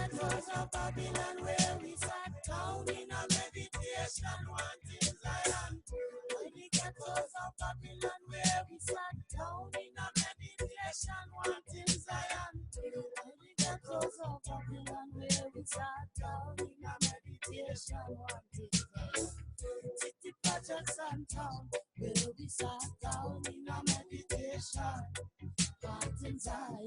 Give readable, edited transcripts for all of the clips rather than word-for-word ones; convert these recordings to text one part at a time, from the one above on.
ghettos of Babylon where we sat down in a meditation, wanting Zion. By the ghettos of Babylon where we sat down in a meditation, wanting Zion. By the ghettos of Babylon where we sat down in a meditation, wanting Zion. City projects and town where we sat down in a meditation, wanting Zion.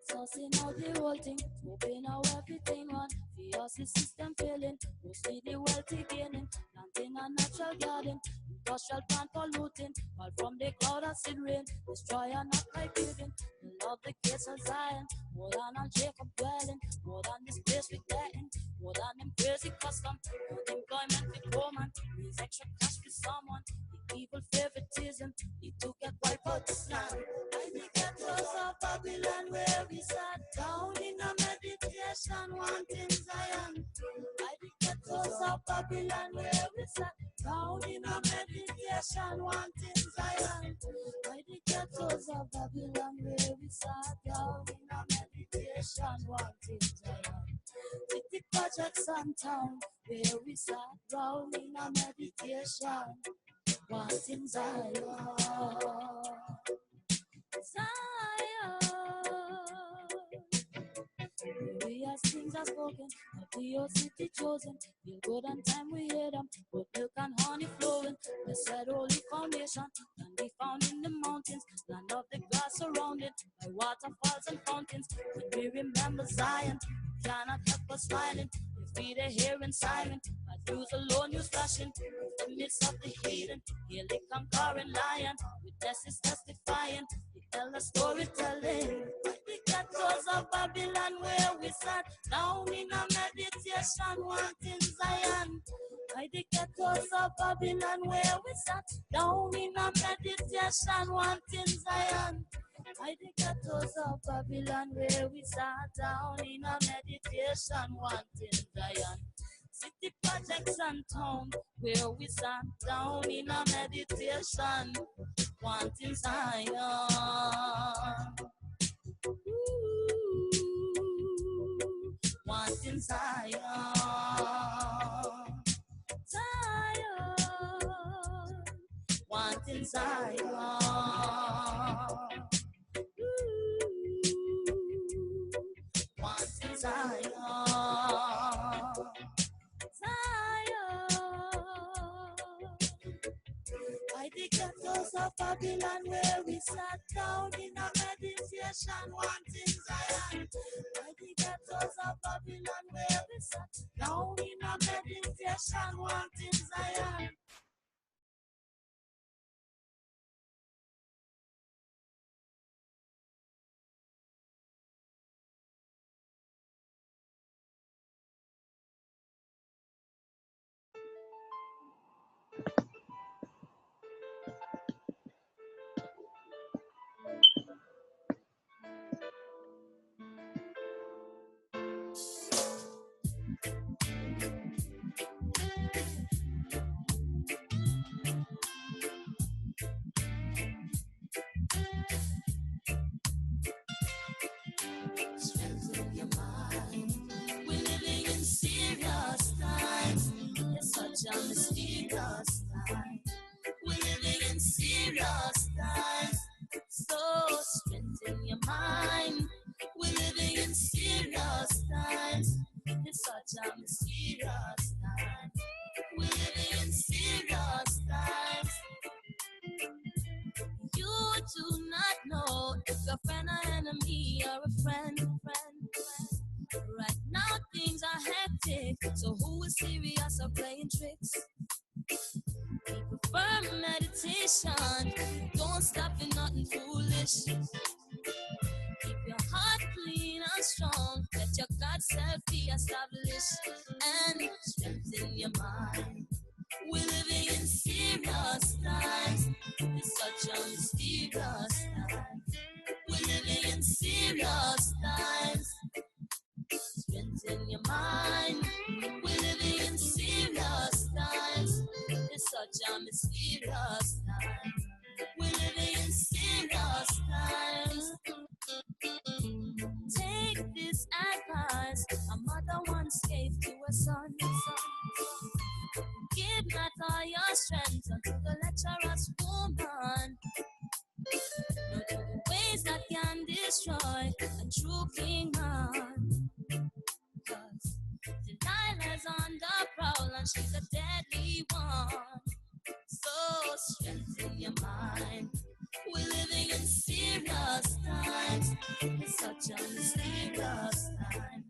Tossing out the whole thing, moving how everything on. The the system failing, mostly the wealthy gaining. Planting a natural garden, industrial plant polluting. While from the cloud acid rain, destroy and not like giving. The love the gates of Zion, more than on Jacob dwelling, more than this place we getting, more than them crazy custom, more employment with poor man, needs extra cash for someone. The evil favoritism, need to get wiped out this land. I the ghettos of Babylon where we sat down in a meditation, wanting Zion. I the ghettos of Babylon where we sat down in a meditation, wanting Zion. I the ghettos of Babylon where we sat down in a meditation, wanting Zion. City projects and town where we sat down in a meditation, wanting Zion. As things are spoken, of the old city chosen. Feel good and time we hear them, with milk and honey flowing. The said holy foundation can be found in the mountains, land of the grass surrounded by waterfalls and fountains. When we remember Zion, we cannot help but smiling. If we the hearing silent, but news alone news flashing. In the midst of the heathen, hear the conquering lion. Witnesses testifying, they tell the storytelling. The ghettos of Babylon where we sat down in a meditation, wanting Zion. By the ghettos of Babylon where we sat down in a meditation, wanting Zion. By the ghettos of Babylon where we sat down in a meditation, wanting Zion. City projects and town where we sat down in a meditation, wanting Zion. Wanting Zion, Zion, wanting Zion, wanting Zion, Zion. By the ghettos of Babylon where we sat down in a meditation, wanting Zion. By the ghettos of Babylon where we sat down in a meditation, wanting Zion. Strengthen your mind. We're living in serious times. It's such a mysterious time. We're living in serious times. So strengthen your mind. We're living in serious times. It's such a mysterious time. We're living in serious times. You do not know if a friend or enemy or a friend. Right now things are hectic, so who is serious or playing tricks? Keep a firm meditation, don't stop in nothing foolish. Keep your heart clean and strong, let your God self be established, and strengthen your mind. We're living in serious times, it's such a mysterious time. We're living in serious times. Strengthen your mind. We're living in serious times. It's such a mysterious time. We're living in serious son. Give not all your strength unto the lecherous woman. No to the ways that can destroy a true king man. Cause Delilah's on the prowl and she's a deadly one. So strengthen your mind. We're living in serious times. It's such a mysterious time.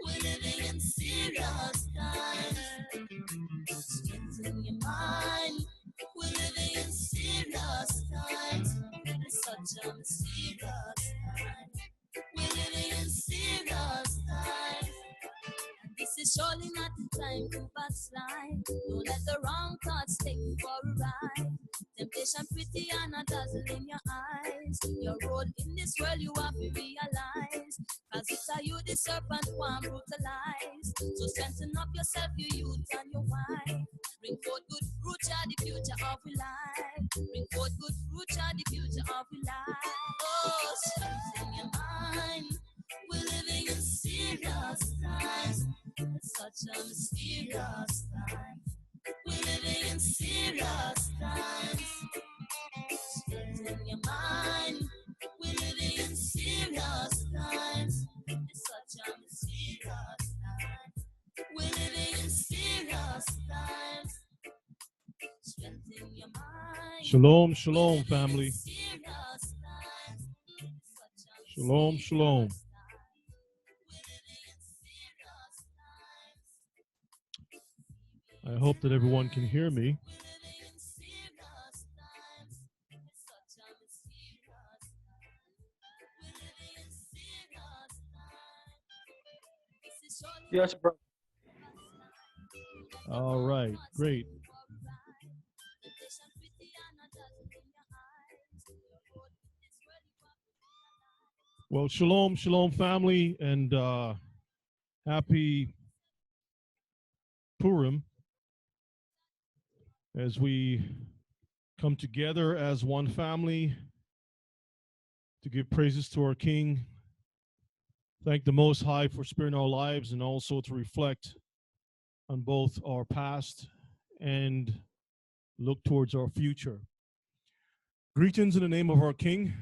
We're living in serious times. Strengthen your mind. We're living in serious times. It's such a mysterious time. We're living in serious times. This is surely not the time to backslide. Don't let the wrong thoughts take you for a ride. Temptation pretty and a dazzle in your eyes. Your role in this world you have to realize. Cause it's a you the serpent one brutalize. So strengthen up yourself, your youth and your wife. Bring forth good fruit, you're the future of your life. Bring forth good fruit, you're the future of your life. Oh, strengthen your mind. We're living in serious times. It's such a mysterious time. We're living in serious times. Strengthen your mind. We're living in serious times. It's such a mysterious time. We're living in serious times. Strengthen your mind. Shalom, shalom, family. Shalom, shalom. I hope that everyone can hear me. Yes, bro. All right, great. Well, shalom, shalom, family, and happy Purim as we come together as one family to give praises to our King. Thank the Most High for sparing our lives and also to reflect on both our past and look towards our future. Greetings in the name of our King.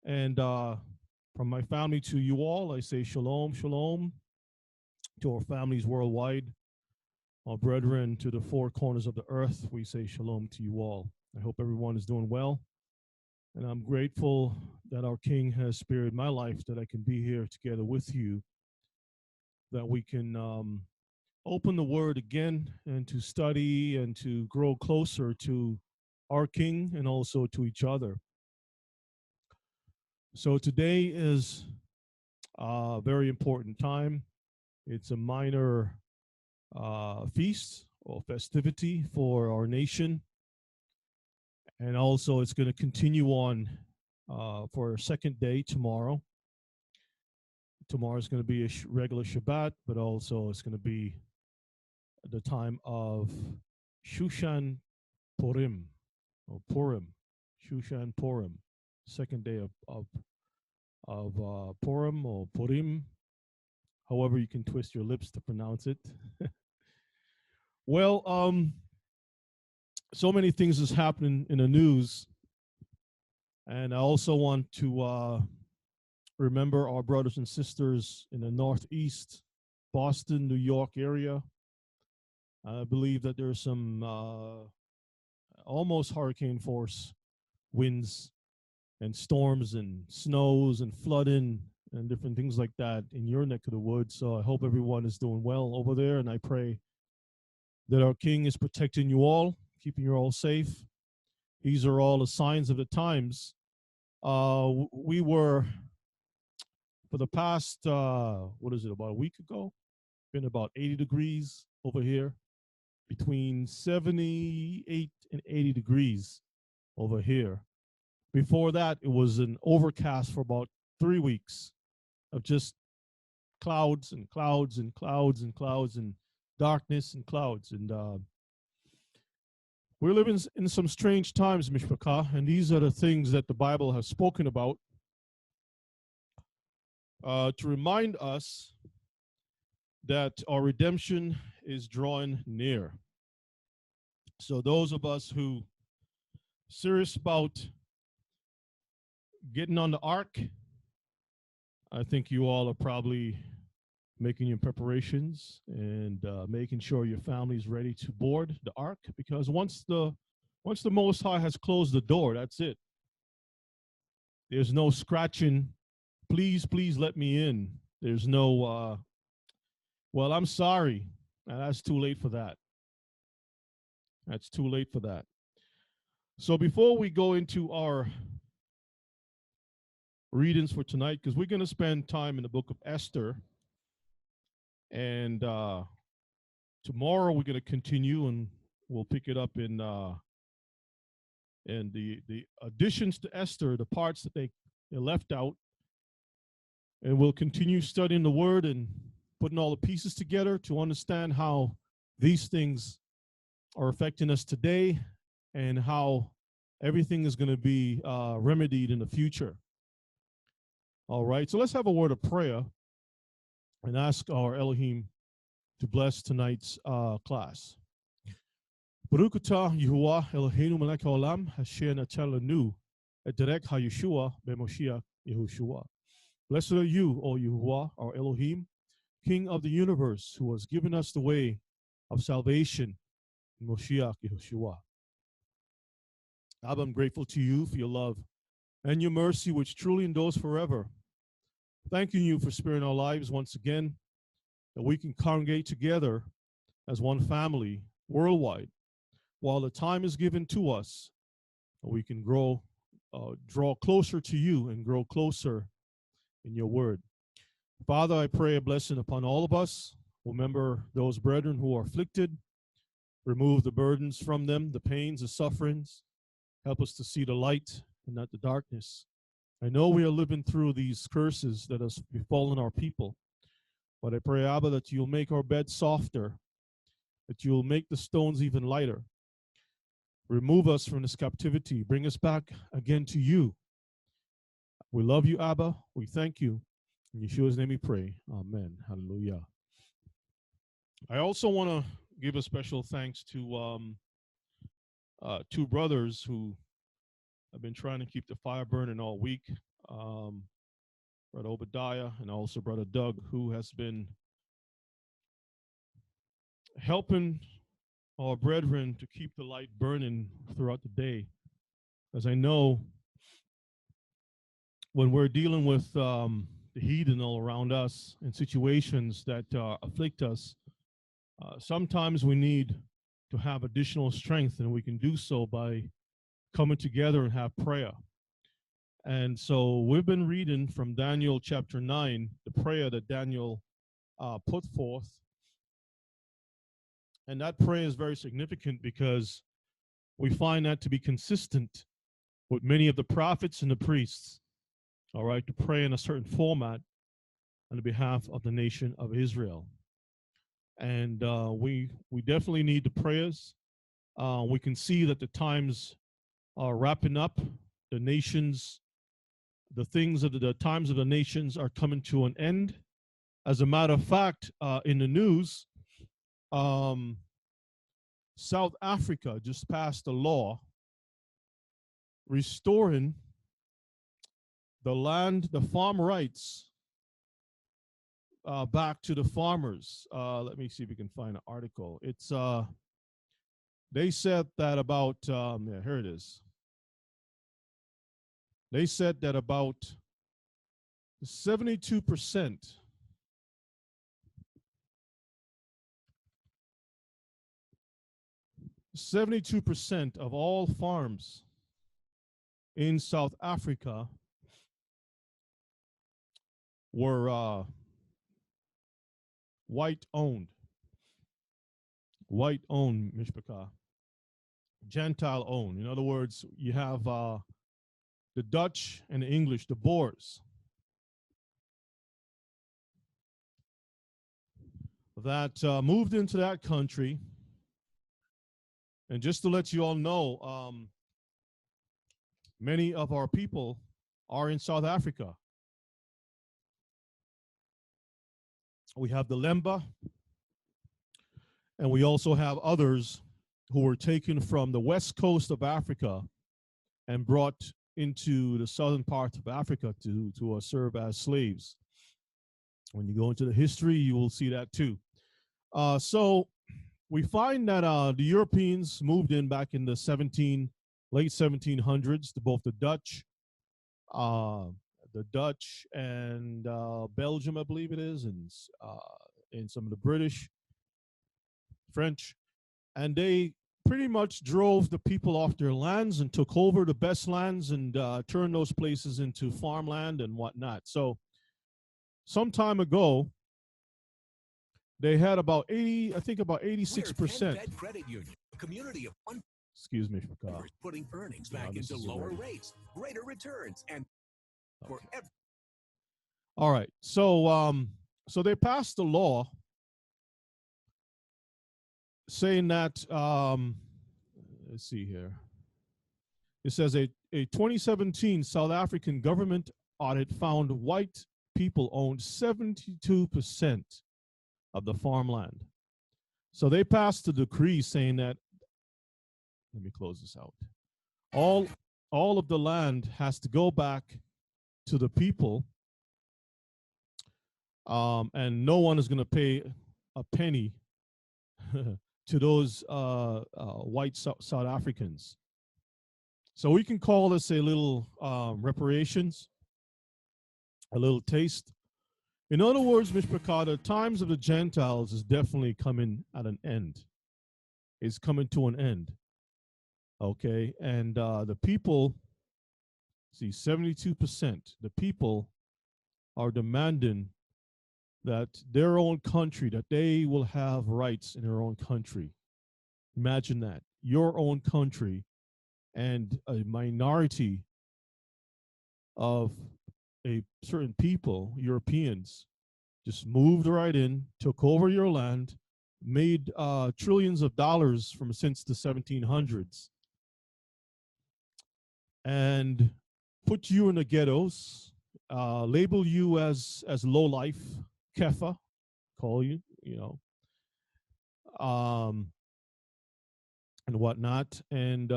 And from my family to you all, I say shalom, shalom. To our families worldwide, our brethren to the four corners of the earth, we say shalom to you all. I hope everyone is doing well. And I'm grateful that our King has spared my life, that I can be here together with you, that we can open the Word again and to study and to grow closer to our King and also to each other. So today is a very important time. It's a minor feast or festivity for our nation. And also it's going to continue on for a second day tomorrow. Tomorrow is going to be a regular Shabbat, but also it's going to be the time of Shushan Purim, or Purim, Shushan Purim, second day of Purim or Purim, however you can twist your lips to pronounce it. Well, so many things is happening in the news, and I also want to remember our brothers and sisters in the Northeast, Boston, New York area. I believe that there's some almost hurricane force winds and storms and snows and flooding and different things like that in your neck of the woods. So I hope everyone is doing well over there, and I pray that our King is protecting you all, keeping you all safe. These are all the signs of the times. We were, for the past, about a week ago, been about 80 degrees over here, between 78 and 80 degrees over here. Before that, it was an overcast for about 3 weeks of just clouds and clouds and clouds and clouds and darkness and clouds. And we're living in some strange times, Mishpachah, and these are the things that the Bible has spoken about to remind us that our redemption is drawing near. So those of us who serious about getting on the ark, I think you all are probably making your preparations and making sure your family is ready to board the ark, because once the Most High has closed the door, that's it. There's no scratching. Please, please let me in. There's no. Well, I'm sorry. That's too late for that. That's too late for that. So before we go into our readings for tonight, because we're going to spend time in the book of Esther, and tomorrow we're going to continue, and we'll pick it up in the additions to Esther, the parts that they left out, and we'll continue studying the Word and putting all the pieces together to understand how these things are affecting us today and how everything is going to be remedied in the future. All right, so let's have a word of prayer and ask our Elohim to bless tonight's class. Baruch atah Yehovah Eloheinu melech haolam asher natan lanu et derech haYeshua b'Moshiach Yehoshua. Blessed are you, O Yehovah, our Elohim, King of the universe, who has given us the way of salvation, Moshiach Yehoshua. Abba, I'm grateful to you for your love and your mercy, which truly endures forever. Thanking you for sparing our lives once again, that we can congregate together as one family worldwide, while the time is given to us, we can draw closer to you and grow closer in your word. Father, I pray a blessing upon all of us. Remember those brethren who are afflicted. Remove the burdens from them, the pains, the sufferings. Help us to see the light and not the darkness. I know we are living through these curses that has befallen our people, but I pray, Abba, that you'll make our bed softer, that you'll make the stones even lighter. Remove us from this captivity. Bring us back again to you. We love you, Abba. We thank you. In Yeshua's name we pray. Amen. Hallelujah. I also want to give a special thanks to two brothers who have been trying to keep the fire burning all week. Brother Obadiah and also Brother Doug, who has been helping our brethren to keep the light burning throughout the day. As I know, when we're dealing with the heathen all around us in situations that afflict us, sometimes we need to have additional strength, and we can do so by coming together and have prayer. And so we've been reading from Daniel chapter 9, the prayer that Daniel put forth. And that prayer is very significant because we find that to be consistent with many of the prophets and the priests, all right, to pray in a certain format on the behalf of the nation of Israel. And we definitely need the prayers. We can see that the times are wrapping up. The nations, the things of the times of the nations are coming to an end. As a matter of fact, in the news, South Africa just passed a law restoring the land, the farm rights back to the farmers. Let me see if we can find an article. It's they said that about yeah, here it is. They said that about 72% of all farms in South Africa were white-owned, mishpachah, Gentile-owned. In other words, you have the Dutch and the English, the Boers, that moved into that country. And just to let you all know, many of our people are in South Africa. We have the Lemba, and we also have others who were taken from the west coast of Africa and brought into the southern part of Africa to serve as slaves. When you go into the history, you will see that too. So we find that the Europeans moved in back in the late 1700s to both uh, the Dutch and Belgium, I believe it is, and some of the British, French, and they pretty much drove the people off their lands and took over the best lands and turned those places into farmland and whatnot. So some time ago, they had about 80, I think about 86%. Credit Union, a community of one Excuse me, putting earnings back into lower rates, greater returns, and for every. All right. So they passed a law saying that let's see here. It says a 2017 South African government audit found white people owned 72% of the farmland. So they passed a decree saying that, let me close this out. All of the land has to go back to the people, and no one is going to pay a penny to those white South Africans. So we can call this a little reparations, a little taste. In other words, Mr. Picard, the times of the Gentiles is definitely coming at an end. It's coming to an end. Okay, and the people, see, 72%, the people are demanding that their own country, that they will have rights in their own country. Imagine that, your own country, and a minority of a certain people, Europeans, just moved right in, took over your land, made trillions of dollars from since the 1700s, and put you in the ghettos, label you as low life, kefa, call you, and whatnot, and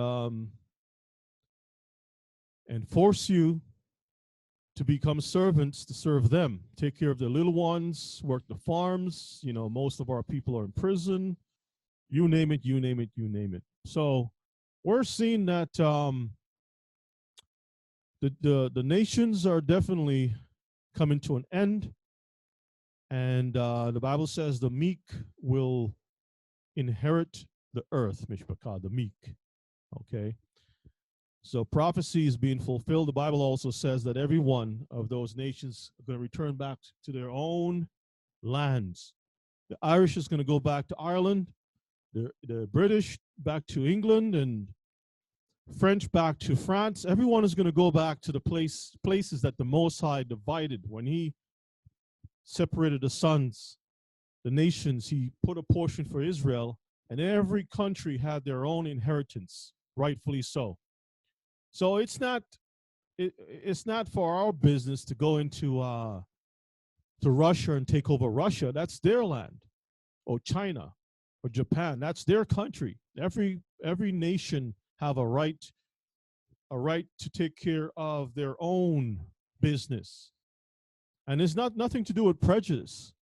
force you to become servants to serve them, take care of the little ones, work the farms. Most of our people are in prison. You name it, you name it, you name it. So we're seeing that the nations are definitely coming to an end, and the Bible says the meek will inherit the earth, Mishpachah, the meek. Okay. So prophecy is being fulfilled. The Bible also says that every one of those nations are going to return back to their own lands. The Irish is going to go back to Ireland, the British back to England, and French back to France. Everyone is going to go back to the places that the Most High divided. When he separated the sons, the nations, he put a portion for Israel, and every country had their own inheritance, rightfully so. So it's not for our business to go into to Russia and take over Russia. That's their land, or China, or Japan. That's their country. Every nation have a right to take care of their own business, and it's nothing to do with prejudice.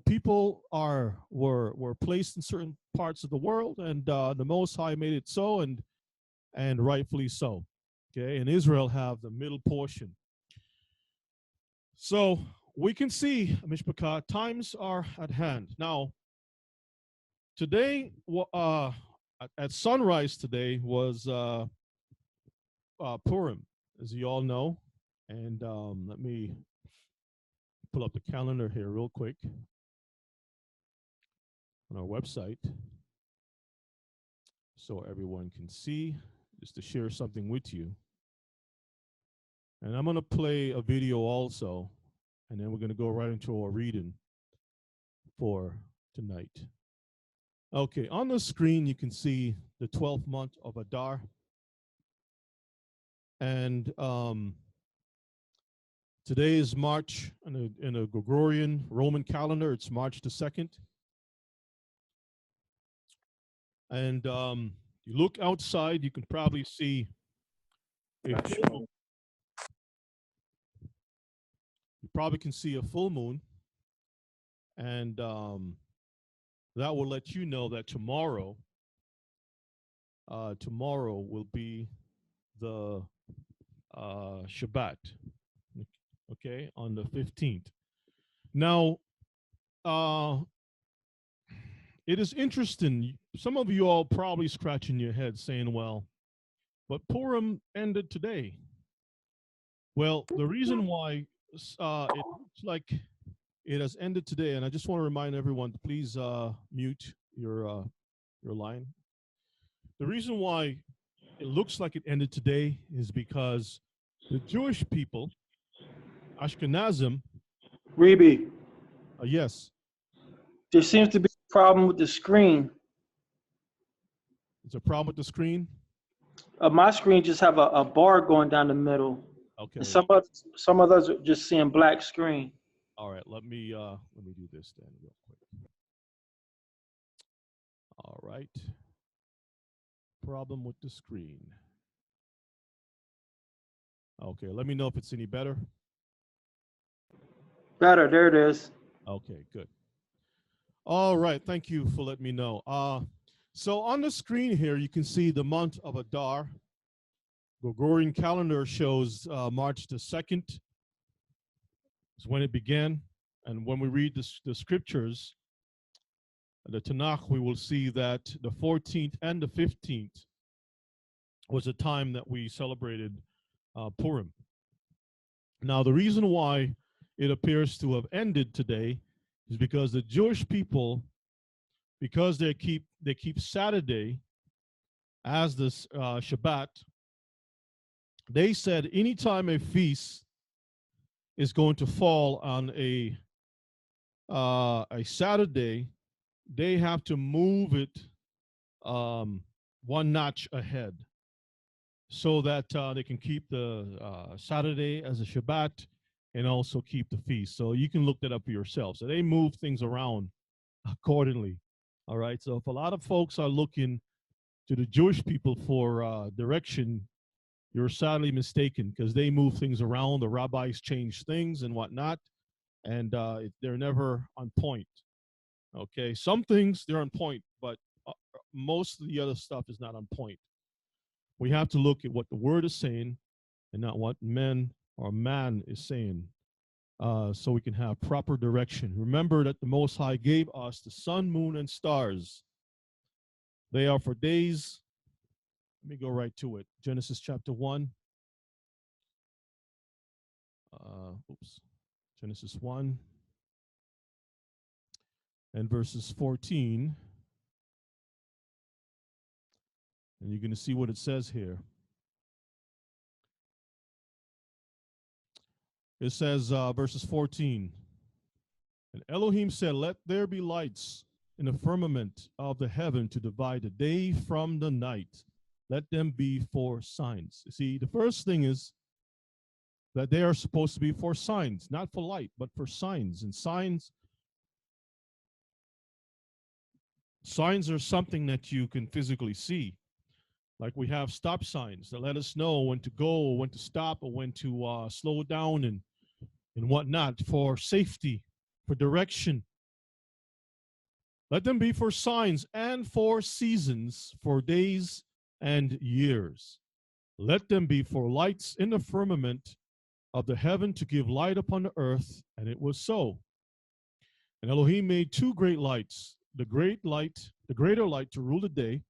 People were placed in certain parts of the world, and the Most High made it so, and rightfully so. Okay, and Israel have the middle portion. So we can see, Mishpachah, times are at hand. Now, today, at sunrise today was Purim, as you all know. And let me pull up the calendar here real quick on our website so everyone can see, just to share something with you. And I'm going to play a video also, and then we're going to go right into our reading for tonight. Okay, on the screen you can see the 12th month of Adar. And Today is March in a Gregorian Roman calendar. It's March the 2nd. And you look outside, you can probably see a full moon. You probably can see a full moon. And that will let you know that tomorrow will be the Shabbat, okay, on the 15th. Now, it is interesting. Some of you all probably scratching your head saying, well, but Purim ended today. Well, the reason why it looks like it has ended today, and I just want to remind everyone to please mute your line. The reason why it looks like it ended today is because the Jewish people, Ashkenazim, Reby, yes, there seems to be a problem with the screen. it's a problem with the screen. My screen just have a bar going down the middle. Okay. And some others are just seeing black screen. All right. Let me do this then real quick. All right. Problem with the screen. Okay. Let me know if it's any better. Better. There it is. Okay. Good. All right. Thank you for letting me know. So on the screen here, you can see the month of Adar. Gregorian calendar shows March the 2nd is when it began. And when we read the scriptures, the Tanakh, we will see that the 14th and the 15th was a time that we celebrated Purim. Now, the reason why it appears to have ended today is because the Jewish people, because they keep Saturday as this Shabbat, they said anytime a feast is going to fall on a Saturday, they have to move it one notch ahead so that they can keep the Saturday as a Shabbat and also keep the feast. So you can look that up for yourself. So they move things around accordingly. All right. So if a lot of folks are looking to the Jewish people for direction, you're sadly mistaken because they move things around. The rabbis change things and whatnot, and they're never on point. Okay. Some things they're on point, but most of the other stuff is not on point. We have to look at what the word is saying and not what men or man is saying, so we can have proper direction. Remember that the Most High gave us the sun, moon, and stars. They are for days. Let me go right to it. Genesis chapter 1. Genesis 1 and verses 14. And you're going to see what it says here. It says, verses 14. And Elohim said, let there be lights in the firmament of the heaven to divide the day from the night. Let them be for signs. You see, the first thing is that they are supposed to be for signs, not for light, but for signs. And signs are something that you can physically see. Like we have stop signs that let us know when to go, or when to stop, or when to slow down and whatnot, for safety, for direction. Let them be for signs and for seasons, for days and years. Let them be for lights in the firmament of the heaven to give light upon the earth. And it was so. And Elohim made two great lights, the greater light to rule the day,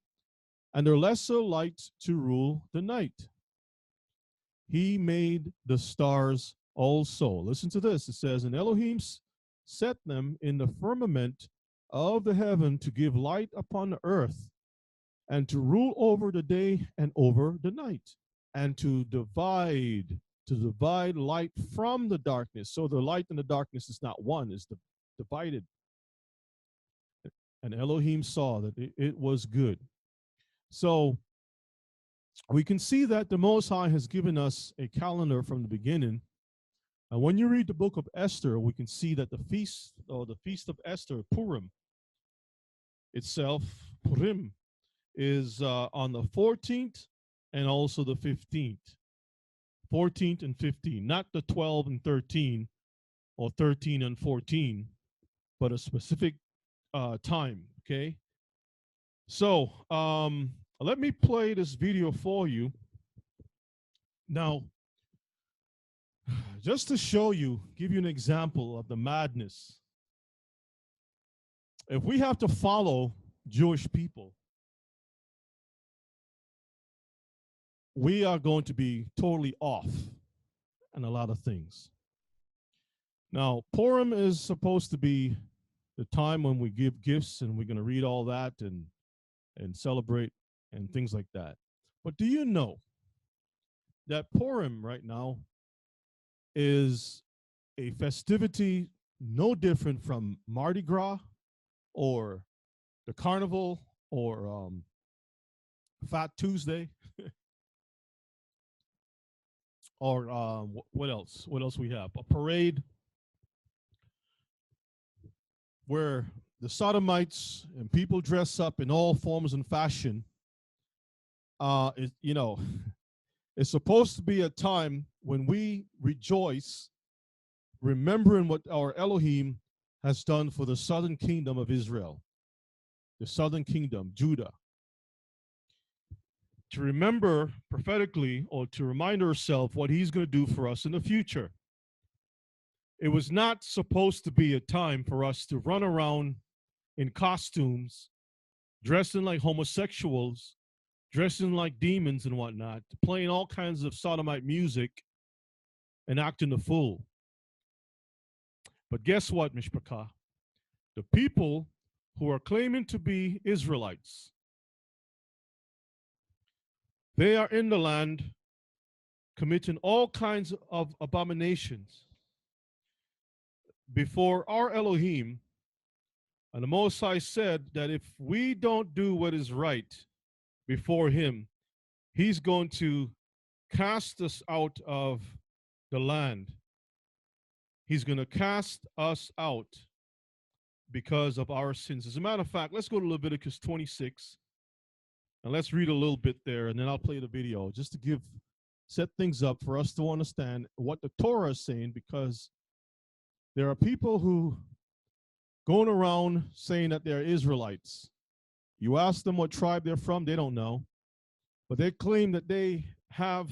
and the lesser light to rule the night. He made the stars also. Listen to this. It says, and Elohim set them in the firmament of the heaven to give light upon the earth, and to rule over the day and over the night, and to divide light from the darkness. So the light and the darkness is not one, it's divided. And Elohim saw that it was good. So we can see that the Most High has given us a calendar from the beginning, And when you read the book of Esther, we can see that the feast, or the feast of Esther, Purim itself, Purim, is on the 14th and also the 15th. 14th and 15th, not the 12 and 13 or 13 and 14, but a specific time, okay? So let me play this video for you. Now, just to show you, give you an example of the madness. If we have to follow Jewish people, we are going to be totally off on a lot of things. Now, Purim is supposed to be the time when we give gifts, and we're going to read all that and celebrate and things like that. But do you know that Purim right now is a festivity no different from Mardi Gras or the Carnival or Fat Tuesday? Or what else? What else we have? A parade where the sodomites and people dress up in all forms and fashion. You know, it's supposed to be a time when we rejoice, remembering what our Elohim has done for the southern kingdom of Israel, the southern kingdom, Judah. To remember prophetically, or to remind ourselves what he's going to do for us in the future. It was not supposed to be a time for us to run around in costumes, dressing like homosexuals, dressing like demons and whatnot, playing all kinds of sodomite music and acting the fool. But guess what, Mishpachah? The people who are claiming to be Israelites, they are in the land committing all kinds of abominations before our Elohim. And the Most High said that if we don't do what is right before him, he's going to cast us out of the land. He's going to cast us out because of our sins. As a matter of fact, let's go to Leviticus 26 and let's read a little bit there, and then I'll play the video just to set things up for us to understand what the Torah is saying, because there are people who going around saying that they're Israelites. You ask them what tribe they're from, they don't know. But they claim that they have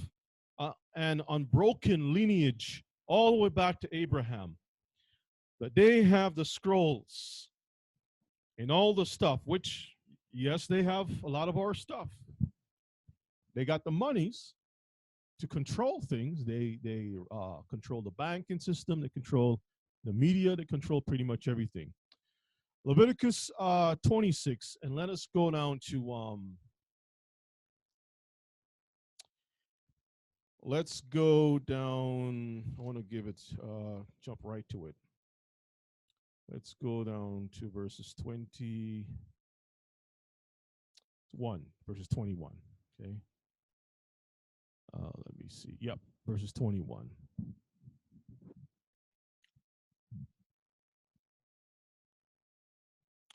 an unbroken lineage all the way back to Abraham. That they have the scrolls and all the stuff, which, yes, they have a lot of our stuff. They got the monies to control things. They control the banking system. They control the media. They control pretty much everything. Leviticus 26, and let us go down to let's go down. I want to give it jump right to it. Let's go down to verses 21, verses 21. Okay. Let me see. Yep, verses 21.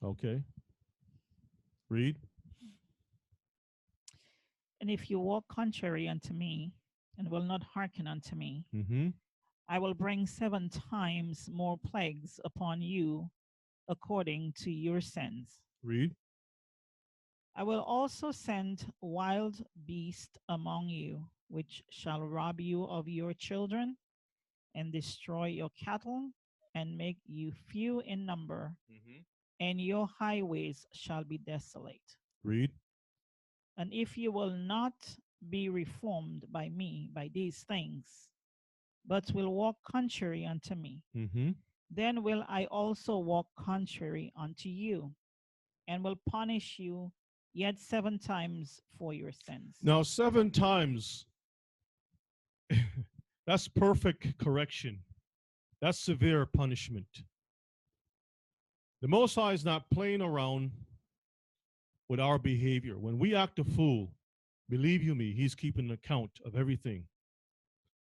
Okay. Read. And if you walk contrary unto me, and will not hearken unto me, Mm-hmm. I will bring 7 times more plagues upon you according to your sins. Read. I will also send wild beasts among you, which shall rob you of your children, and destroy your cattle, and make you few in number, Mm-hmm. and your highways shall be desolate. Read. And if you will not be reformed by me by these things, but will walk contrary unto me, Mm-hmm. then will I also walk contrary unto you, and will punish you yet 7 times for your sins. Now, 7 times, that's perfect correction. That's severe punishment. The Most High is not playing around with our behavior. When we act a fool, believe you me, he's keeping an account of everything.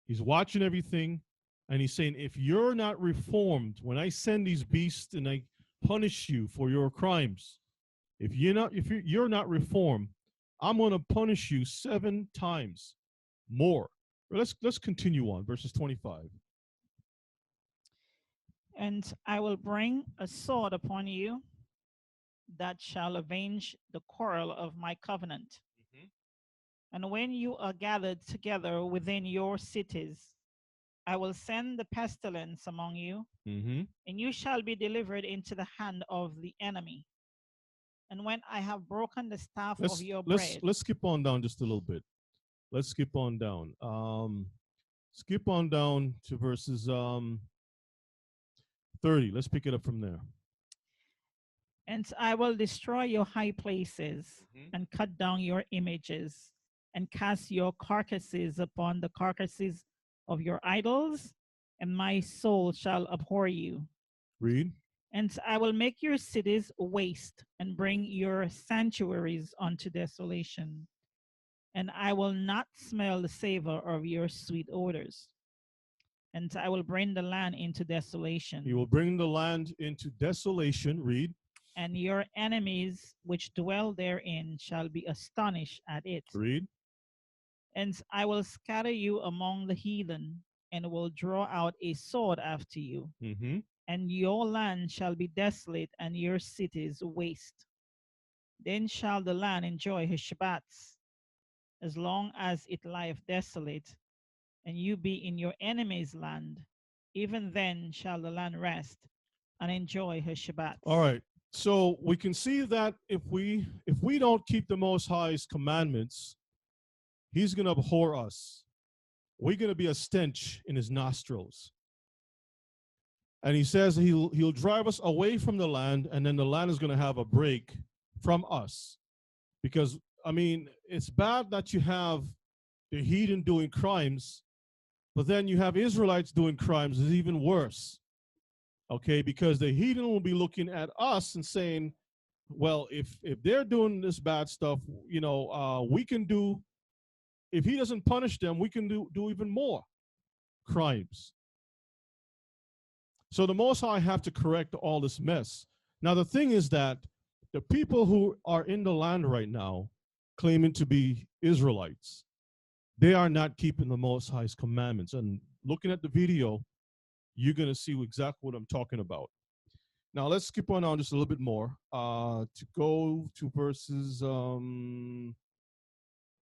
He's watching everything, And he's saying, if you're not reformed, when I send these beasts and I punish you for your crimes, if you're not reformed, I'm going to punish you 7 times more. Let's continue on verses 25. And I will bring a sword upon you that shall avenge the quarrel of my covenant. And when you are gathered together within your cities, I will send the pestilence among you, Mm-hmm. and you shall be delivered into the hand of the enemy. And when I have broken the staff of Let's your let's bread, let's skip on down just a little bit. Let's skip on down. Skip on down to verses 30. Let's pick it up from there. and I will destroy your high places, Mhm. and cut down your images, and cast your carcasses upon the carcasses of your idols, and my soul shall abhor you. Read. And I will make your cities waste, and bring your sanctuaries unto desolation. And I will not smell the savor of your sweet odors. And I will bring the land into desolation. He will bring the land into desolation. Read. And your enemies which dwell therein shall be astonished at it. Read. And I will scatter you among the heathen, and will draw out a sword after you. Mm-hmm. And your land shall be desolate, and your cities waste. Then shall the land enjoy his Shabbats, as long as it lieth desolate, and you be in your enemy's land. Even then shall the land rest and enjoy her All Shabbats. right. So we can see that if we don't keep the Most High's commandments, He's going to abhor us. We're going to be a stench in His nostrils. And He says He'll drive us away from the land, and then the land is going to have a break from us. Because I mean, it's bad that you have the heathen doing crimes, but then you have Israelites doing crimes is even worse. Okay, because the heathen will be looking at us and saying, well, if they're doing this bad stuff, we can do. If he doesn't punish them, we can do even more crimes. So the Most High have to correct all this mess. Now the thing is that the people who are in the land right now, claiming to be Israelites, they are not keeping the Most High's commandments. And looking at the video, you're gonna see exactly what I'm talking about. Now let's skip on just a little bit more to go to verses.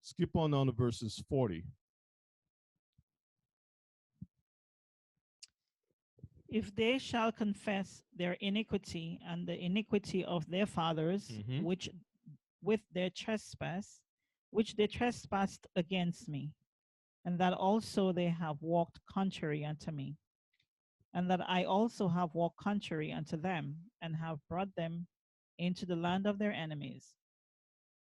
Skip on down to verses 40. If they shall confess their iniquity and the iniquity of their fathers, Mm-hmm. which with their trespass, which they trespassed against me, and that also they have walked contrary unto me, and that I also have walked contrary unto them, and have brought them into the land of their enemies.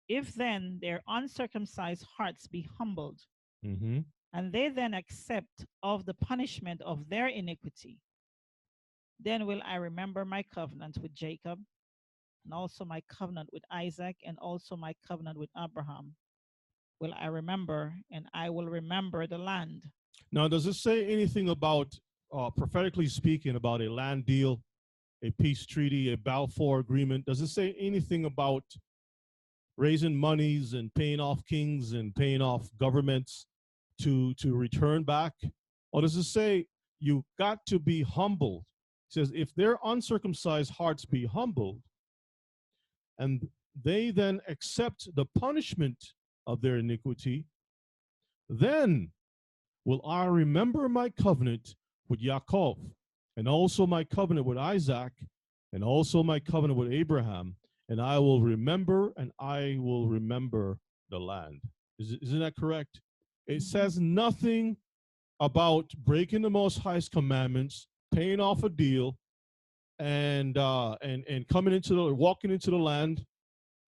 If then their uncircumcised hearts be humbled, Mm-hmm. and they then accept of the punishment of their iniquity, then will I remember my covenant with Jacob, and also my covenant with Isaac, and also my covenant with Abraham. Will I remember, and I will remember the land. Now, does it say anything about, prophetically speaking, about a land deal, a peace treaty, a Balfour agreement? Does it say anything about raising monies and paying off kings and paying off governments to return back? Or does it say you got to be humbled? It says, if their uncircumcised hearts be humbled, and they then accept the punishment of their iniquity, then will I remember my covenant with Yaakov, and also my covenant with Isaac, and also my covenant with Abraham, and I will remember, and I will remember the land. Isn't that correct? It says nothing about breaking the Most High's commandments, paying off a deal, and coming into the walking into the land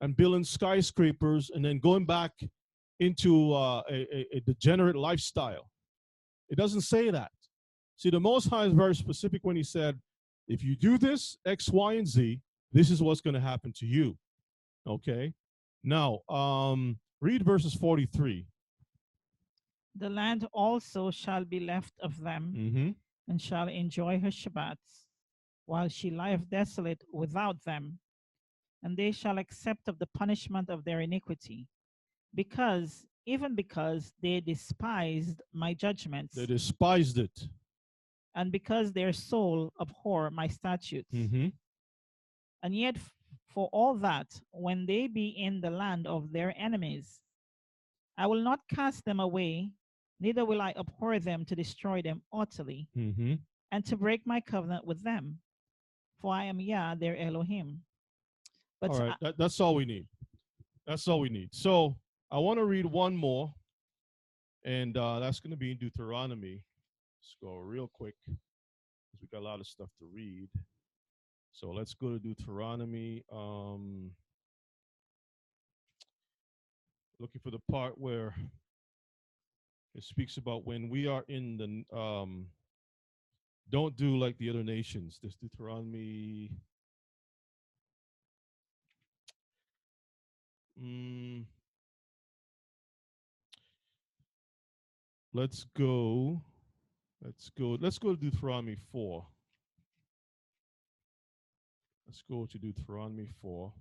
and building skyscrapers and then going back into a degenerate lifestyle. It doesn't say that. See, the Most High is very specific when He said, if you do this, X, Y, and Z, this is what's going to happen to you. Okay? Now, read verses 43. The land also shall be left of them, Mm-hmm. and shall enjoy her Shabbats, while she lieth desolate without them, and they shall accept of the punishment of their iniquity, even because they despised my They judgments, despised it. and because their soul abhor my statutes. Mm-hmm. And yet, for all that, when they be in the land of their enemies, I will not cast them away, neither will I abhor them to destroy them utterly, Mm-hmm. and to break my covenant with them. For I am Yah, their Elohim. All But right, that's all we need. That's all we need. So I want to read one more, and that's going to be in Deuteronomy. Let's go real quick because we got a lot of stuff to read. So let's go to Deuteronomy. Looking for the part where it speaks about when we are in the don't do like the other nations. This Deuteronomy. Mm, let's go. Let's go. Let's go to Deuteronomy 4. Let's go to Deuteronomy 4.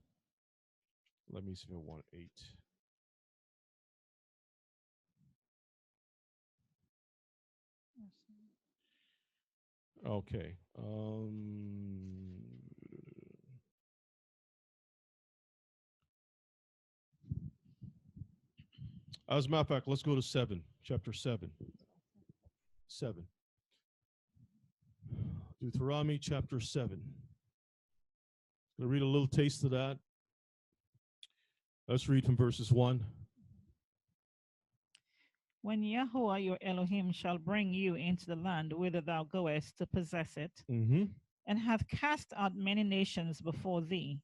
Let me see if I want 8. Okay. As a matter of fact, let's go to 7, chapter 7. 7. Deuteronomy chapter 7. Gonna read a little taste of that. Let's read from verses 1. when Yahweh your Elohim shall bring you into the land whither thou goest to possess it, Mm-hmm. and hath cast out many nations before thee,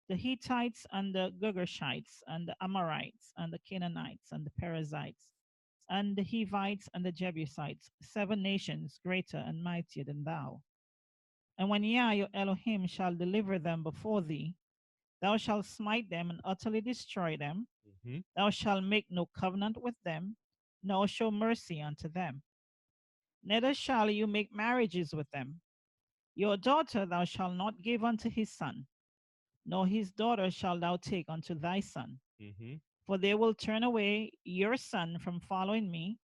the Hittites and the Girgashites and the Amorites and the Canaanites and the Perizzites and the Hivites and the Jebusites, 7 nations greater and mightier than thou. And when Yah your Elohim shall deliver them before thee, thou shalt smite them and utterly destroy them. Mm-hmm. Thou shalt make no covenant with them, nor show mercy unto them. Neither shall you make marriages with them. Your daughter thou shalt not give unto his son, nor his daughter shalt thou take unto thy son. Mm-hmm. For they will turn away your son from following me,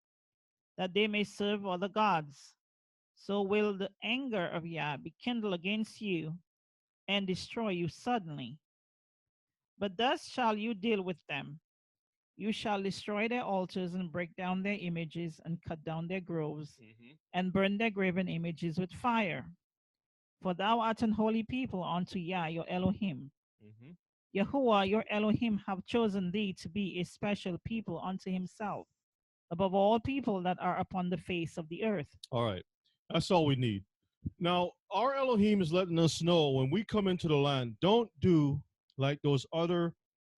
that they may serve other gods. So will the anger of Yah be kindled against you, and destroy you suddenly. But thus shall you deal with them. You shall destroy their altars and break down their images and cut down their groves Mm-hmm. and burn their graven images with fire. For thou art an holy people unto Yah your Elohim. Mm-hmm. Yahuwah your Elohim have chosen thee to be a special people unto himself, above all people that are upon the face of the earth. All right. That's all we need. Now, our Elohim is letting us know when we come into the land, don't do like those other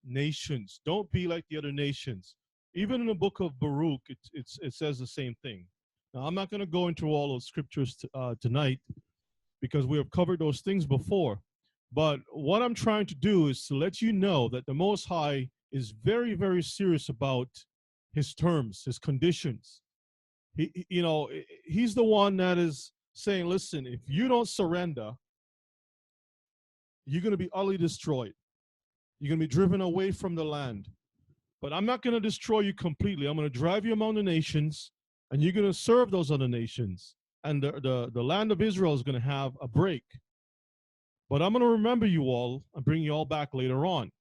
nations. Don't be like the other nations. Even in the book of Baruch, it says the same thing. Now, I'm not going to go into all those scriptures tonight because we have covered those things before. But what I'm trying to do is to let you know that the Most High is very, very serious about his terms, his conditions. He's the one that is saying, listen, if you don't surrender, you're going to be utterly destroyed. You're going to be driven away from the land. But I'm not going to destroy you completely. I'm going to drive you among the nations, and you're going to serve those other nations. And the land of Israel is going to have a break. But I'm going to remember you all and bring you all back later on.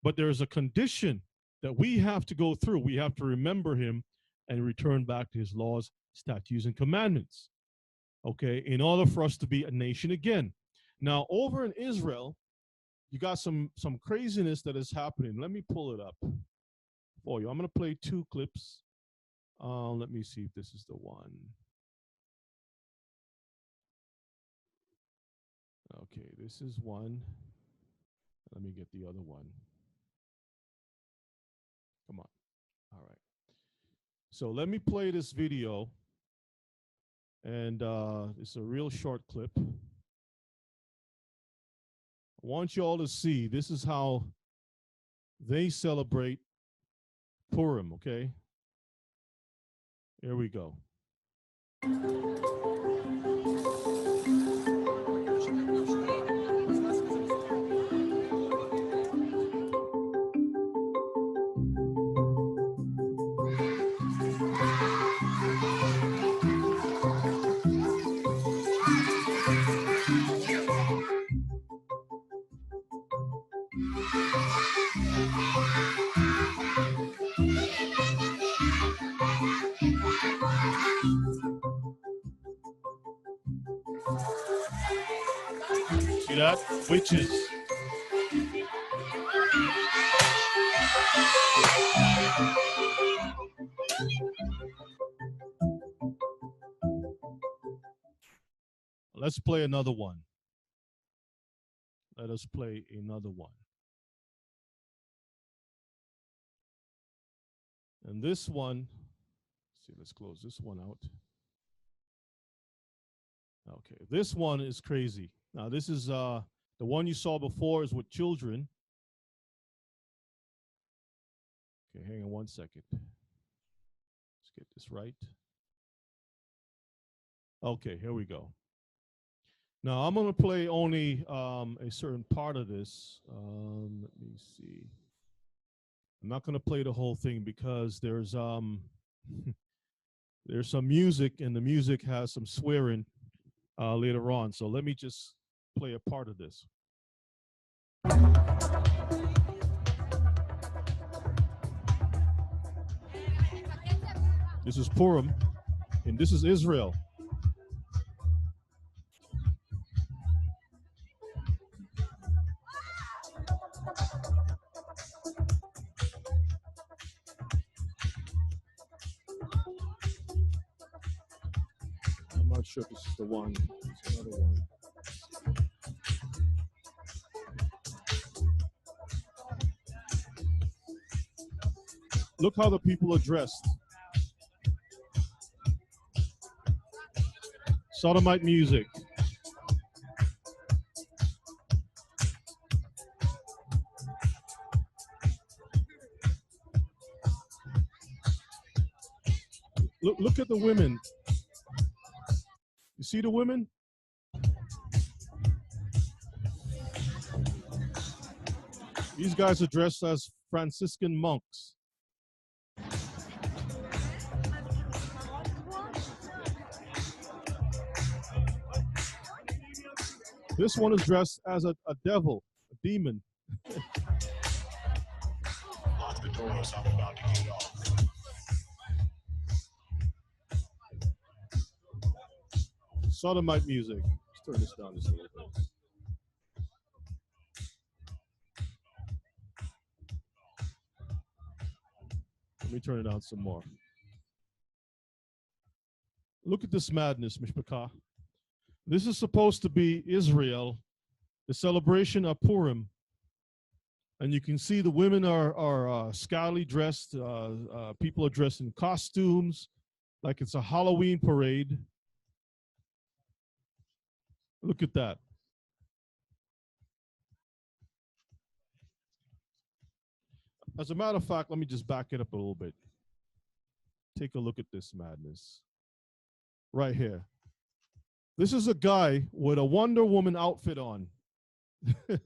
But there's a condition that we have to go through. We have to remember him and return back to his laws, statutes, and commandments. Okay, in order for us to be a nation again. Now, over in Israel, you got some craziness that is happening. Let me pull it up for you. I'm going to play 2 clips. Let me see if this is the one. Okay, this is one. Let me get the other one. Come on. All right. So let me play this video. And it's a real short clip. I want you all to see this is how they celebrate Purim, okay? Here we go. See that? Witches. Let's play another one. Let us play another one. And this one, let's see, let's close this one out. Okay, this one is crazy. Now, this is the one you saw before is with children. Okay, hang on one second. Let's get this right. Okay, here we go. Now, I'm going to play only a certain part of this. Let me see. I'm not going to play the whole thing because there's there's some music, and the music has some swearing later on. So let me just play a part of this. This is Purim, and this is Israel. I'm not sure if this is the one. It's another one. Look how the people are dressed. Sodomite music. Look at the women. You see the women? These guys are dressed as Franciscan monks. This one is dressed as a devil, a demon. Lock the doors, I'm about to get off. Sodomite music. Let's turn this down just a little bit. Let me turn it down some more. Look at this madness, Mishpachah. This is supposed to be Israel, the celebration of Purim. And you can see the women are scantily dressed. People are dressed in costumes, like it's a Halloween parade. Look at that. As a matter of fact, let me just back it up a little bit. Take a look at this madness. Right here. This is a guy with a Wonder Woman outfit on. You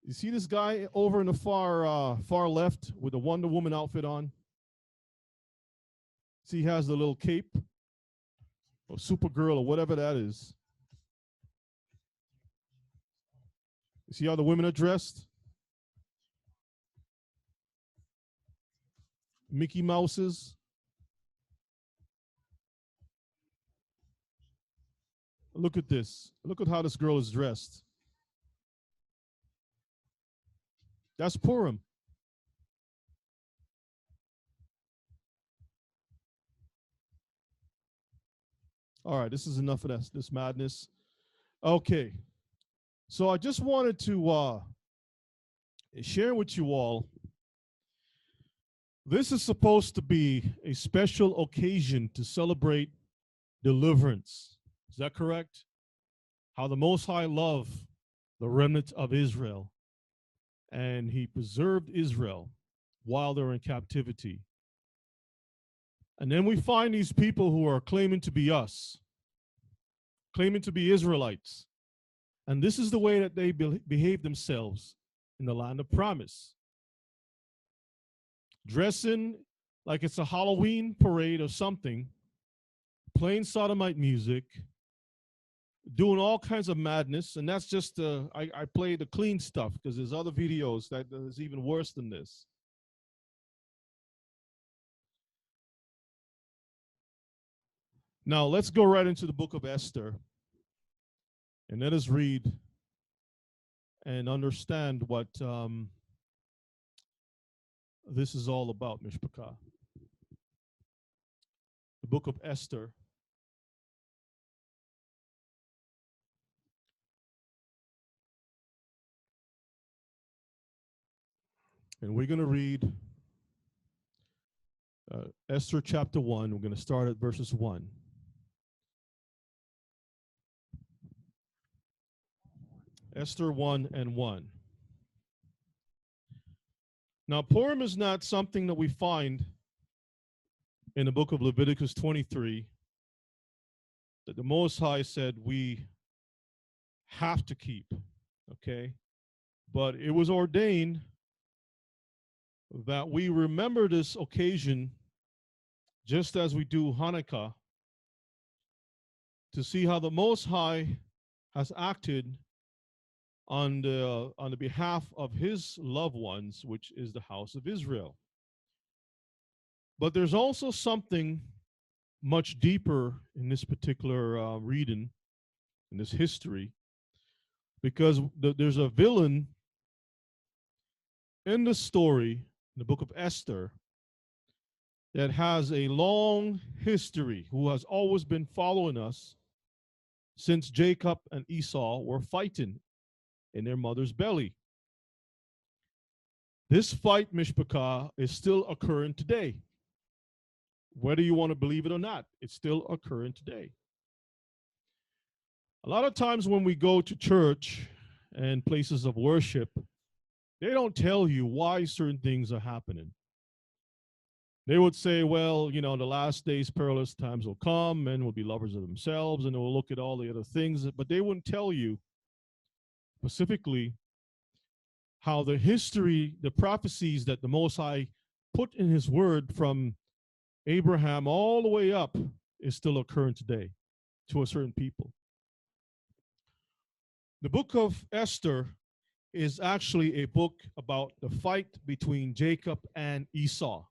see this guy over in the far left with the Wonder Woman outfit on? See, he has the little cape or Supergirl or whatever that is. You see how the women are dressed? Mickey Mouses. Look at this. Look at how this girl is dressed. That's Purim. All right, this is enough of this madness. Okay. So I just wanted to share with you all. This is supposed to be a special occasion to celebrate deliverance. Is that correct? How the Most High loved the remnant of Israel, and he preserved Israel while they were in captivity. And then we find these people who are claiming to be us, claiming to be Israelites. And this is the way that they behave themselves in the land of promise. Dressing like it's a Halloween parade or something, playing sodomite music, doing all kinds of madness. And that's just, I play the clean stuff because there's other videos that is even worse than this. Now, let's go right into the book of Esther. And let us read and understand what this is all about, Mishpachah. The book of Esther. And we're going to read Esther chapter 1. We're going to start at verses 1. Esther 1 and 1. Now, Purim is not something that we find in the book of Leviticus 23 that the Most High said we have to keep, okay? But it was ordained that we remember this occasion just as we do Hanukkah to see how the Most High has acted on the behalf of his loved ones, which is the house of Israel. But there's also something much deeper in this particular reading, in this history, because there's a villain in the story, in the book of Esther, that has a long history, who has always been following us since Jacob and Esau were fighting in their mother's belly. This fight, Mishpachah, is still occurring today. Whether you want to believe it or not, it's still occurring today. A lot of times when we go to church and places of worship, they don't tell you why certain things are happening. They would say, well, you know, the last days, perilous times will come, men will be lovers of themselves, and they will look at all the other things, but they wouldn't tell you specifically how the history, the prophecies that the Most High put in his word from Abraham all the way up is still occurring today to a certain people. The book of Esther is actually a book about the fight between Jacob and Esau.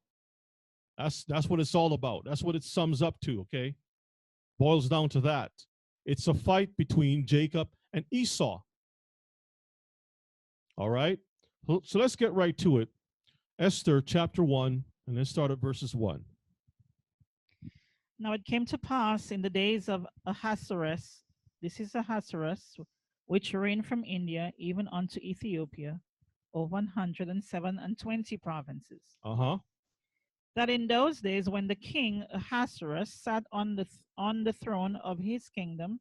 That's what it's all about. That's what it sums up to, okay? Boils down to that. It's a fight between Jacob and Esau. All right? So let's get right to it. Esther chapter 1, and let's start at verses 1. Now it came to pass in the days of Ahasuerus, this is Ahasuerus, which reigned from India even unto Ethiopia, over 127 provinces. That in those days, when the king Ahasuerus sat on the throne of his kingdom,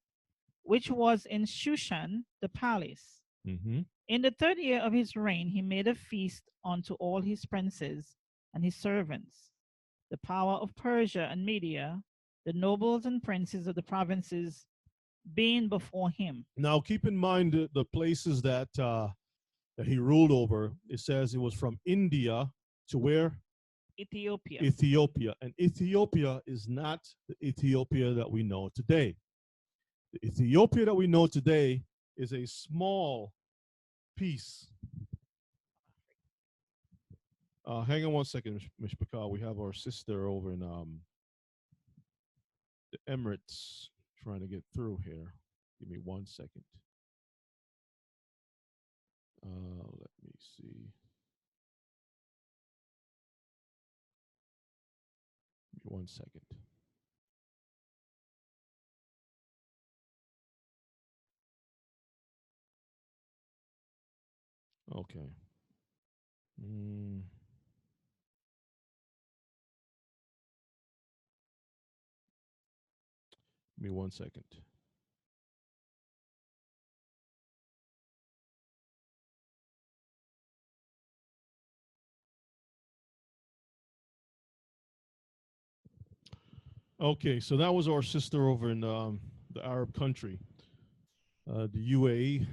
which was in Shushan, the palace, in the 3rd year of his reign, he made a feast unto all his princes and his servants, the power of Persia and Media, the nobles and princes of the provinces being before him. Now, keep in mind the places that he ruled over. It says it was from India to where? Ethiopia. Ethiopia. And Ethiopia is not the Ethiopia that we know today. The Ethiopia that we know today is a small piece. Hang on one second, Mishpachah. We have our sister over in the Emirates trying to get through here. Give me 1 second. Let me see. Give me 1 second. Okay. Give me 1 second. Okay, so that was our sister over in the Arab country, the UAE,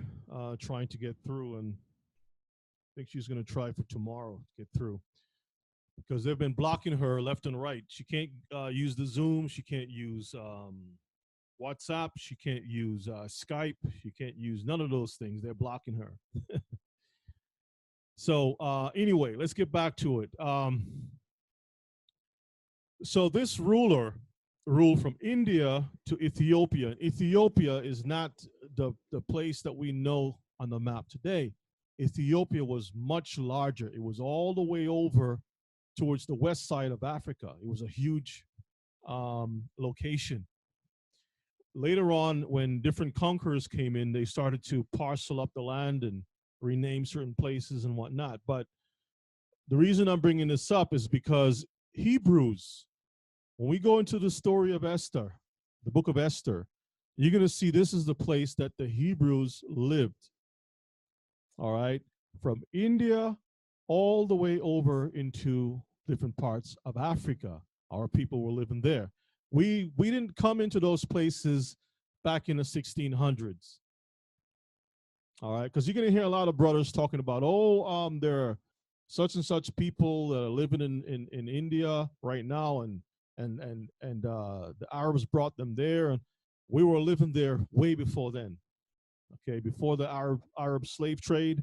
trying to get through, and I think she's going to try for tomorrow to get through because they've been blocking her left and right. She can't use the Zoom. She can't use WhatsApp. She can't use Skype. She can't use none of those things. They're blocking her. So anyway, let's get back to it. So this ruler ruled from India to Ethiopia. Ethiopia is not the place that we know on the map today. Ethiopia was much larger. It was all the way over towards the west side of Africa. It was a huge location. Later on, when different conquerors came in, they started to parcel up the land and rename certain places and whatnot. But the reason I'm bringing this up is because Hebrews, when we go into the story of Esther, the book of Esther, you're going to see this is the place that the Hebrews lived. All right. From India all the way over into different parts of Africa. Our people were living there. We didn't come into those places back in the 1600s. All right. Because you're going to hear a lot of brothers talking about, there are such and such people that are living in India right now, and the Arabs brought them there, and we were living there way before then. Okay, before the Arab slave trade,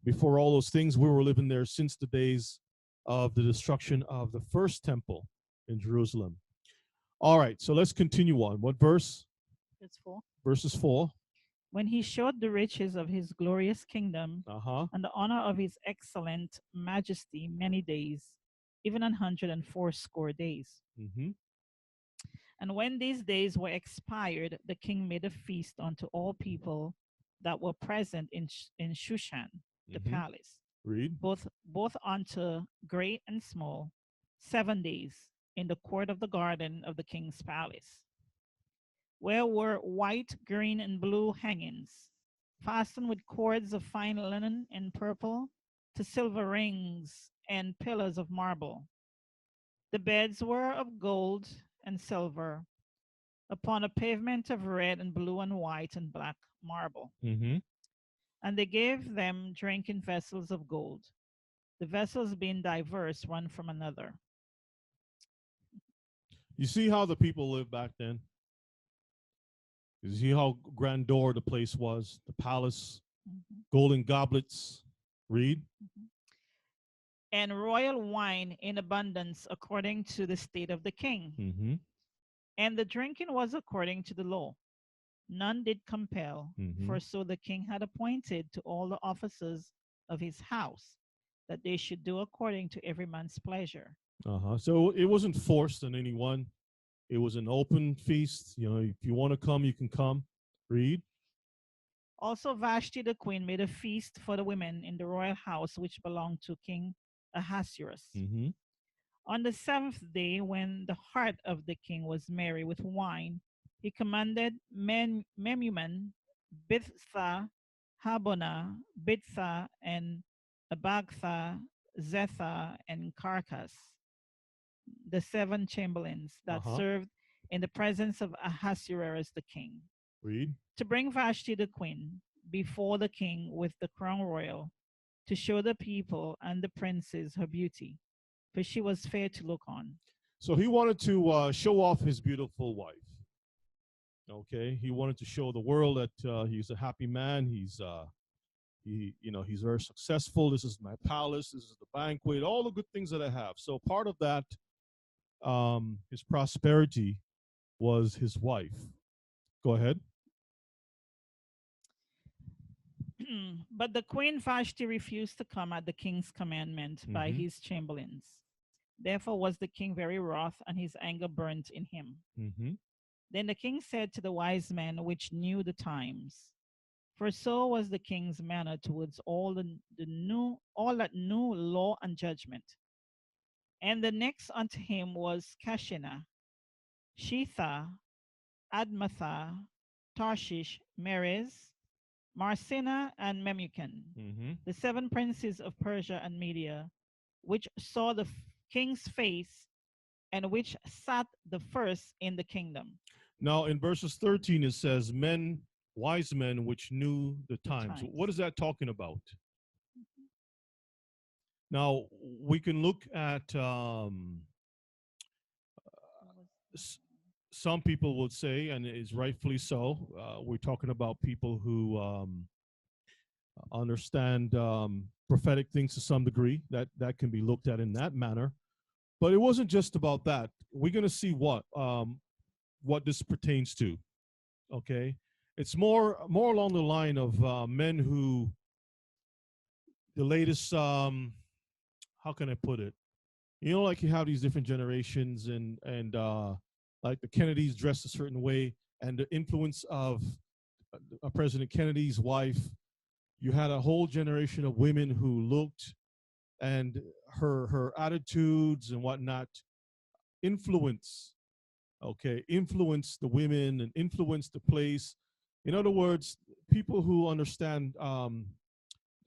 before all those things, we were living there since the days of the destruction of the first temple in Jerusalem. All right, so let's continue on. What verse? That's 4. Verses 4. When he showed the riches of his glorious kingdom Uh-huh. and the honor of his excellent majesty many days, even 180 days. Mm-hmm. And when these days were expired, the king made a feast unto all people that were present in Shushan, the Mm-hmm. palace, Read. both unto great and small, 7 days, in the court of the garden of the king's palace, where were white, green, and blue hangings, fastened with cords of fine linen and purple, to silver rings and pillars of marble. The beds were of gold and silver, upon a pavement of red and blue and white and black marble. Mm-hmm. And they gave them drink in vessels of gold, the vessels being diverse one from another. You see how the people lived back then? You see how grandeur the place was, the palace, Mhm, golden goblets. Read. mhm. And royal wine in abundance according to the state of the king. Mm-hmm. And the drinking was according to the law. None did compel, Mm-hmm. for so the king had appointed to all the officers of his house that they should do according to every man's pleasure. Uh-huh. So it wasn't forced on anyone. It was an open feast. You know, if you want to come, you can come. Read. Also, Vashti the queen made a feast for the women in the royal house which belonged to King Ahasuerus. Mm-hmm. On the 7th day, when the heart of the king was merry with wine, he commanded Memuman, Biththa, Habona, Biththa, and Abagtha, Zetha, and Carcass, the 7 chamberlains that Uh-huh. served in the presence of Ahasuerus the king, Read. to bring Vashti the queen before the king with the crown royal, to show the people and the princes her beauty, for she was fair to look on. So he wanted to show off his beautiful wife. Okay, he wanted to show the world that he's a happy man. He's very successful. This is my palace. This is the banquet. All the good things that I have. So part of that, his prosperity, was his wife. Go ahead. But the queen Vashti refused to come at the king's commandment by Mm-hmm. his chamberlains. Therefore was the king very wroth, and his anger burnt in him. Mm-hmm. Then the king said to the wise men which knew the times, for so was the king's manner towards all that knew law and judgment. And the next unto him was Kashina, Shetha, Admatha, Tarshish, Meres, Marsina, and Memucan, Mm-hmm. the 7 princes of Persia and Media, which saw the king's face and which sat the first in the kingdom. Now, in verses 13, it says, men, wise men, which knew the times. times. What is that talking about? Now, we can look at some people would say, and it is rightfully so, we're talking about people who understand prophetic things to some degree. That can be looked at in that manner. But it wasn't just about that. We're going to see what this pertains to. Okay, it's more along the line of men who the latest. How can I put it? You know, like you have these different generations, and like the Kennedys dressed a certain way, and the influence of President Kennedy's wife. You had a whole generation of women who looked, and her attitudes and whatnot influence the women and influence the place. In other words, people who understand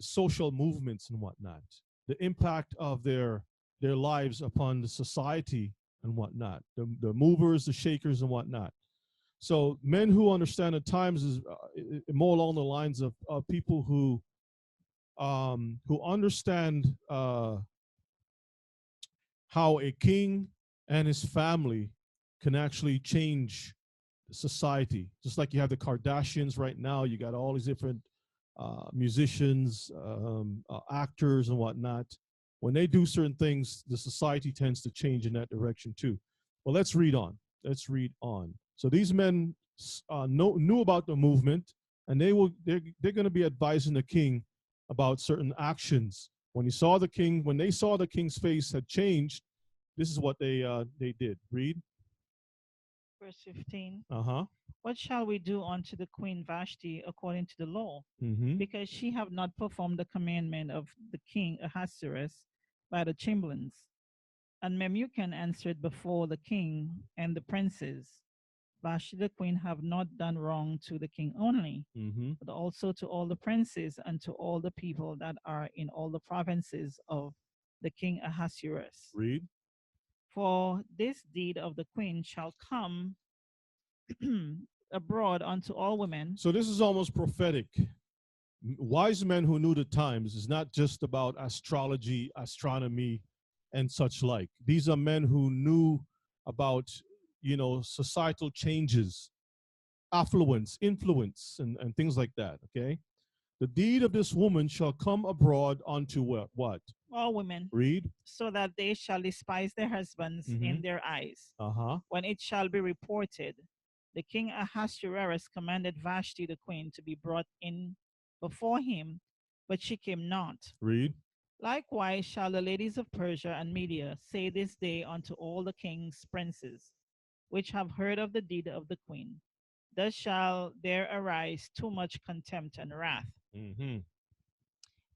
social movements and whatnot, the impact of their lives upon the society and whatnot, the movers, the shakers, and whatnot. So men who understand the times is more along the lines of people who understand how a king and his family can actually change society. Just like you have the Kardashians right now, you got all these different musicians, actors, and whatnot. When they do certain things, the society tends to change in that direction too. Well, let's read on. Let's read on. So these men knew about the movement, and they're going to be advising the king about certain actions. When they saw the king's face had changed, this is what they did. Read. Verse 15. Uh-huh. What shall we do unto the queen Vashti according to the law? Mm-hmm. Because she have not performed the commandment of the king Ahasuerus by the chamberlains. And Memucan answered before the king and the princes, Vashti the queen have not done wrong to the king only, Mm-hmm. but also to all the princes and to all the people that are in all the provinces of the king Ahasuerus. Read. For this deed of the queen shall come abroad unto all women. So this is almost prophetic. Wise men who knew the times is not just about astrology, astronomy, and such like. These are men who knew about, societal changes, affluence, influence, and things like that. Okay. The deed of this woman shall come abroad unto what? All women. Read. So that they shall despise their husbands in their eyes. Uh-huh. When it shall be reported, the king Ahasuerus commanded Vashti the queen to be brought in before him, but she came not. Read. Likewise shall the ladies of Persia and Media say this day unto all the king's princes, which have heard of the deed of the queen. Thus shall there arise too much contempt and wrath. Mm-hmm.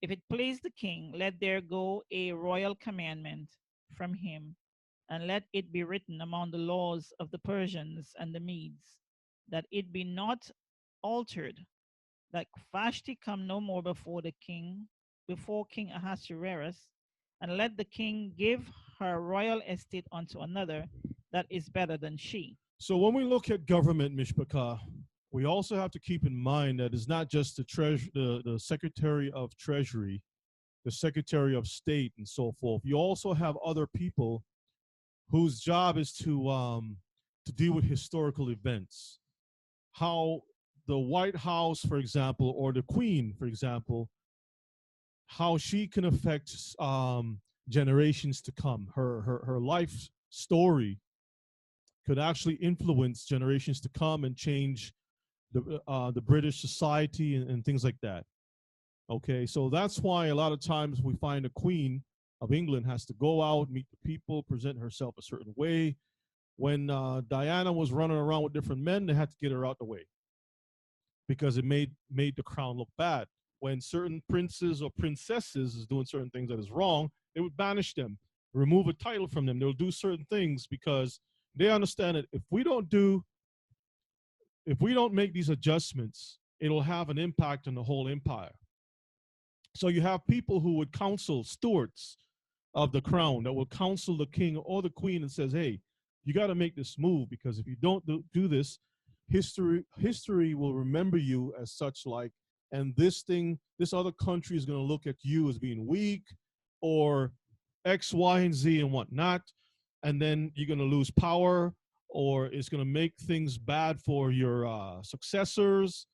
If it please the king, let there go a royal commandment from him, and let it be written among the laws of the Persians and the Medes, that it be not altered, that Vashti come no more before King Ahasuerus, and let the king give her royal estate unto another that is better than she. So when we look at government, Mishpachah, we also have to keep in mind that it's not just the Secretary of Treasury, the Secretary of State, and so forth. You also have other people whose job is to deal with historical events. How the White House, for example, or the Queen, for example, how she can affect generations to come. Her life story could actually influence generations to come and change the British society and things like that. Okay, so that's why a lot of times we find the Queen of England has to go out, meet the people, present herself a certain way. When Diana was running around with different men, they had to get her out the way because it made the crown look bad. When certain princes or princesses is doing certain things that is wrong, they would banish them, remove a title from them. They'll do certain things because they understand that if we don't make these adjustments, it'll have an impact on the whole empire. So you have people who would counsel stewards of the crown that will counsel the king or the queen and says, hey, you got to make this move, because if you don't do this, history will remember you as such, like, and this other country is going to look at you as being weak or X, Y, and Z and whatnot, and then you're going to lose power, or it's going to make things bad for your successors.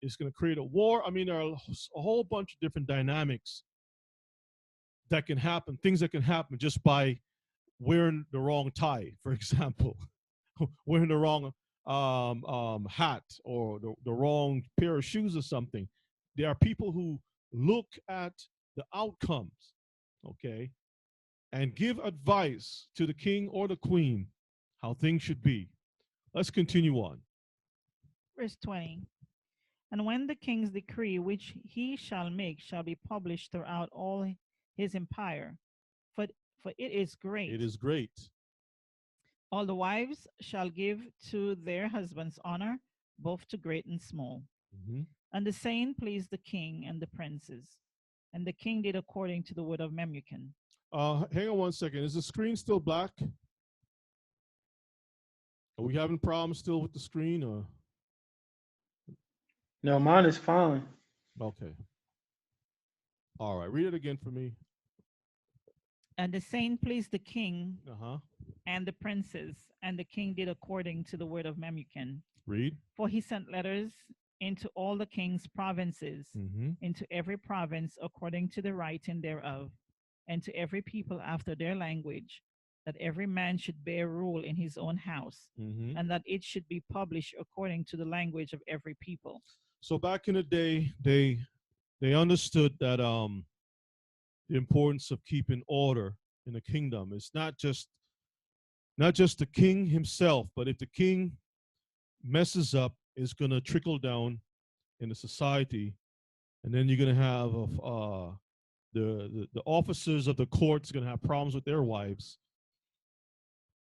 It's going to create a war. I mean, there are a whole bunch of different dynamics that can happen, things that can happen just by wearing the wrong tie, for example, wearing the wrong hat, or the wrong pair of shoes or something. There are people who look at the outcomes, okay, and give advice to the king or the queen how things should be. Let's continue on. Verse 20. And when the king's decree which he shall make shall be published throughout all his empire, for, for it is great. It is great. All the wives shall give to their husbands honor, both to great and small. Mm-hmm. And the saying pleased the king and the princes. And the king did according to the word of Memucan. Hang on one second. Is the screen still black? Are we having problems still with the screen, or? No, mine is fine. Okay. All right. Read it again for me. And the saying pleased the king Uh-huh. and the princes, and the king did according to the word of Memucan. Read. For he sent letters into all the king's provinces, Mm-hmm. into every province according to the writing thereof, and to every people after their language, that every man should bear rule in his own house, Mm-hmm. and that it should be published according to the language of every people. So back in the day, they understood that the importance of keeping order in the kingdom. It's not just the king himself, but if the king messes up, it's going to trickle down in the society, and then you're going to have the officers of the courts going to have problems with their wives.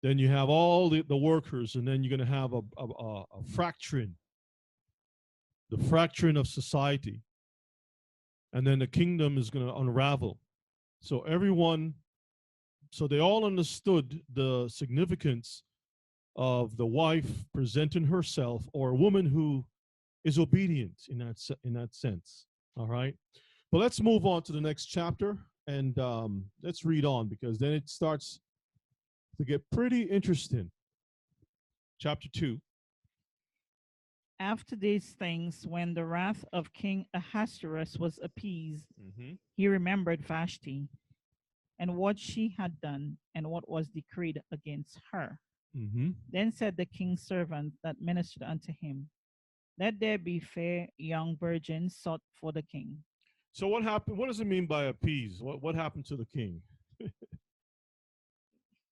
Then you have all the workers, and then you're going to have a fracturing, the fracturing of society, and then the kingdom is going to unravel. So they all understood the significance of the wife presenting herself, or a woman who is obedient in that sense. All right, but let's move on to the next chapter, and let's read on, because then it starts to get pretty interesting. Chapter 2. After these things, when the wrath of King Ahasuerus was appeased, Mm-hmm. he remembered Vashti, and what she had done, and what was decreed against her. Mm-hmm. Then said the king's servant that ministered unto him, let there be fair young virgins sought for the king. So what happened? What does it mean by appease? What happened to the king?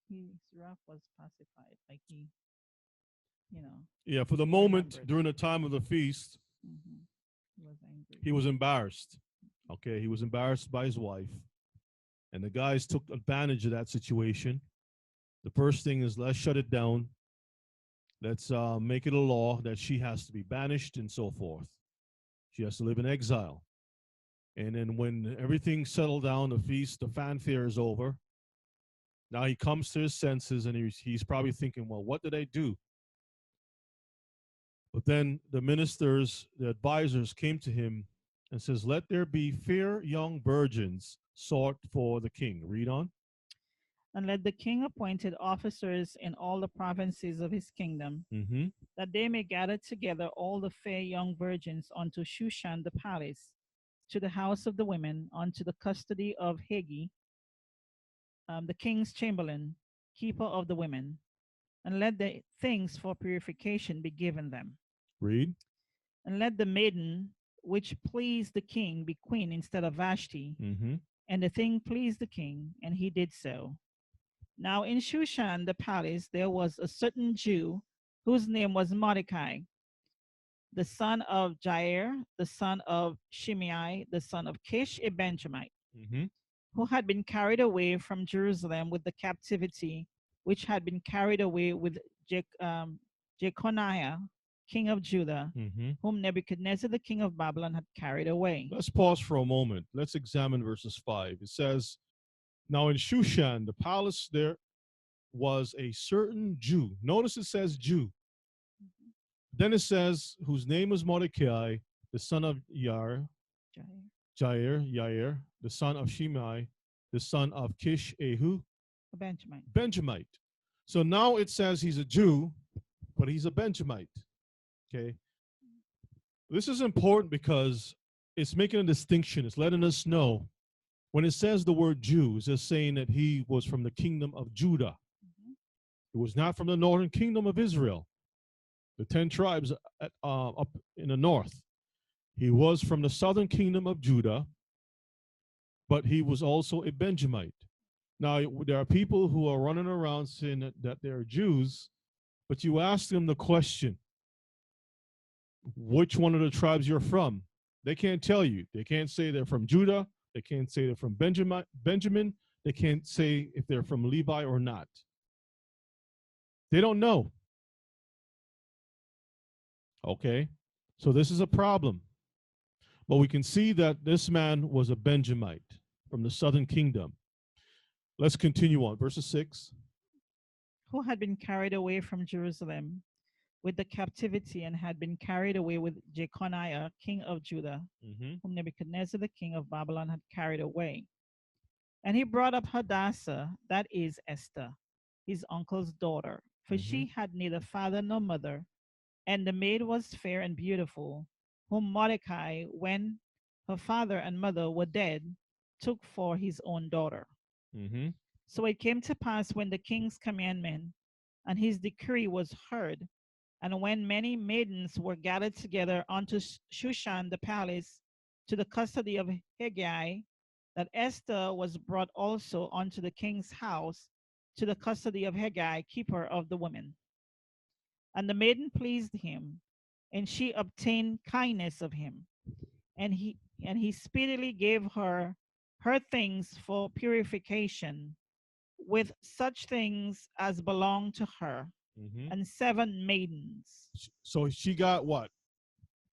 His wrath was pacified, like he, Yeah, for the moment remembered. during the time of the feast, He was angry. he was embarrassed. Okay, he was embarrassed by his wife, and the guys took advantage of that situation. The first thing is, let's shut it down. Let's make it a law that she has to be banished and so forth. She has to live in exile. And then when everything settled down, the feast, the fanfare is over. Now he comes to his senses, and he's probably thinking, well, what did I do? But then the ministers, the advisors came to him and says, let there be fair young virgins sought for the king. Read on. And let the king appointed officers in all the provinces of his kingdom, Mm-hmm. that they may gather together all the fair young virgins unto Shushan the palace, to the house of the women, unto the custody of Hagi, the king's chamberlain, keeper of the women, and let the things for purification be given them. Read. And let the maiden which pleased the king be queen instead of Vashti. Mm-hmm. And the thing pleased the king, and he did so. Now in Shushan the palace there was a certain Jew whose name was Mordecai, the son of Jair, the son of Shimei, the son of Kish a Benjamite, Mm-hmm. who had been carried away from Jerusalem with the captivity, which had been carried away with Jeconiah, king of Judah, Mm-hmm. whom Nebuchadnezzar, the king of Babylon, had carried away. Let's pause for a moment. Let's examine verses 5. It says, Now in Shushan, the palace there was a certain Jew. Notice it says Jew. Then it says, whose name was Mordecai, the son of Jair, the son of Shimei, the son of Kish Ehu, A Benjamin. Benjamite. So now it says he's a Jew, but he's a Benjamite. Okay. This is important because it's making a distinction. It's letting us know when it says the word Jew, it's just saying that he was from the kingdom of Judah. It was not from the northern kingdom of Israel, the 10 tribes up in the north. He was from the southern kingdom of Judah, but he was also a Benjamite. Now, there are people who are running around saying that they're Jews, but you ask them the question, which one of the tribes you're from? They can't tell you. They can't say they're from Judah. They can't say they're from Benjamin. They can't say if they're from Levi or not. They don't know. Okay, so this is a problem. But we can see that this man was a Benjamite from the southern kingdom. Let's continue on. Verse 6. Who had been carried away from Jerusalem with the captivity and had been carried away with Jeconiah, king of Judah, whom Nebuchadnezzar, the king of Babylon, had carried away. And he brought up Hadassah, that is Esther, his uncle's daughter, for she had neither father nor mother, and the maid was fair and beautiful, whom Mordecai, when her father and mother were dead, took for his own daughter. So it came to pass when the king's commandment and his decree was heard, and when many maidens were gathered together unto Shushan the palace to the custody of Hegai, that Esther was brought also unto the king's house to the custody of Hegai, keeper of the women. And the maiden pleased him, and she obtained kindness of him. And he speedily gave her things for purification, with such things as belonged to her, and 7 maidens. So she got what?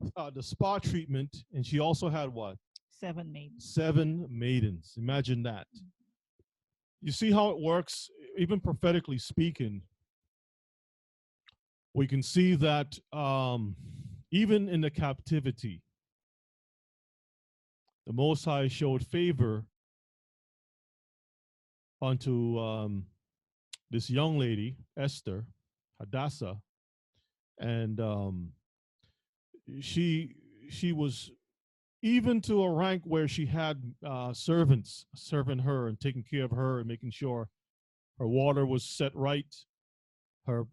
The spa treatment, and she also had what? 7 maidens. 7 maidens. Imagine that. You see how it works, even prophetically speaking. We can see that even in the captivity, the Most High showed favor unto this young lady, Esther, Hadassah, and she was even to a rank where she had servants serving her and taking care of her and making sure her water was set right, her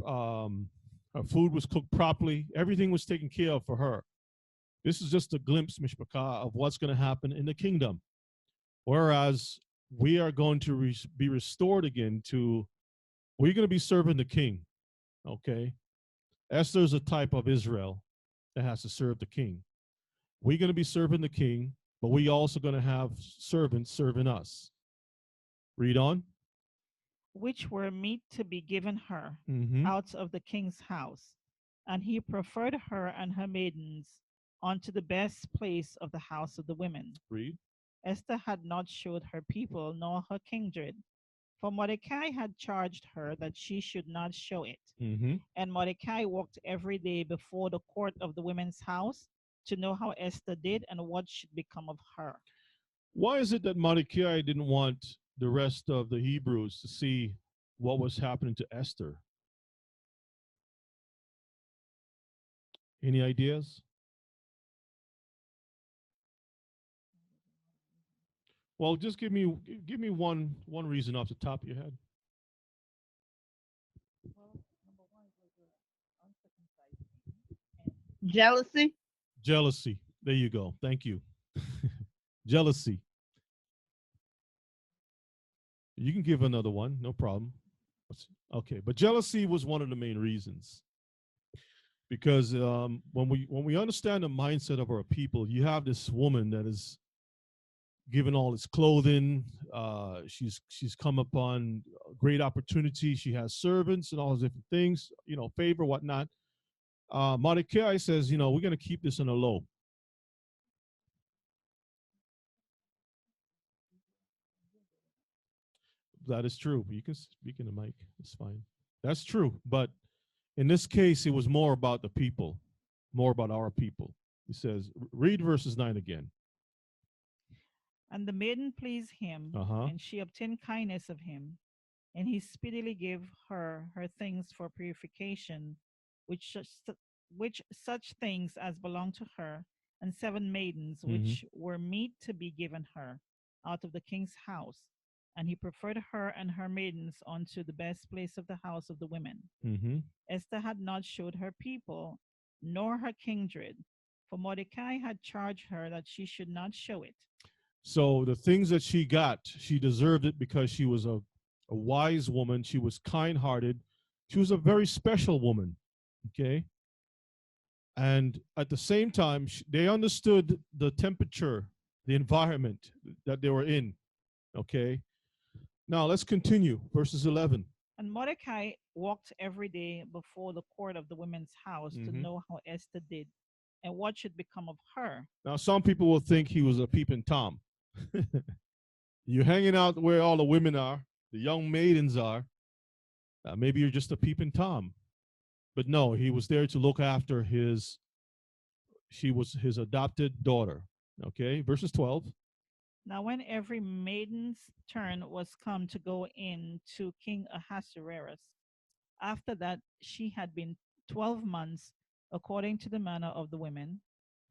food was cooked properly, everything was taken care of for her. This is just a glimpse, Mishpachah, of what's going to happen in the kingdom. Whereas we are going to be restored again to, we're going to be serving the king, okay? Esther's a type of Israel that has to serve the king. We're going to be serving the king, but we also going to have servants serving us. Read on. Which were meet to be given her out of the king's house. And he preferred her and her maidens unto the best place of the house of the women. Read. Esther had not showed her people nor her kindred, for Mordecai had charged her that she should not show it. And Mordecai walked every day before the court of the women's house to know how Esther did and what should become of her. Why is it that Mordecai didn't want the rest of the Hebrews to see what was happening to Esther? Any ideas? Well, just give me one reason off the top of your head. Jealousy. Jealousy. There you go. Thank you. Jealousy. You can give another one, no problem. Okay, but jealousy was one of the main reasons. Because when we understand the mindset of our people, you have this woman that is given all this clothing. She's come upon great opportunity. She has servants and all those different things, favor, whatnot. Mordecai says, we're going to keep this on the low. That is true. You can speak in the mic. It's fine. That's true. But in this case, it was more about the people, more about our people. He says, read verses 9 again. And the maiden pleased him, Uh-huh. and she obtained kindness of him. And he speedily gave her her things for purification, which such things as belonged to her, and 7 maidens Mm-hmm. which were meet to be given her out of the king's house. And he preferred her and her maidens unto the best place of the house of the women. Mm-hmm. Esther had not showed her people, nor her kindred, for Mordecai had charged her that she should not show it. So the things that she got, she deserved it because she was a wise woman. She was kind-hearted. She was a very special woman. Okay. And at the same time, they understood the temperature, the environment that they were in. Okay. Now let's continue. Verses 11. And Mordecai walked every day before the court of the women's house to Mhm. know how Esther did and what should become of her. Now, some people will think he was a peeping Tom. You're hanging out where all the women are, the young maidens are. Maybe you're just a peeping Tom. But no, he was there to look after she was his adopted daughter. Okay, verses 12. Now, when every maiden's turn was come to go in to King Ahasuerus, after that she had been 12 months, according to the manner of the women,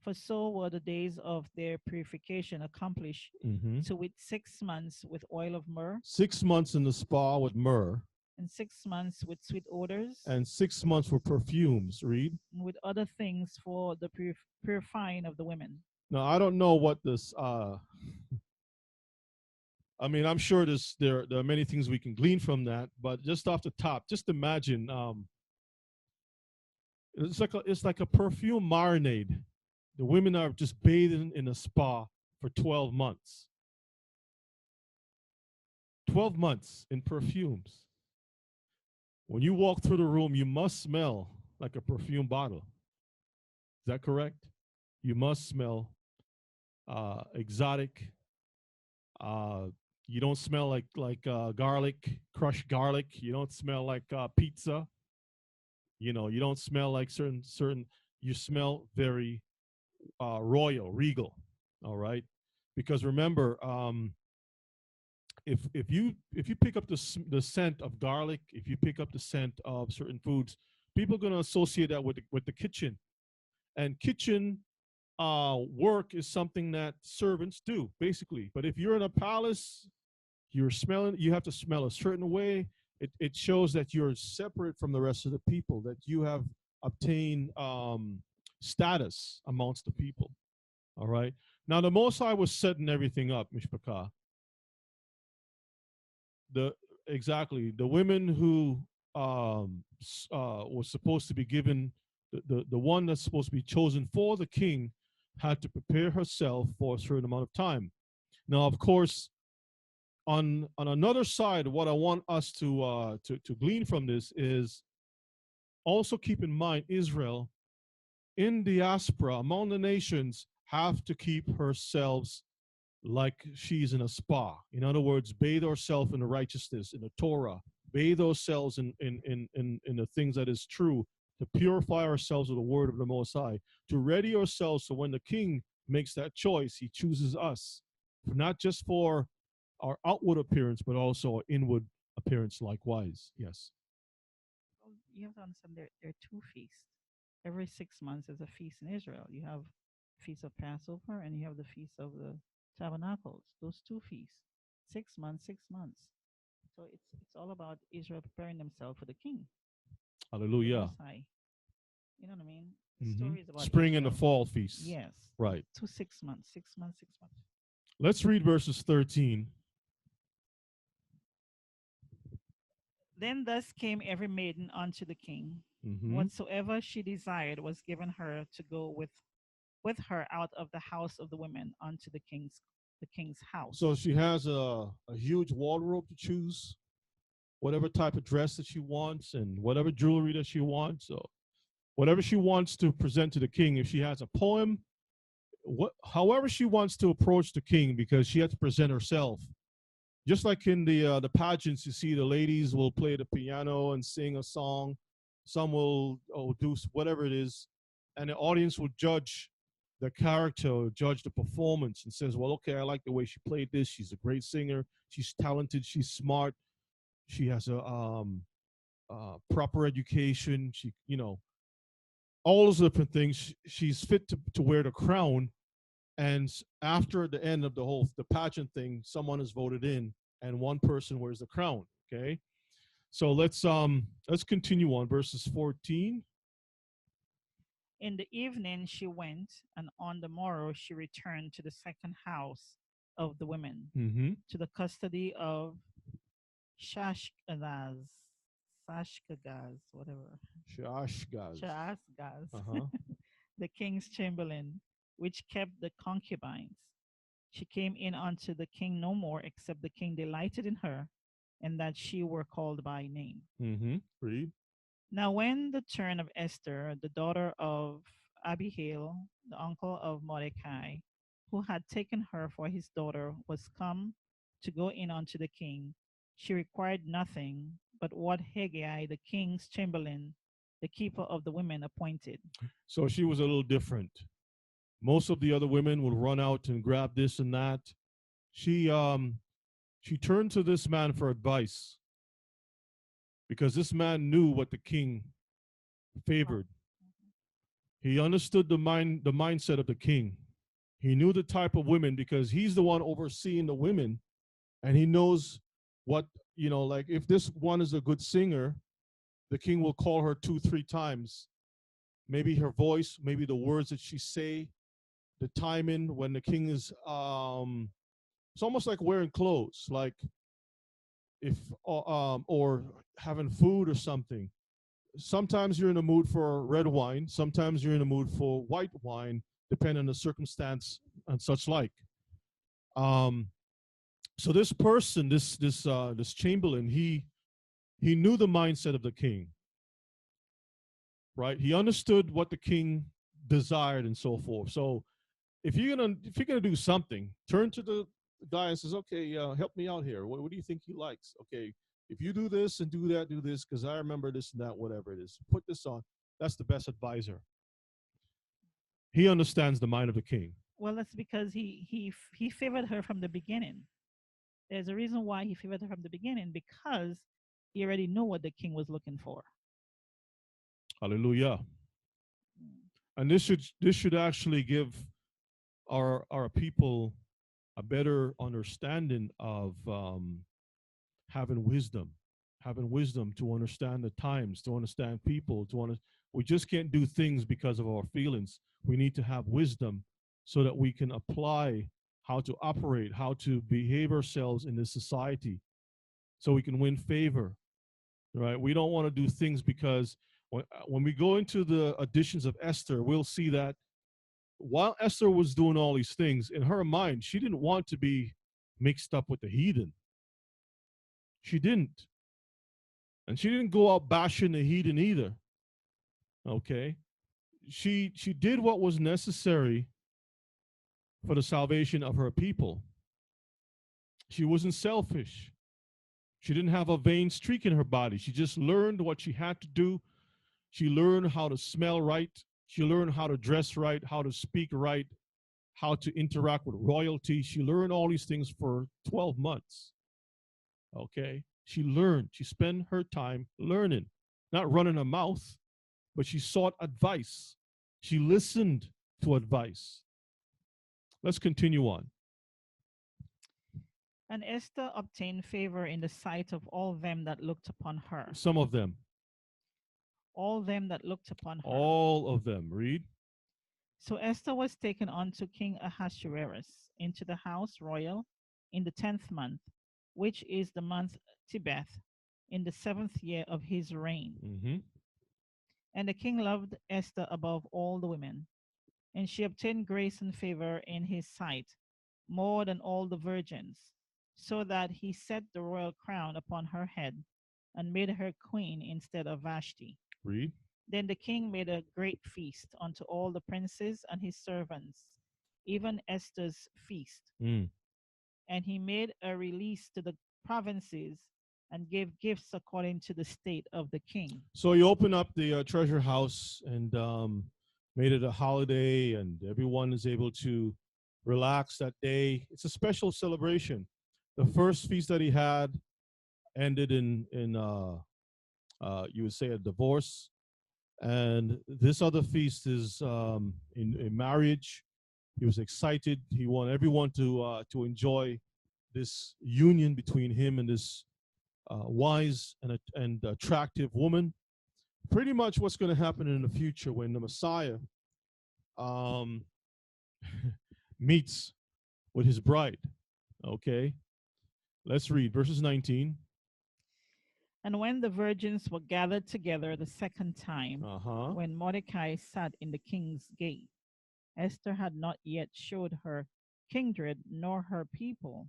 for so were the days of their purification accomplished, Mm-hmm. to wit 6 months with oil of myrrh, 6 months in the spa with myrrh, and 6 months with sweet odors, and 6 months for perfumes. Read. and with other things for the purifying of the women. Now, I don't know what this. I mean, I'm sure there are many things we can glean from that, but just off the top, just imagine it's like a perfume marinade. The women are just bathing in a spa for 12 months. 12 months in perfumes. When you walk through the room, you must smell like a perfume bottle. Is that correct? You must smell exotic. You don't smell like garlic, crushed garlic. You don't smell like pizza. You know, you don't smell like certain. You smell very royal, regal. All right, because remember, if you pick up the scent of garlic, if you pick up the scent of certain foods, people are going to associate that with the kitchen, and kitchen work is something that servants do basically. But if you're in a palace, you have to smell a certain way. It shows that you're separate from the rest of the people, that you have obtained status amongst the people. All right. Now the Most High was setting everything up, Mishpachah. The women who was supposed to be given the one that's supposed to be chosen for the king had to prepare herself for a certain amount of time. Now, of course, on another side, what I want us to glean from this is also keep in mind Israel in diaspora among the nations have to keep herself like she's in a spa. In other words, bathe ourselves in the righteousness, in the Torah, bathe ourselves in the things that is true, to purify ourselves with the word of the Most High, to ready ourselves so when the king makes that choice, he chooses us, not just for our outward appearance, but also our inward appearance likewise. Yes. Well, you have to understand there are 2 feasts. Every 6 months is a feast in Israel. You have feast of Passover and you have the feast of the Tabernacles. Those 2 feasts, 6 months, 6 months. So it's all about Israel preparing themselves for the king. Hallelujah. Most High. You know what I mean? The story is about Spring and the Israel. fall feasts. Yes. Right. 2 6 months, 6 months, 6 months. Let's read verses 13. Then thus came every maiden unto the king. Whatsoever she desired was given her to go with her out of the house of the women unto the king's house. So she has a huge wardrobe to choose, whatever type of dress that she wants and whatever jewelry that she wants. So whatever she wants to present to the king, if she has a poem, however she wants to approach the king, because she has to present herself just like in the pageants, you see the ladies will play the piano and sing a song. Some will do whatever it is, and the audience will judge the character, judge the performance, and says, "Well, okay, I like the way she played this. She's a great singer. She's talented. She's smart. She has a proper education. She, all those different things. She's fit to wear the crown." And after the end of the pageant thing, someone is voted in, and one person wears the crown. Okay, so let's continue on verses 14. In the evening she went, and on the morrow she returned to the second house of the women, Mm-hmm. to the custody of Shashgaz, Shashgaz, whatever, Shashgaz. Shashgaz, Uh-huh. the king's chamberlain, which kept the concubines. She came in unto the king no more, except the king delighted in her, and that she were called by name. Mm-hmm. Read. Now, when the turn of Esther, the daughter of Abihail, the uncle of Mordecai, who had taken her for his daughter, was come to go in unto the king, she required nothing but what Haggai, the king's chamberlain, the keeper of the women, appointed. So she was a little different. Most of the other women would run out and grab this and that. She turned to this man for advice because this man knew what the king favored. He understood the mindset of the king. He knew the type of women because he's the one overseeing the women, and he knows what, like if this one is a good singer, the king will call her 2 3 times. Maybe her voice, maybe the words that she say, the timing when the king is it's almost like wearing clothes, like if or having food or something. Sometimes you're in the mood for red wine, sometimes you're in the mood for white wine, depending on the circumstance and such like. Um, so this person, this chamberlain, he knew the mindset of the king, right? He understood what the king desired and so forth. So if you're gonna do something, turn to the guy and says, "Okay, help me out here. What do you think he likes? Okay, if you do this and do that, do this because I remember this and that, whatever it is. Put this on." That's the best advisor. He understands the mind of the king. Well, that's because he favored her from the beginning. There's a reason why he favored her from the beginning, because he already knew what the king was looking for. Hallelujah. Mm. And this should actually give our people a better understanding of having wisdom to understand the times, to understand people, we just can't do things because of our feelings. We need to have wisdom so that we can apply how to operate, how to behave ourselves in this society so we can win favor, right? We don't want to do things because when we go into the editions of Esther, we'll see that while Esther was doing all these things, in her mind, she didn't want to be mixed up with the heathen. She didn't. And she didn't go out bashing the heathen either. Okay. She did what was necessary for the salvation of her people. She wasn't selfish. She didn't have a vain streak in her body. She just learned what she had to do. She learned how to smell right. She learned how to dress right, how to speak right, how to interact with royalty. She learned all these things for 12 months. Okay. She learned. She spent her time learning, not running her mouth, but she sought advice. She listened to advice. Let's continue on. And Esther obtained favor in the sight of all them that looked upon her. Some of them, All them that looked upon her. all of them. Read. So Esther was taken unto King Ahasuerus into the house royal in the 10th month, which is the month Tebeth, in the 7th year of his reign. Mm-hmm. And the king loved Esther above all the women, and she obtained grace and favor in his sight more than all the virgins, so that he set the royal crown upon her head and made her queen instead of Vashti. Read. Then the king made a great feast unto all the princes and his servants, even Esther's feast. Mm. And he made a release to the provinces and gave gifts according to the state of the king. So he opened up the treasure house and made it a holiday, and everyone is able to relax that day. It's a special celebration. The first feast that he had ended in you would say a divorce, and this other feast is in marriage. He was excited. He wanted everyone to enjoy this union between him and this wise and attractive woman. Pretty much what's going to happen in the future when the Messiah um, meets with his bride. Okay, let's read verses 19. And when the virgins were gathered together the second time, Uh-huh. when Mordecai sat in the king's gate, Esther had not yet showed her kindred nor her people,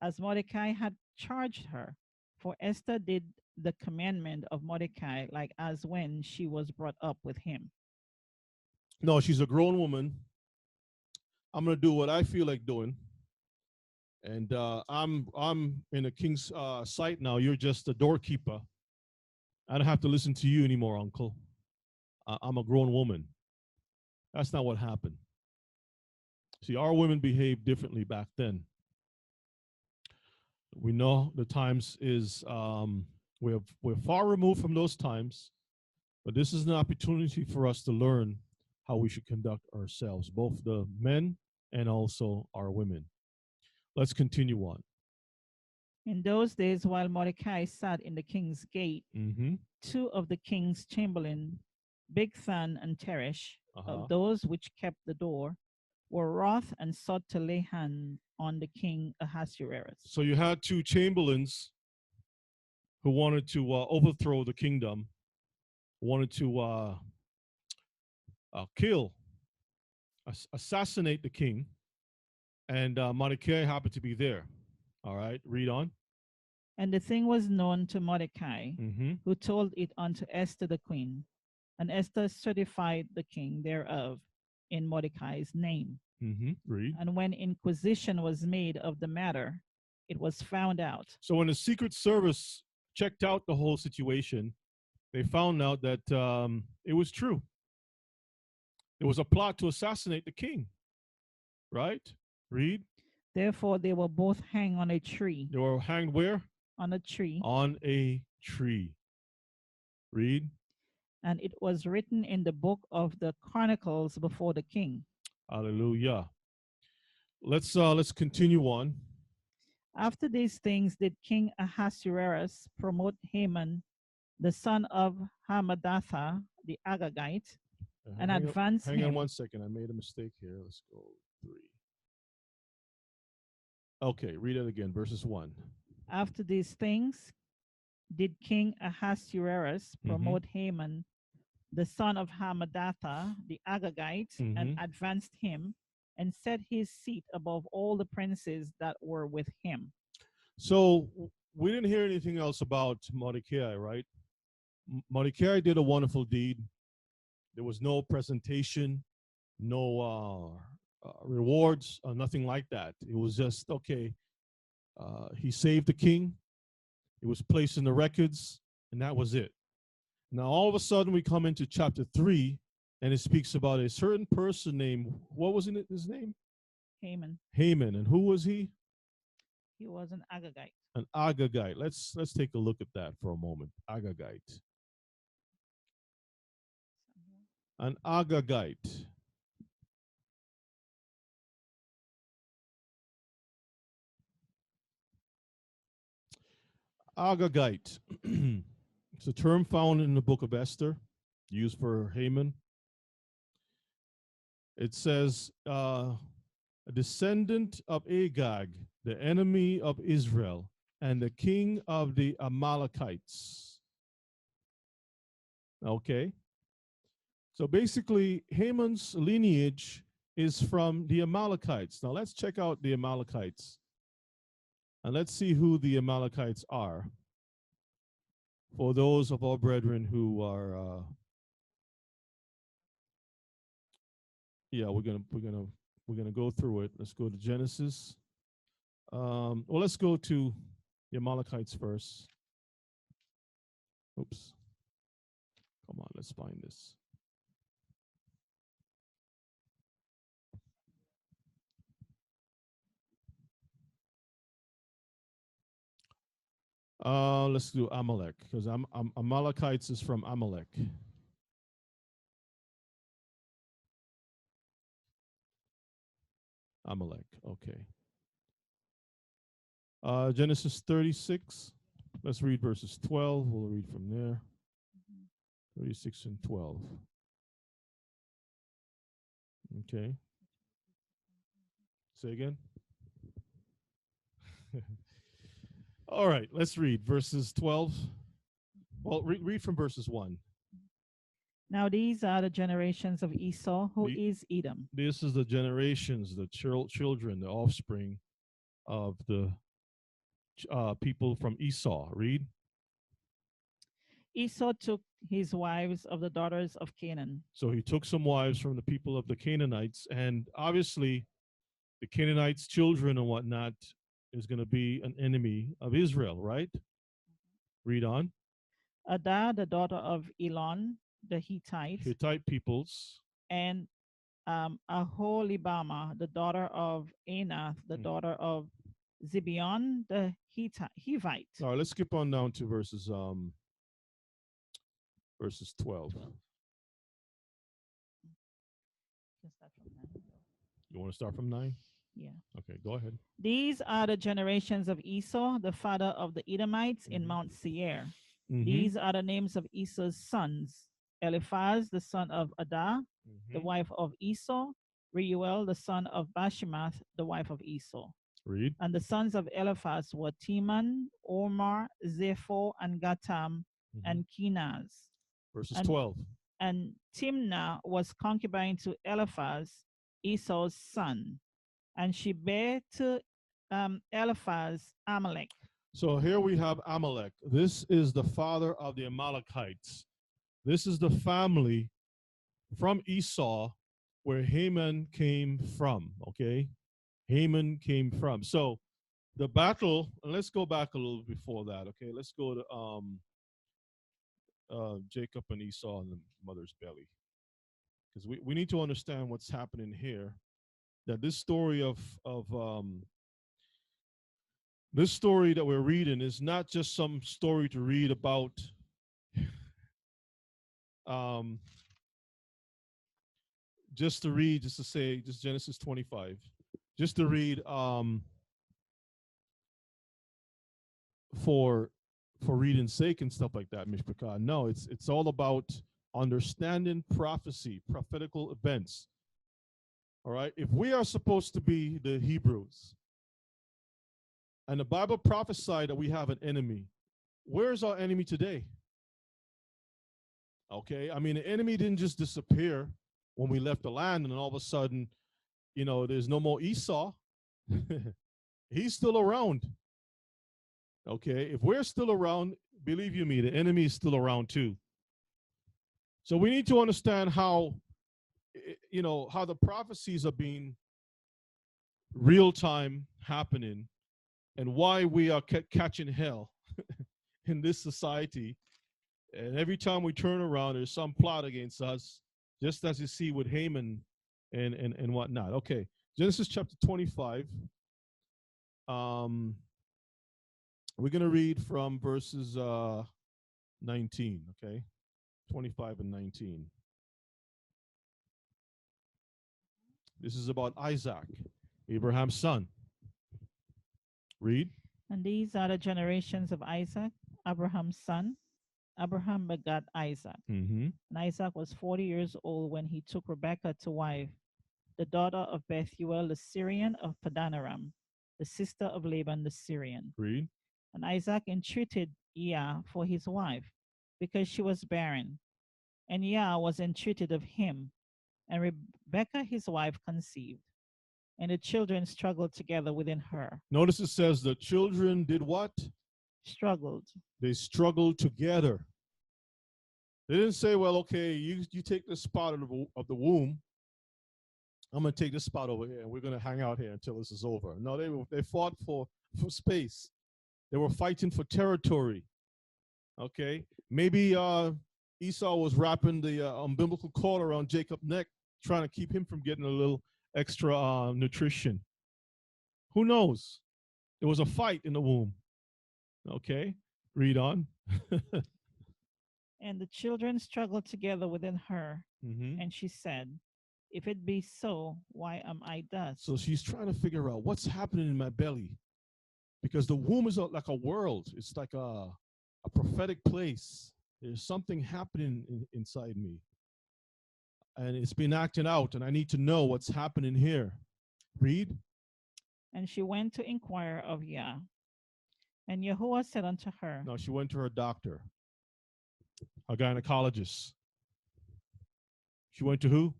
as Mordecai had charged her. For Esther did the commandment of Mordecai like as when she was brought up with him. No, she's a grown woman. I'm gonna do what I feel like doing, and I'm in a king's sight now. You're just a doorkeeper. I don't have to listen to you anymore, Uncle. I'm a grown woman. That's not what happened. See, our women behaved differently back then. We know the times is we're far removed from those times, but this is an opportunity for us to learn how we should conduct ourselves, both the men and also our women. Let's continue on. In those days, while Mordecai sat in the king's gate, Mm-hmm. two of the king's chamberlain, Bigthan and Teresh, Uh-huh. of those which kept the door, were wroth and sought to lay hand on the king Ahasuerus. So you had two chamberlains who wanted to overthrow the kingdom, wanted to kill, assassinate the king, and Mordecai happened to be there. All right, read on. And the thing was known to Mordecai, Mm-hmm. who told it unto Esther the queen, and Esther certified the king thereof in Mordecai's name. Mm-hmm. Read. And when inquisition was made of the matter, it was found out. So when the Secret Service checked out the whole situation, they found out that it was true. There was a plot to assassinate the king. Right? Read. Therefore, they were both hanged on a tree. They were hanged where? On a tree. On a tree. Read. And it was written in the book of the Chronicles before the king. Hallelujah. Let's continue on. After these things did King Ahasuerus promote Haman, the son of Hammedatha, the Agagite, and advance hang him. on 1 second. I made a mistake here. Let's go 3. Okay, read it again. Verses 1. After these things did King Ahasuerus promote Haman, the son of Hammedatha, the Agagite, and advanced him, and set his seat above all the princes that were with him. So we didn't hear anything else about Mordecai, right? Mordecai did a wonderful deed. There was no presentation, no rewards, nothing like that. It was just, okay, he saved the king. It was placed in the records, and that was it. Now, all of a sudden, we come into chapter 3, and it speaks about a certain person named, what was his name? Haman. Haman. And who was he? He was an Agagite. An Agagite. Let's take a look at that for a moment. Agagite. An Agagite. Agagite. It's a term found in the book of Esther, used for Haman. It says, a descendant of Agag, the enemy of Israel, and the king of the Amalekites. Okay. So basically, Haman's lineage is from the Amalekites. Now let's check out the Amalekites. And let's see who the Amalekites are. For those of our brethren who are yeah, we're gonna go through it. Let's go to Genesis Well, let's go to the Amalekites first. Oops. Come on, let's find this. Let's do Amalek because Amalekites is from Amalek. Amalek, okay. Genesis 36. Let's read verses 12. We'll read from there. 36 and 12. Okay. Say again. All right, let's read verses 12. Well, read from verses 1. Now these are the generations of Esau, who is Edom. This is the generations, the children, the offspring of the people from Esau. Read. Esau took his wives of the daughters of Canaan. So he took some wives from the people of the Canaanites, and obviously the Canaanites' children and whatnot is going to be an enemy of Israel, right? Read on. Adah, the daughter of Elon, the Hittite. Hittite peoples. And Aholibama, the daughter of Anath, the daughter of Zibeon, the Hivite. All right, let's skip on down to verses 12. You want to start from 9? Yeah. Okay, go ahead. These are the generations of Esau, the father of the Edomites in Mount Seir. These are the names of Esau's sons: Eliphaz, the son of Adah, the wife of Esau; Reuel, the son of Bashemoth, the wife of Esau. Read. And the sons of Eliphaz were Teman, Omar, Zepho, and Gatam, and Kenaz. Verses 12. And Timnah was concubine to Eliphaz, Esau's son, and she bare to Eliphaz Amalek. So here we have Amalek. This is the father of the Amalekites. This is the family from Esau where Haman came from, okay? Haman came from. So the battle, and let's go back a little before that, okay? Let's go to Jacob and Esau in the mother's belly. Because we need to understand what's happening here. That this story this story that we're reading is not just some story to read about just to say Genesis 25, just to read for reading sake and stuff like that, Mishpachah. No, it's all about understanding prophecy, prophetical events. All right, if we are supposed to be the Hebrews, and the Bible prophesied that we have an enemy, where's our enemy today? Okay, I mean, the enemy didn't just disappear when we left the land and then all of a sudden, there's no more Esau. He's still around. Okay, if we're still around, believe you me, the enemy is still around too. So we need to understand how the prophecies are being real time happening and why we are catching hell in this society. And every time we turn around, there's some plot against us, just as you see with Haman and whatnot. Okay, Genesis chapter 25. We're going to read from verses 19, okay? 25 and 19. This is about Isaac, Abraham's son. Read. And these are the generations of Isaac, Abraham's son. Abraham begot Isaac. And Isaac was 40 years old when he took Rebekah to wife, the daughter of Bethuel the Syrian of Padanaram, the sister of Laban the Syrian. Read. And Isaac entreated Leah for his wife, because she was barren. And Leah was entreated of him, and Rebekah his wife conceived. And the children struggled together within her. Notice it says the children did what? Struggled. They struggled together. They didn't say, well, okay, you take the spot of the womb, I'm gonna take this spot over here and we're gonna hang out here until this is over. No, they fought for space. They were fighting for territory. Okay, maybe Esau was wrapping the umbilical cord around Jacob's neck, trying to keep him from getting a little extra nutrition. Who knows? There was a fight in the womb. Okay, read on. And the children struggled together within her. Mm-hmm. And she said, if it be so, why am I thus? So she's trying to figure out what's happening in my belly, because the womb is like a world. It's like a prophetic place. There's something happening inside me, and it's been acting out, and I need to know what's happening here. Read. And she went to inquire of Yah. And Yahuwah said unto her, No, she went to her doctor, a gynecologist. She went to who?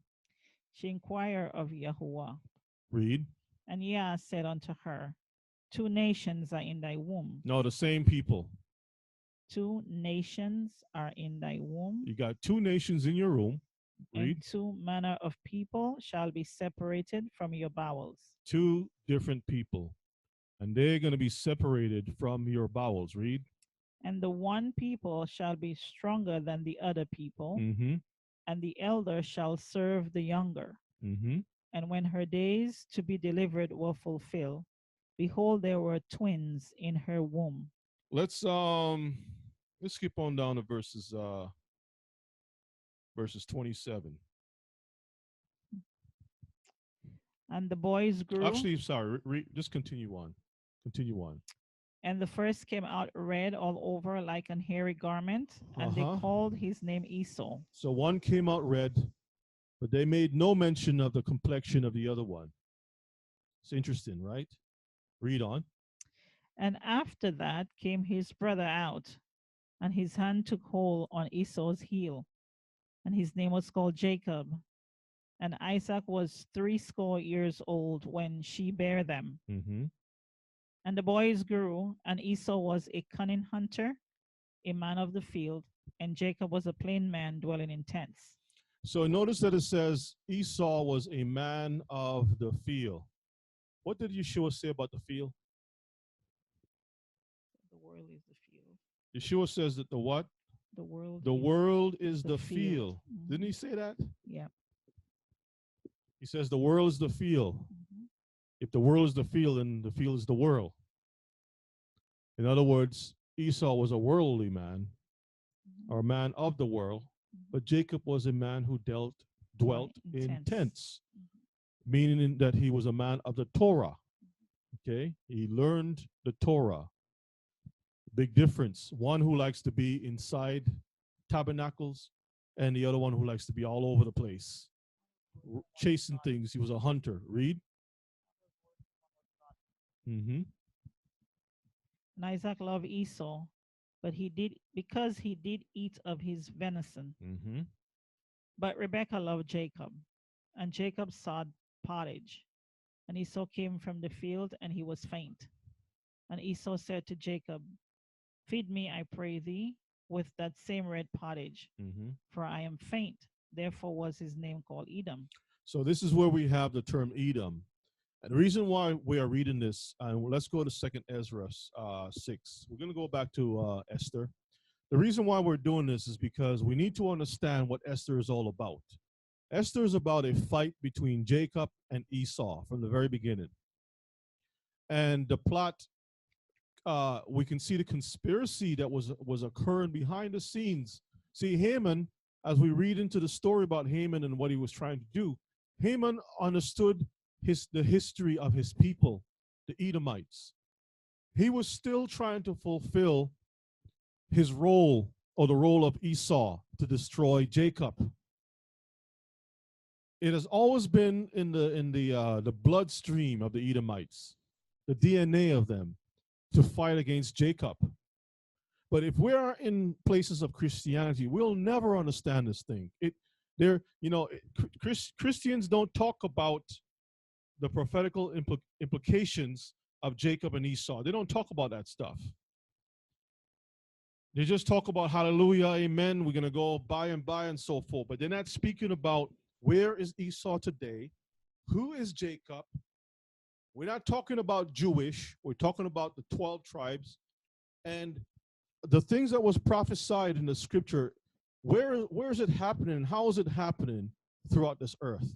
she inquired of Yahuwah. Read. And Yah said unto her, 2 nations are in thy womb. No, the same people. 2 nations are in thy womb. You got 2 nations in your room. Read. And 2 manner of people shall be separated from your bowels. 2 different people, and they're going to be separated from your bowels. Read. And the one people shall be stronger than the other people, Mm-hmm. and the elder shall serve the younger. Mm-hmm. And when her days to be delivered were fulfilled, behold, there were twins in her womb. Let's skip on down to verses 27. And the boys grew. Actually, sorry, just continue on. Continue on. And the first came out red all over like an hairy garment, and they called his name Esau. So one came out red, but they made no mention of the complexion of the other one. It's interesting, right? Read on. And after that came his brother out, and his hand took hold on Esau's heel, and his name was called Jacob. And Isaac was 80 years old when she bare them. Mm-hmm. And the boys grew, and Esau was a cunning hunter, a man of the field, and Jacob was a plain man dwelling in tents. So notice that it says Esau was a man of the field. What did Yeshua say about the field? The world is the field. Yeshua says that the what? The world. The world is the field. field. Mm-hmm. Didn't he say that? Yeah. He says the world is the field. Mm-hmm. If the world is the field, then the field is the world. In other words, Esau was a worldly man, Mm-hmm. or a man of the world, but Jacob was a man who dwelt in tents, meaning that he was a man of the Torah. Okay, he learned the Torah. Big difference. One who likes to be inside tabernacles, and the other one who likes to be all over the place, chasing things. He was a hunter. Read. Mm-hmm. And Isaac loved Esau, but because he did eat of his venison. Mm-hmm. But Rebekah loved Jacob, and Jacob sought pottage. And Esau came from the field, and he was faint. And Esau said to Jacob, feed me, I pray thee, with that same red pottage, Mm-hmm. for I am faint. Therefore was his name called Edom. So this is where we have the term Edom. And the reason why we are reading this, let's go to 2nd Ezra 6. We're going to go back to Esther. The reason why we're doing this is because we need to understand what Esther is all about. Esther is about a fight between Jacob and Esau from the very beginning. And the plot, we can see the conspiracy that was occurring behind the scenes. See, Haman, as we read into the story about Haman and what he was trying to do, Haman understood the history of his people, the Edomites. He was still trying to fulfill his role, or the role of Esau, to destroy Jacob. It has always been in the bloodstream of the Edomites, the DNA of them, to fight against Jacob. But if we are in places of Christianity, we'll never understand this thing. Christians don't talk about the prophetical implications of Jacob and Esau. They don't talk about that stuff. They just talk about hallelujah, amen, we're going to go by and so forth. But they're not speaking about where is Esau today Who is Jacob? We're not talking about Jewish. We're talking about the 12 tribes. And the things that was prophesied in the scripture, where is it happening? How is it happening throughout this earth?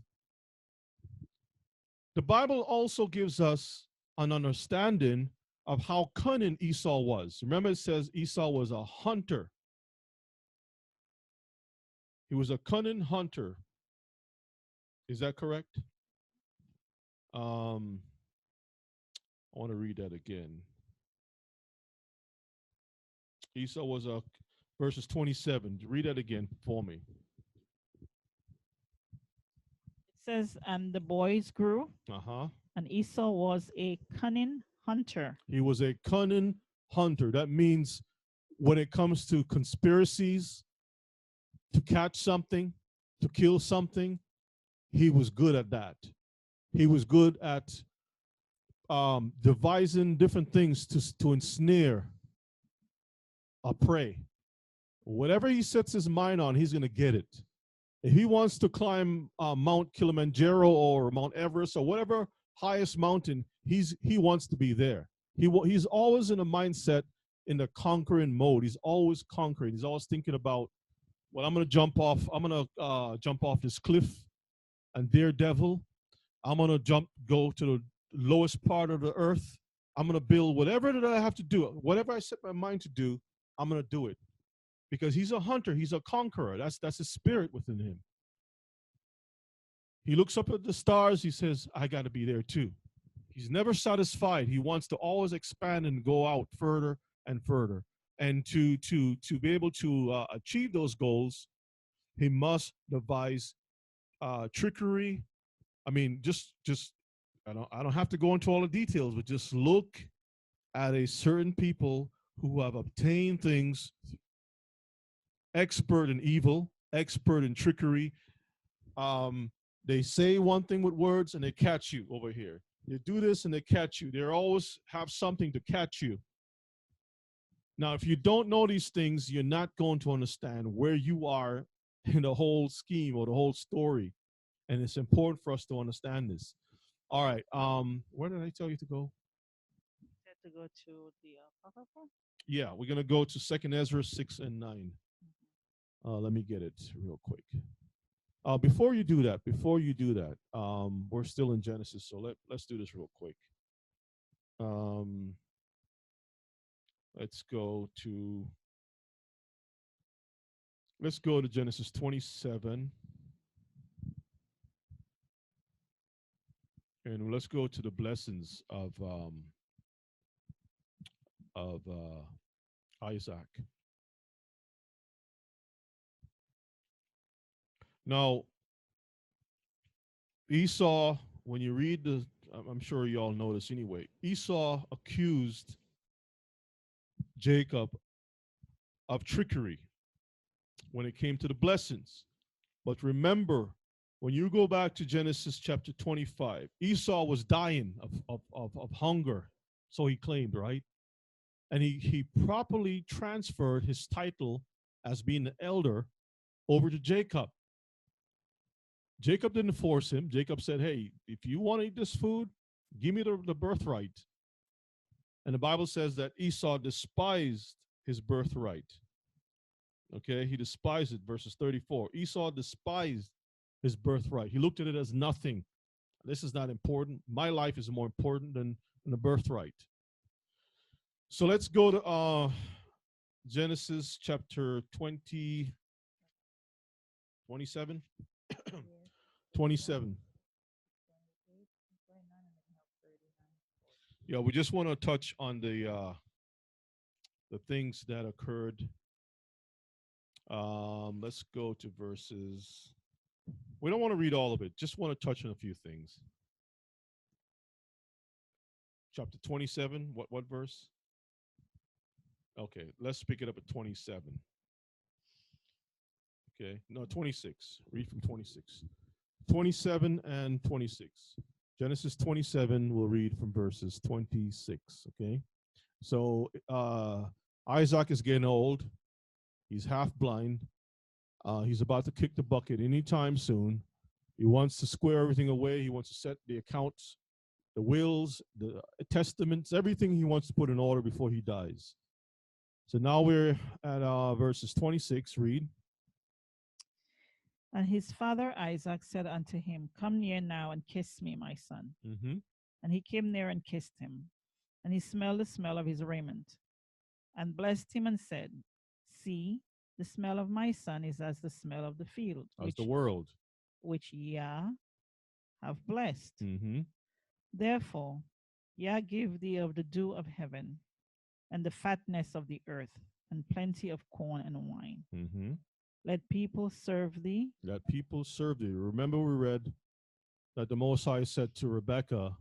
The Bible also gives us an understanding of how cunning Esau was. Remember, it says Esau was a hunter. He was a cunning hunter. Is that correct? I want to read that again. Esau was a, verses 27. Read that again for me. It says, and the boys grew, Uh-huh. and Esau was a cunning hunter. He was a cunning hunter. That means when it comes to conspiracies, to catch something, to kill something, he was good at that. He was good at devising different things to ensnare a prey. Whatever he sets his mind on, he's going to get it. If he wants to climb Mount Kilimanjaro or Mount Everest or whatever highest mountain, he wants to be there. He's always in a mindset in the conquering mode. He's always conquering. He's always thinking about, well, I'm going to jump off this cliff and daredevil. I'm going to go to the lowest part of the earth. I'm going to build whatever that I have to do. Whatever I set my mind to do, I'm going to do it. Because he's a hunter, he's a conqueror. That's his spirit within him. He looks up at the stars, he says, I got to be there too. He's never satisfied. He wants to always expand and go out further and further. And to be able to achieve those goals, he must devise trickery. I mean, just I don't have to go into all the details, but just look at a certain people who have obtained things, expert in evil, expert in trickery. They say one thing with words and they catch you over here. They do this and they catch you. They always have something to catch you. Now, if you don't know these things, you're not going to understand where you are in the whole scheme or the whole story. And it's important for us to understand this. All right. Where did I tell you to go? To go to the Apocrypha? Yeah, we're going to go to 2nd Ezra 6 and 9. Let me get it real quick. Before you do that, we're still in Genesis, so let's do this real quick. Let's go to Genesis 27. And let's go to the blessings of Isaac. Now, Esau, when you read I'm sure you all know this anyway, Esau accused Jacob of trickery when it came to the blessings. But remember, when you go back to Genesis chapter 25, Esau was dying of hunger, so he claimed, right? And he properly transferred his title as being the elder over to Jacob. Jacob didn't force him. Jacob said, hey, if you want to eat this food, give me the birthright. And the Bible says that Esau despised his birthright. Okay, he despised it, verses 34. Esau despised his birthright. He looked at it as nothing. This is not important. My life is more important than the birthright. So let's go to Genesis chapter 27. 27. Yeah, we just want to touch on the things that occurred. Let's go to verses. We don't want to read all of it. Just want to touch on a few things. Chapter 27. What verse? Okay, let's pick it up at 27. Okay, no, 26. Read from 26. 27 and 26. Genesis 27, we'll read from verses 26, okay? So Isaac is getting old. He's half blind. He's about to kick the bucket anytime soon. He wants to square everything away. He wants to set the accounts, the wills, the testaments, everything he wants to put in order before he dies. So now we're at verses 26. Read. And his father Isaac said unto him, Come near now and kiss me, my son. Mm-hmm. And he came near and kissed him. And he smelled the smell of his raiment, and blessed him and said, See, the smell of my son is as the smell of the field, As the world. which Yah have blessed. Mm-hmm. Therefore, Yah give thee of the dew of heaven, and the fatness of the earth, and plenty of corn and wine. Mm-hmm. Let people serve thee. That people serve thee. Remember, we read that the Most High said to Rebekah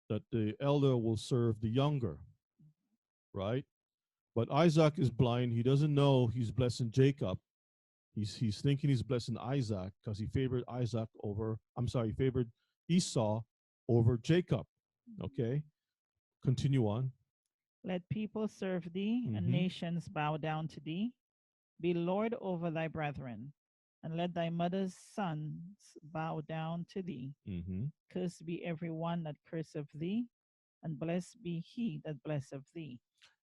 that the elder will serve the younger, right? But Isaac is blind. He doesn't know he's blessing Jacob. He's thinking he's blessing Isaac because he favored he favored Esau over Jacob. Okay, continue on. Let people serve thee, and Mhm. nations bow down to thee. Be Lord over thy brethren, and let thy mother's sons bow down to thee. Mm-hmm. Cursed be every one that curseth thee, and blessed be he that blesseth thee.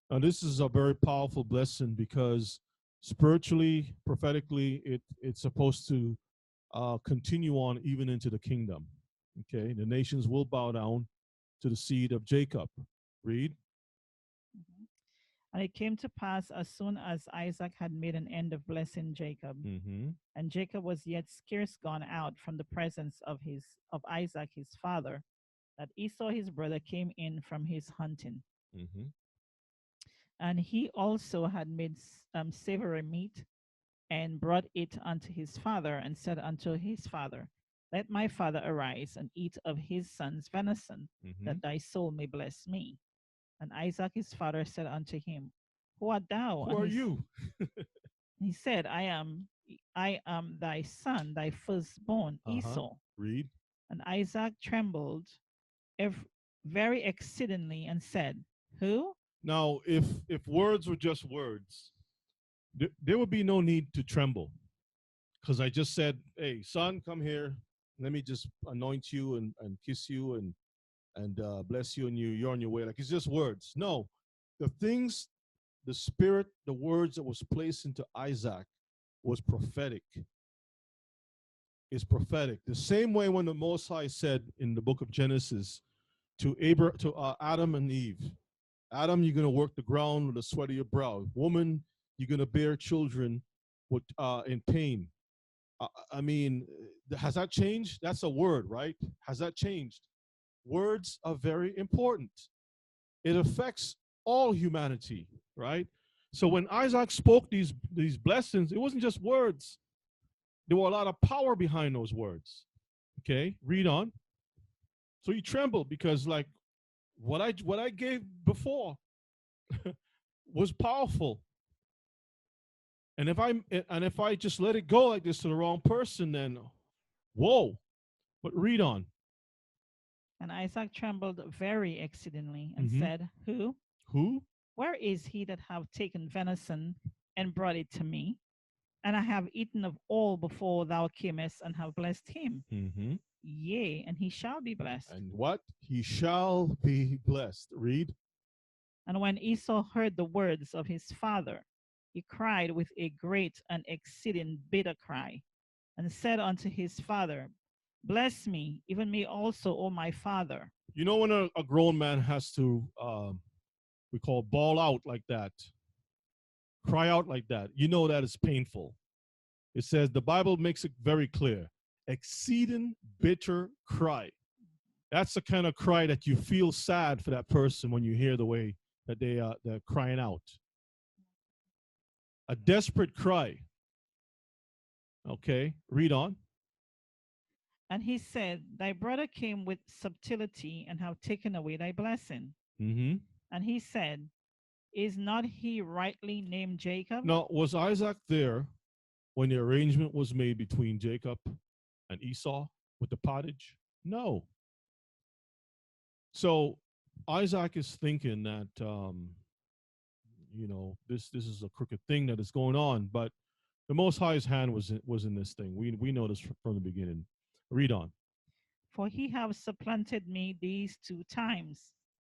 Now, this is a very powerful blessing because spiritually, prophetically, it's supposed to continue on even into the kingdom. Okay, the nations will bow down to the seed of Jacob. Read. Mhm. And it came to pass as soon as Isaac had made an end of blessing Jacob, Mm-hmm. and Jacob was yet scarce gone out from the presence of Isaac his father, that Esau his brother came in from his hunting. Mm-hmm. And he also had made savory meat, and brought it unto his father, and said unto his father, Let my father arise and eat of his son's venison, Mm-hmm. that thy soul may bless me. And Isaac his father said unto him, Who art thou? Who are you? He said, I am thy son, thy firstborn, Uh-huh. Esau. Read. And Isaac trembled very exceedingly, and said, Who? Now, if words were just words, there would be no need to tremble, because I just said, "Hey, son, come here. Let me just anoint you and kiss you and bless you, and you're on your way." Like it's just words. No, the things, the spirit, the words that was placed into Isaac was prophetic. It's prophetic. The same way when the Most High said in the book of Genesis to Adam and Eve, Adam, you're going to work the ground with the sweat of your brow. Woman, you're going to bear children with in pain. I mean, has that changed? That's a word, right? Has that changed? Words are very important. It affects all humanity, right? So when Isaac spoke these blessings, it wasn't just words. There were a lot of power behind those words. Okay, read on. So he trembled because, like, what I gave before was powerful. And if I just let it go like this to the wrong person, then whoa. But read on. And Isaac trembled very exceedingly, and Mhm. said, Who? Who? Where is he that hath taken venison and brought it to me? And I have eaten of all before thou camest, and have blessed him. Mm-hmm. Yea, and he shall be blessed. And what? He shall be blessed. Read. And when Esau heard the words of his father, he cried with a great and exceeding bitter cry, and said unto his father, Bless me, even me also, O my father. You know when a grown man has to, we call bawl out like that, cry out like that, you know that is painful. It says, the Bible makes it very clear, exceeding bitter cry. That's the kind of cry that you feel sad for that person when you hear the way that they're crying out. A desperate cry. Okay, read on. And he said, Thy brother came with subtlety, and have taken away thy blessing. Mm-hmm. And he said, Is not he rightly named Jacob? Now, was Isaac there when the arrangement was made between Jacob and Esau with the pottage? No. So Isaac is thinking that this is a crooked thing that is going on, but the Most High's hand was in this thing. We know this from the beginning. Read on. For he have supplanted me these 2 times.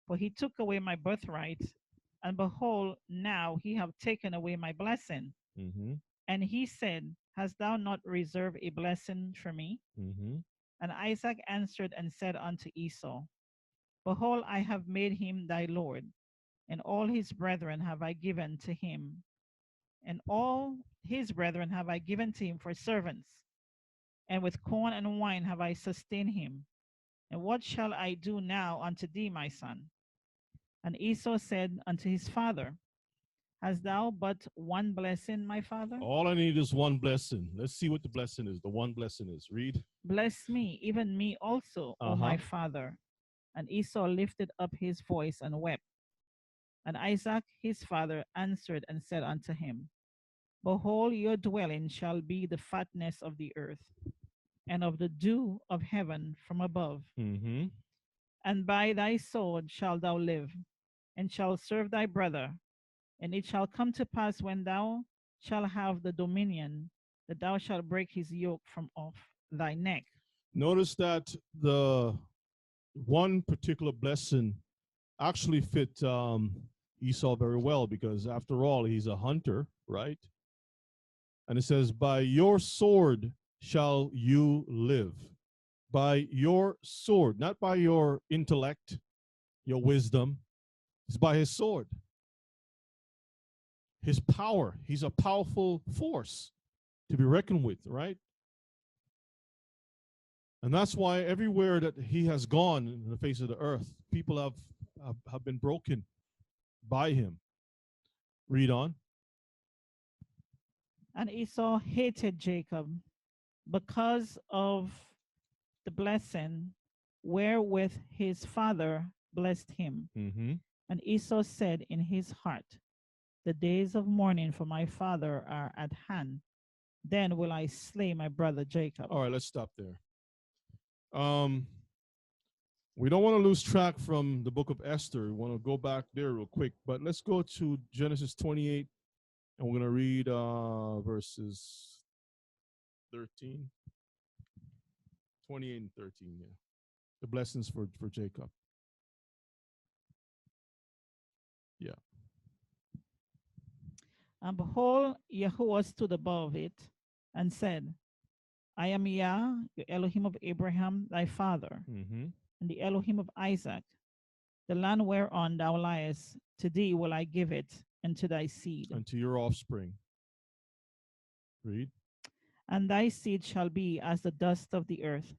For he took away my birthright, and behold, now he have taken away my blessing. Mm-hmm. And he said, Hast thou not reserved a blessing for me? Mm-hmm. And Isaac answered and said unto Esau, Behold, I have made him thy lord, and all his brethren have I given to him, and all his brethren have I given to him for servants, and with corn and wine have I sustained him. And what shall I do now unto thee, my son? And Esau said unto his father, Hast thou but one blessing, my father? All I need is one blessing. Let's see what the blessing is. The one blessing is. Read. Bless me, even me also, O Uh-huh. my father. And Esau lifted up his voice and wept. And Isaac his father answered and said unto him, Behold, your dwelling shall be the fatness of the earth, and of the dew of heaven from above. Mm-hmm. And by thy sword shalt thou live, and shalt serve thy brother. And it shall come to pass when thou shalt have the dominion, that thou shalt break his yoke from off thy neck. Notice that the one particular blessing actually fit Esau very well because, after all, he's a hunter, right? And it says, By your sword shall you live. By your sword, not by your intellect, your wisdom. It's by his sword, his power. He's a powerful force to be reckoned with, right? And that's why everywhere that he has gone in the face of the earth, people have been broken by him. Read on. And Esau hated Jacob because of the blessing wherewith his father blessed him. Mm-hmm. And Esau said in his heart, The days of mourning for my father are at hand. Then will I slay my brother Jacob. All right, let's stop there. We don't want to lose track from the book of Esther. We want to go back there real quick, but let's go to Genesis 28, and we're going to read verses 13, 28 and 13. Yeah, the blessings for Jacob. Yeah. And behold, Yahuwah stood above it and said, I am Yah, the Elohim of Abraham, thy father, Mm-hmm. and the Elohim of Isaac. The land whereon thou liest, to thee will I give it, and to thy seed. And to your offspring. Read. And thy seed shall be as the dust of the earth,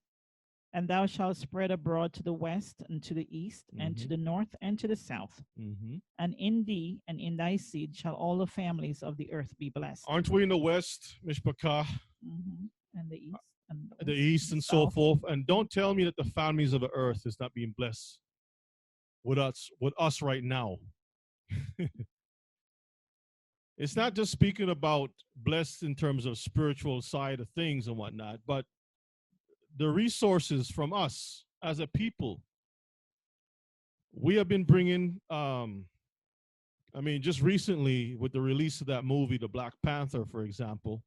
and thou shalt spread abroad to the west and to the east, and to Mhm. the north and to the south. Mm-hmm. And in thee and in thy seed shall all the families of the earth be blessed. Aren't we in the west, Mishpachah, And the east and the east, and so south. forth? And don't tell me that the families of the earth is not being blessed with us right now. It's not just speaking about blessed in terms of spiritual side of things and whatnot, but the resources from us as a people. We have been bringing, just recently with the release of that movie, The Black Panther, for example,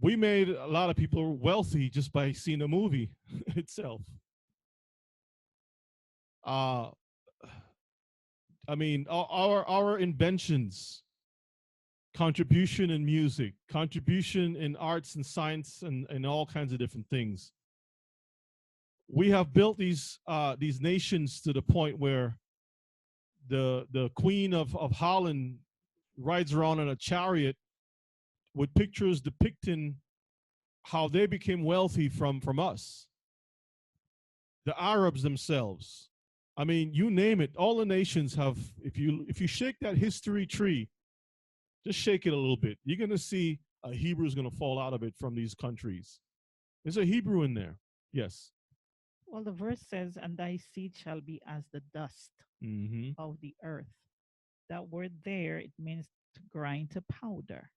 we made a lot of people wealthy just by seeing the movie itself. Uh, our inventions, contribution in music, contribution in arts and science, and all kinds of different things. We have built these nations to the point where the Queen of Holland rides around in a chariot with pictures depicting how they became wealthy from us. The Arabs themselves. I mean, you name it. All the nations have. If you shake that history tree, just shake it a little bit, you're gonna see a Hebrew is gonna fall out of it from these countries. There's a Hebrew in there. Yes. Well, the verse says, and thy seed shall be as the dust Mm-hmm. of the earth. That word there, it means to grind to powder.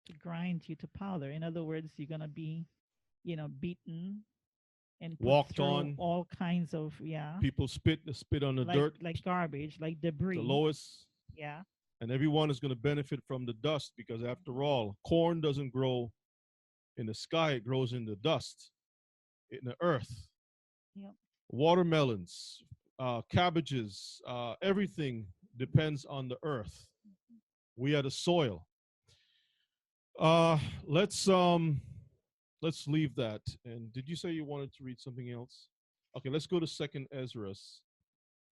To grind you to powder. In other words, you're going to be, beaten and put Walked through on. all kinds of, People spit on the dirt. like garbage, like debris. The lowest. Yeah. And everyone is going to benefit from the dust because, after all, corn doesn't grow in the sky, it grows in the dust, in the earth. Yep. Watermelons, cabbages, everything depends on the earth. We are the soil. Uh, let's um, let's leave that. And did you say you wanted to read something else? Okay, let's go to Second Ezra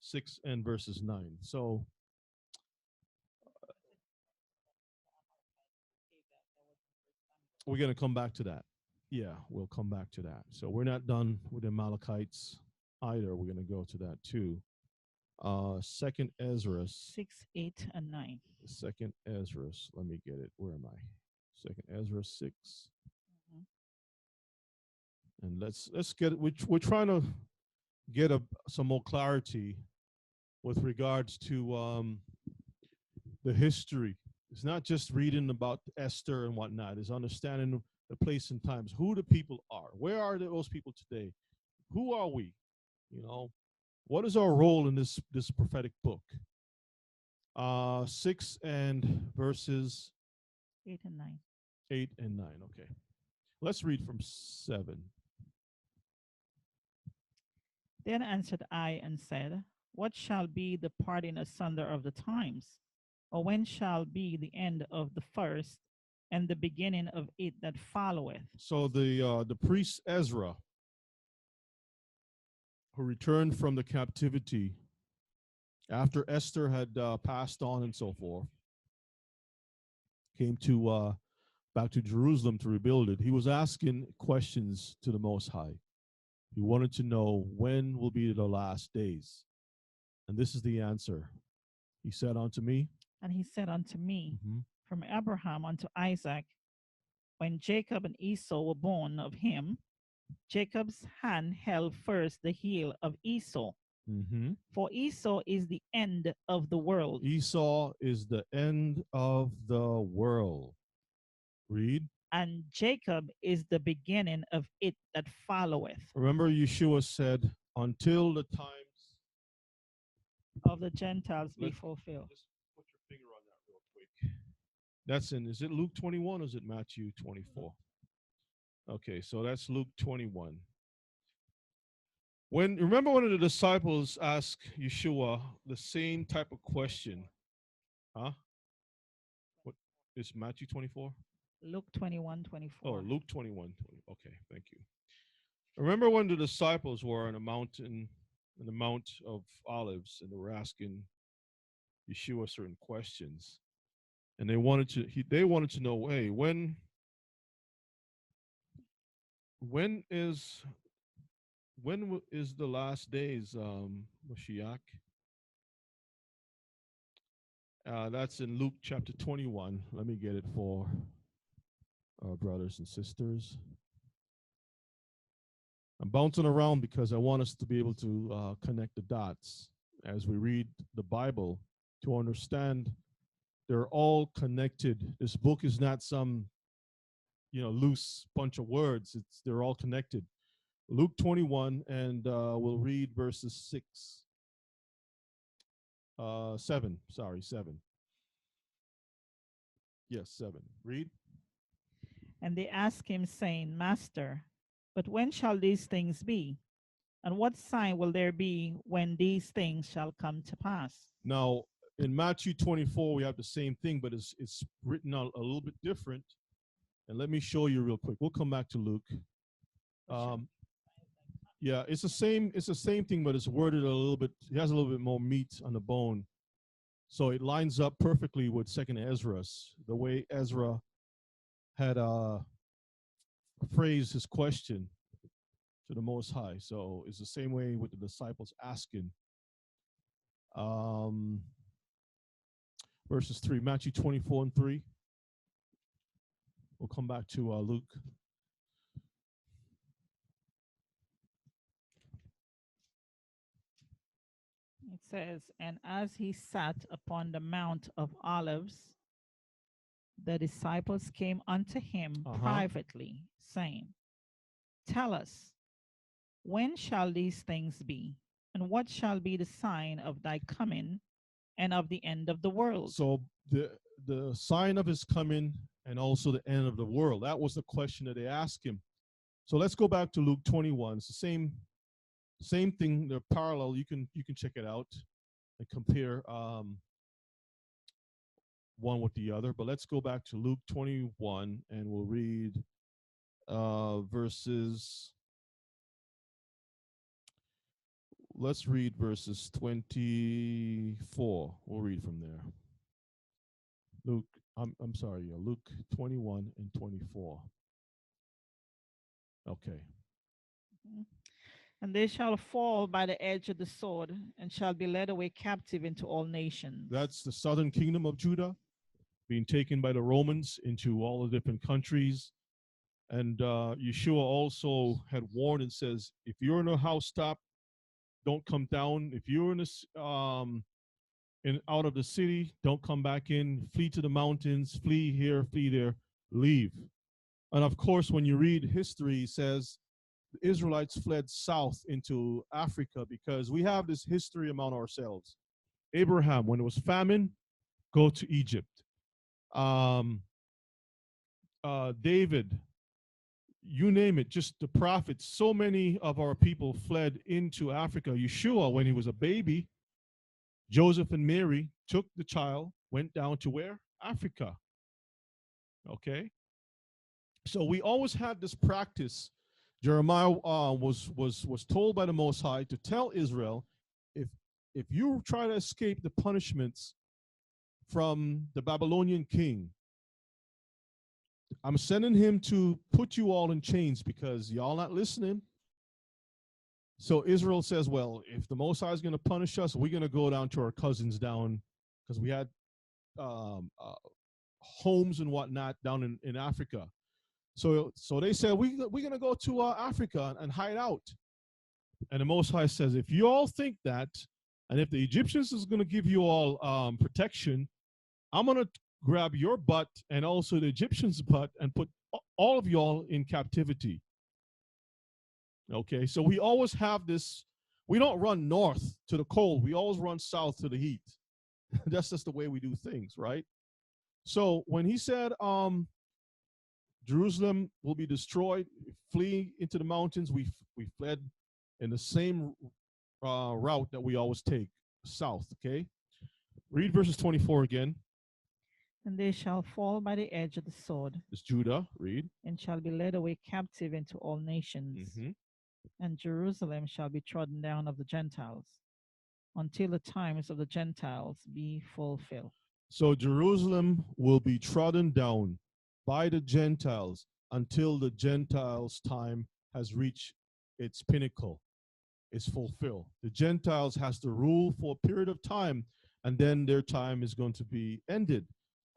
6 and verses 9. So we're going to come back to that. Yeah, we'll come back to that. So we're not done with the Amalekites either. We're going to go to that too. Second Ezra, 6, 8, and 9. Second Ezra. Let me get it. Where am I? Second Ezra 6. Mhm. And let's get it. We're trying to get some more clarity with regards to the history. It's not just reading about Esther and whatnot. It's understanding the place and times, who the people are. Where are those people today? Who are we? You know, what is our role in this prophetic book? 6 and verses 8 and 9. 8 and 9. Okay. Let's read from 7. Then answered I and said, what shall be the parting asunder of the times? Or when shall be the end of the first and the beginning of it that followeth? So the priest Ezra, who returned from the captivity after Esther had passed on and so forth, came to back to Jerusalem to rebuild it. He was asking questions to the Most High. He wanted to know when will be the last days. And this is the answer. He said unto me, And he said unto me, mhm, from Abraham unto Isaac, when Jacob and Esau were born of him, Jacob's hand held first the heel of Esau. mhm. For Esau is the end of the world, Esau is the end of the world. Read. and Jacob is the beginning of it that followeth, Remember, Yeshua said, until the times. of the Gentiles be Let's fulfilled. just put your finger on that real quick. That's is it Luke 21 or is it Matthew 24? Okay, so that's Luke 21. Remember when the disciples asked Yeshua the same type of question? Huh? What is Matthew 24? Luke 21, Oh, 24. Luke 21. Okay, thank you. Remember when the disciples were on a mountain, in the Mount of Olives, and they were asking Yeshua certain questions, and they wanted to know, hey, when is the last days, Mashiach? That's in Luke chapter 21. Let me get it for our brothers and sisters. I'm bouncing around because I want us to be able to connect the dots as we read the Bible to understand they're all connected. This book is not some, loose bunch of words. They're all connected. Luke 21, and we'll read verses 7. Sorry, 7. Yes, 7. Read. And they asked him, saying, Master, but when shall these things be? And what sign will there be when these things shall come to pass? Now, in Matthew 24, we have the same thing, but it's written out a little bit different. And let me show you real quick. We'll come back to Luke. Yeah, it's the same. It's the same thing, but it's worded a little bit. It has a little bit more meat on the bone, so it lines up perfectly with Second Ezra's. The way Ezra had phrased his question to the Most High. So it's the same way with the disciples asking. Verses 3, Matthew 24 and 3. We'll come back to Luke. It says, and as he sat upon the Mount of Olives, the disciples came unto him privately, saying, tell us, when shall these things be? And what shall be the sign of thy coming and of the end of the world. So the sign of his coming and also the end of the world. That was the question that they asked him. So let's go back to Luke 21. It's the same thing. They're parallel. You can check it out and compare one with the other. But let's go back to Luke 21 and we'll read verses. Let's read verses 24. We'll read from there. Luke, I'm sorry, yeah, Luke 21 and 24. Okay. And they shall fall by the edge of the sword, and shall be led away captive into all nations. That's the southern kingdom of Judah being taken by the Romans into all the different countries. And Yeshua also had warned and says, if you're in a housetop, don't come down. If you're in this out of the city, don't come back in. Flee to the mountains. Flee here. Flee there. Leave. And of course, when you read history, it says the Israelites fled south into Africa because we have this history among ourselves. Abraham, when it was famine, go to Egypt. David, you name it, just the prophets. So many of our people fled into Africa. Yeshua, when he was a baby, Joseph and Mary took the child, went down to where? Africa. Okay. So we always had this practice. Jeremiah was told by the Most High to tell Israel, if you try to escape the punishments from the Babylonian king, I'm sending him to put you all in chains because y'all not listening. So Israel says, well, if the Most High is going to punish us, we're going to go down to our cousins down, because we had homes and whatnot down in Africa. So they said, we're going to go to Africa and hide out. And the Most High says, if you all think that, and if the Egyptians is going to give you all protection, I'm going to grab your butt and also the Egyptians' butt and put all of y'all in captivity. Okay, so we always have this. We don't run north to the cold. We always run south to the heat. That's just the way we do things, right? So when he said Jerusalem will be destroyed, flee into the mountains, we fled in the same route that we always take, south, okay? Read verses 24 again. And they shall fall by the edge of the sword. It's Judah, read. And shall be led away captive into all nations. Mm-hmm. And Jerusalem shall be trodden down of the Gentiles, until the times of the Gentiles be fulfilled. So Jerusalem will be trodden down by the Gentiles until the Gentiles' time has reached its pinnacle, is fulfilled. The Gentiles has to rule for a period of time, and then their time is going to be ended.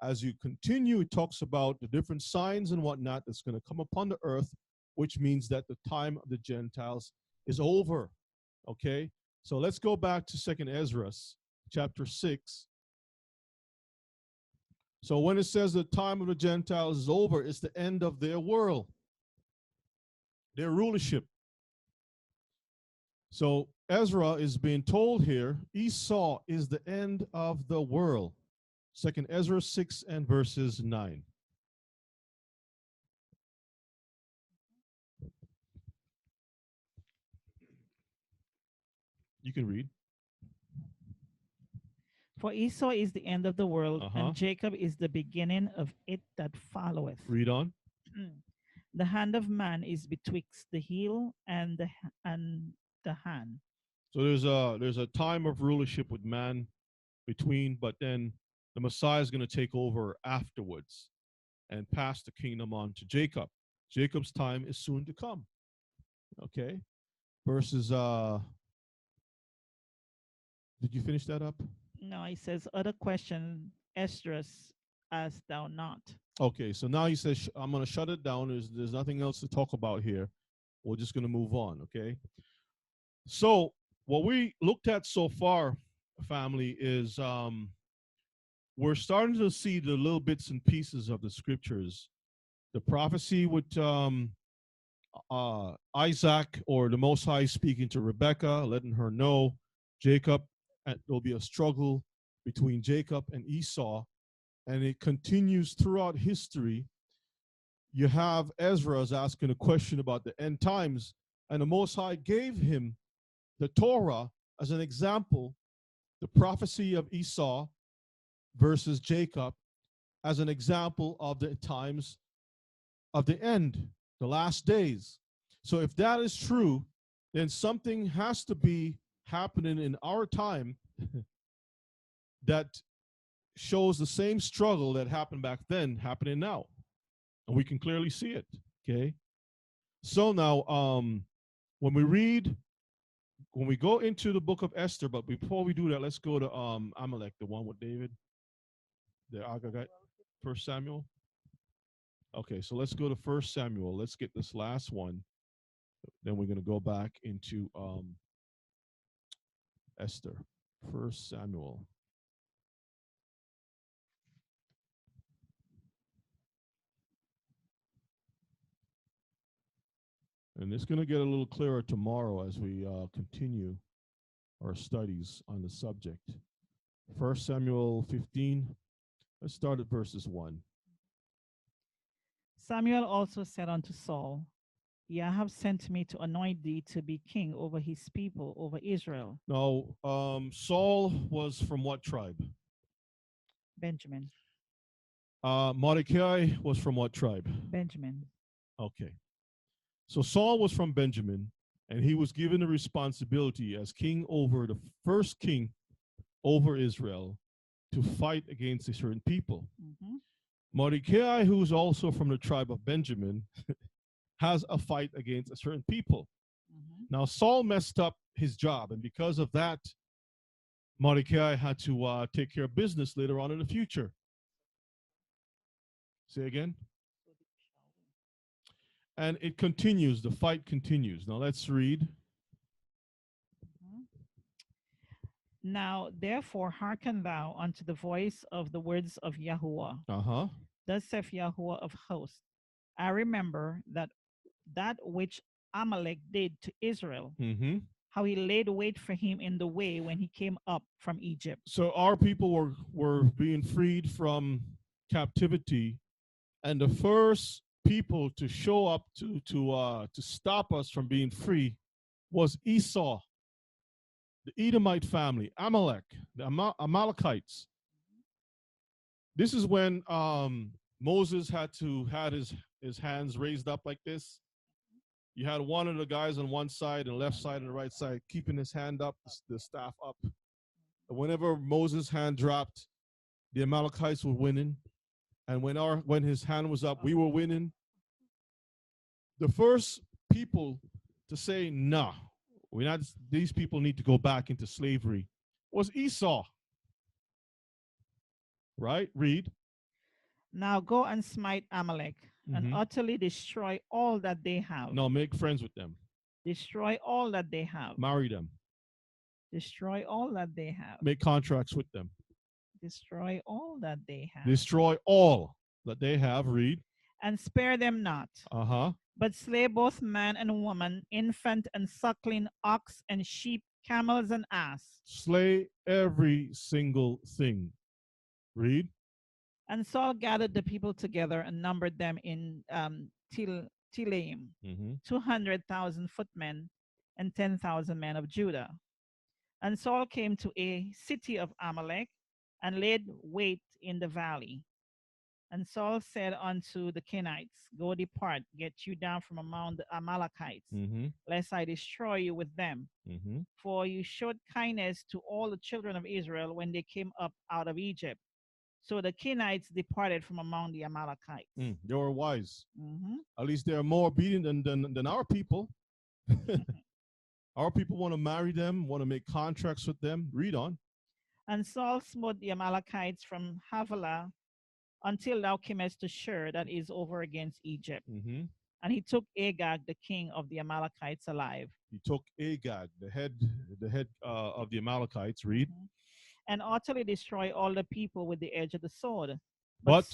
As you continue, it talks about the different signs and whatnot that's going to come upon the earth, which means that the time of the Gentiles is over. Okay? So let's go back to 2nd Ezra, chapter 6. So when it says the time of the Gentiles is over, it's the end of their world, their rulership. So Ezra is being told here, Esau is the end of the world. 2nd Ezra 6 and verses 9. You can read. For Esau is the end of the world, and Jacob is the beginning of it that followeth. Read on. The hand of man is betwixt the heel and the hand. So there's a time of rulership with man between, but then the Messiah is going to take over afterwards and pass the kingdom on to Jacob. Jacob's time is soon to come. Okay. Verses did you finish that up? No, he says, other question, Esther, as thou not. Okay, so now he says, I'm going to shut it down. There's nothing else to talk about here. We're just going to move on, okay? So what we looked at so far, family, is we're starting to see the little bits and pieces of the scriptures. The prophecy with Isaac, or the Most High speaking to Rebekah, letting her know, Jacob, there'll be a struggle between Jacob and Esau, and it continues throughout history. You have Ezra's asking a question about the end times, and the Most High gave him the Torah as an example, the prophecy of Esau versus Jacob as an example of the times of the end, the last days. So if that is true, then something has to be happening in our time that shows the same struggle that happened back then happening now. And we can clearly see it. Okay. So now when we go into the book of Esther, but before we do that, let's go to Amalek, the one with David, the Agagite, 1 Samuel. Okay, so let's go to 1 Samuel. Let's get this last one. Then we're going to go back into Esther. 1 Samuel. And it's going to get a little clearer tomorrow as we continue our studies on the subject. 1 Samuel 15. Let's start at verses 1. Samuel also said unto Saul, Yahweh sent me to anoint thee to be king over his people, over Israel. Now, Saul was from what tribe? Benjamin. Mordecai was from what tribe? Benjamin. Okay. So Saul was from Benjamin, and he was given the responsibility as king over the first king over Israel to fight against a certain people. Mm-hmm. Mordecai, who's also from the tribe of Benjamin, has a fight against a certain people. Mm-hmm. Now, Saul messed up his job, and because of that, Mordecai had to take care of business later on in the future. Say again? And it continues, the fight continues. Now, let's read. Mm-hmm. Now, therefore, hearken thou unto the voice of the words of Yahuwah. Uh-huh. Thus saith Yahuwah of hosts, I remember that which Amalek did to Israel, Mm-hmm. how he laid wait for him in the way when he came up from Egypt. So our people were being freed from captivity, and the first people to show up to stop us from being free was Esau, the Edomite family, Amalek, the Amalekites. This is when Moses had his hands raised up like this. You had one of the guys on one side and left side and the right side keeping his hand up, the staff up. And whenever Moses' hand dropped, the Amalekites were winning. And when his hand was up, we were winning. The first people to say, nah, these people need to go back into slavery was Esau. Right? Read. Now go and smite Amalek and utterly destroy all that they have. No, make friends with them. Destroy all that they have. Marry them. Destroy all that they have. Make contracts with them. Destroy all that they have. Destroy all that they have. Read. And spare them not. Uh-huh. But slay both man and woman, infant and suckling, ox and sheep, camels and ass. Slay every single thing. Read. And Saul gathered the people together and numbered them in Telaim, 200,000 footmen and 10,000 men of Judah. And Saul came to a city of Amalek and laid wait in the valley. And Saul said unto the Kenites, Go depart, get you down from among the Amalekites, lest I destroy you with them. For you showed kindness to all the children of Israel when they came up out of Egypt. So the Kenites departed from among the Amalekites. They were wise. At least they're more obedient than our people. Our people want to marry them, want to make contracts with them. Read on. And Saul smote the Amalekites from Havilah until thou camest to Shur, that is over against Egypt. And he took Agag, the king of the Amalekites, alive. He took Agag, the head of the Amalekites. Read. And utterly destroy all the people with the edge of the sword. But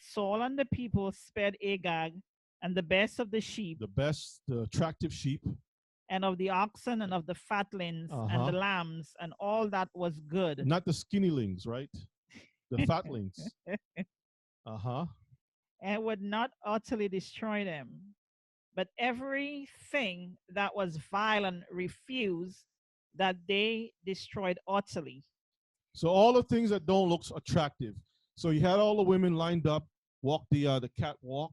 Saul and the people spared Agag and the best of the sheep, the attractive sheep, and of the oxen and of the fatlings and the lambs and all that was good. Not the skinnylings, right? The fatlings. And would not utterly destroy them. But everything that was vile and refused, that they destroyed utterly. So all the things that don't look attractive. So you had all the women lined up, walk the catwalk.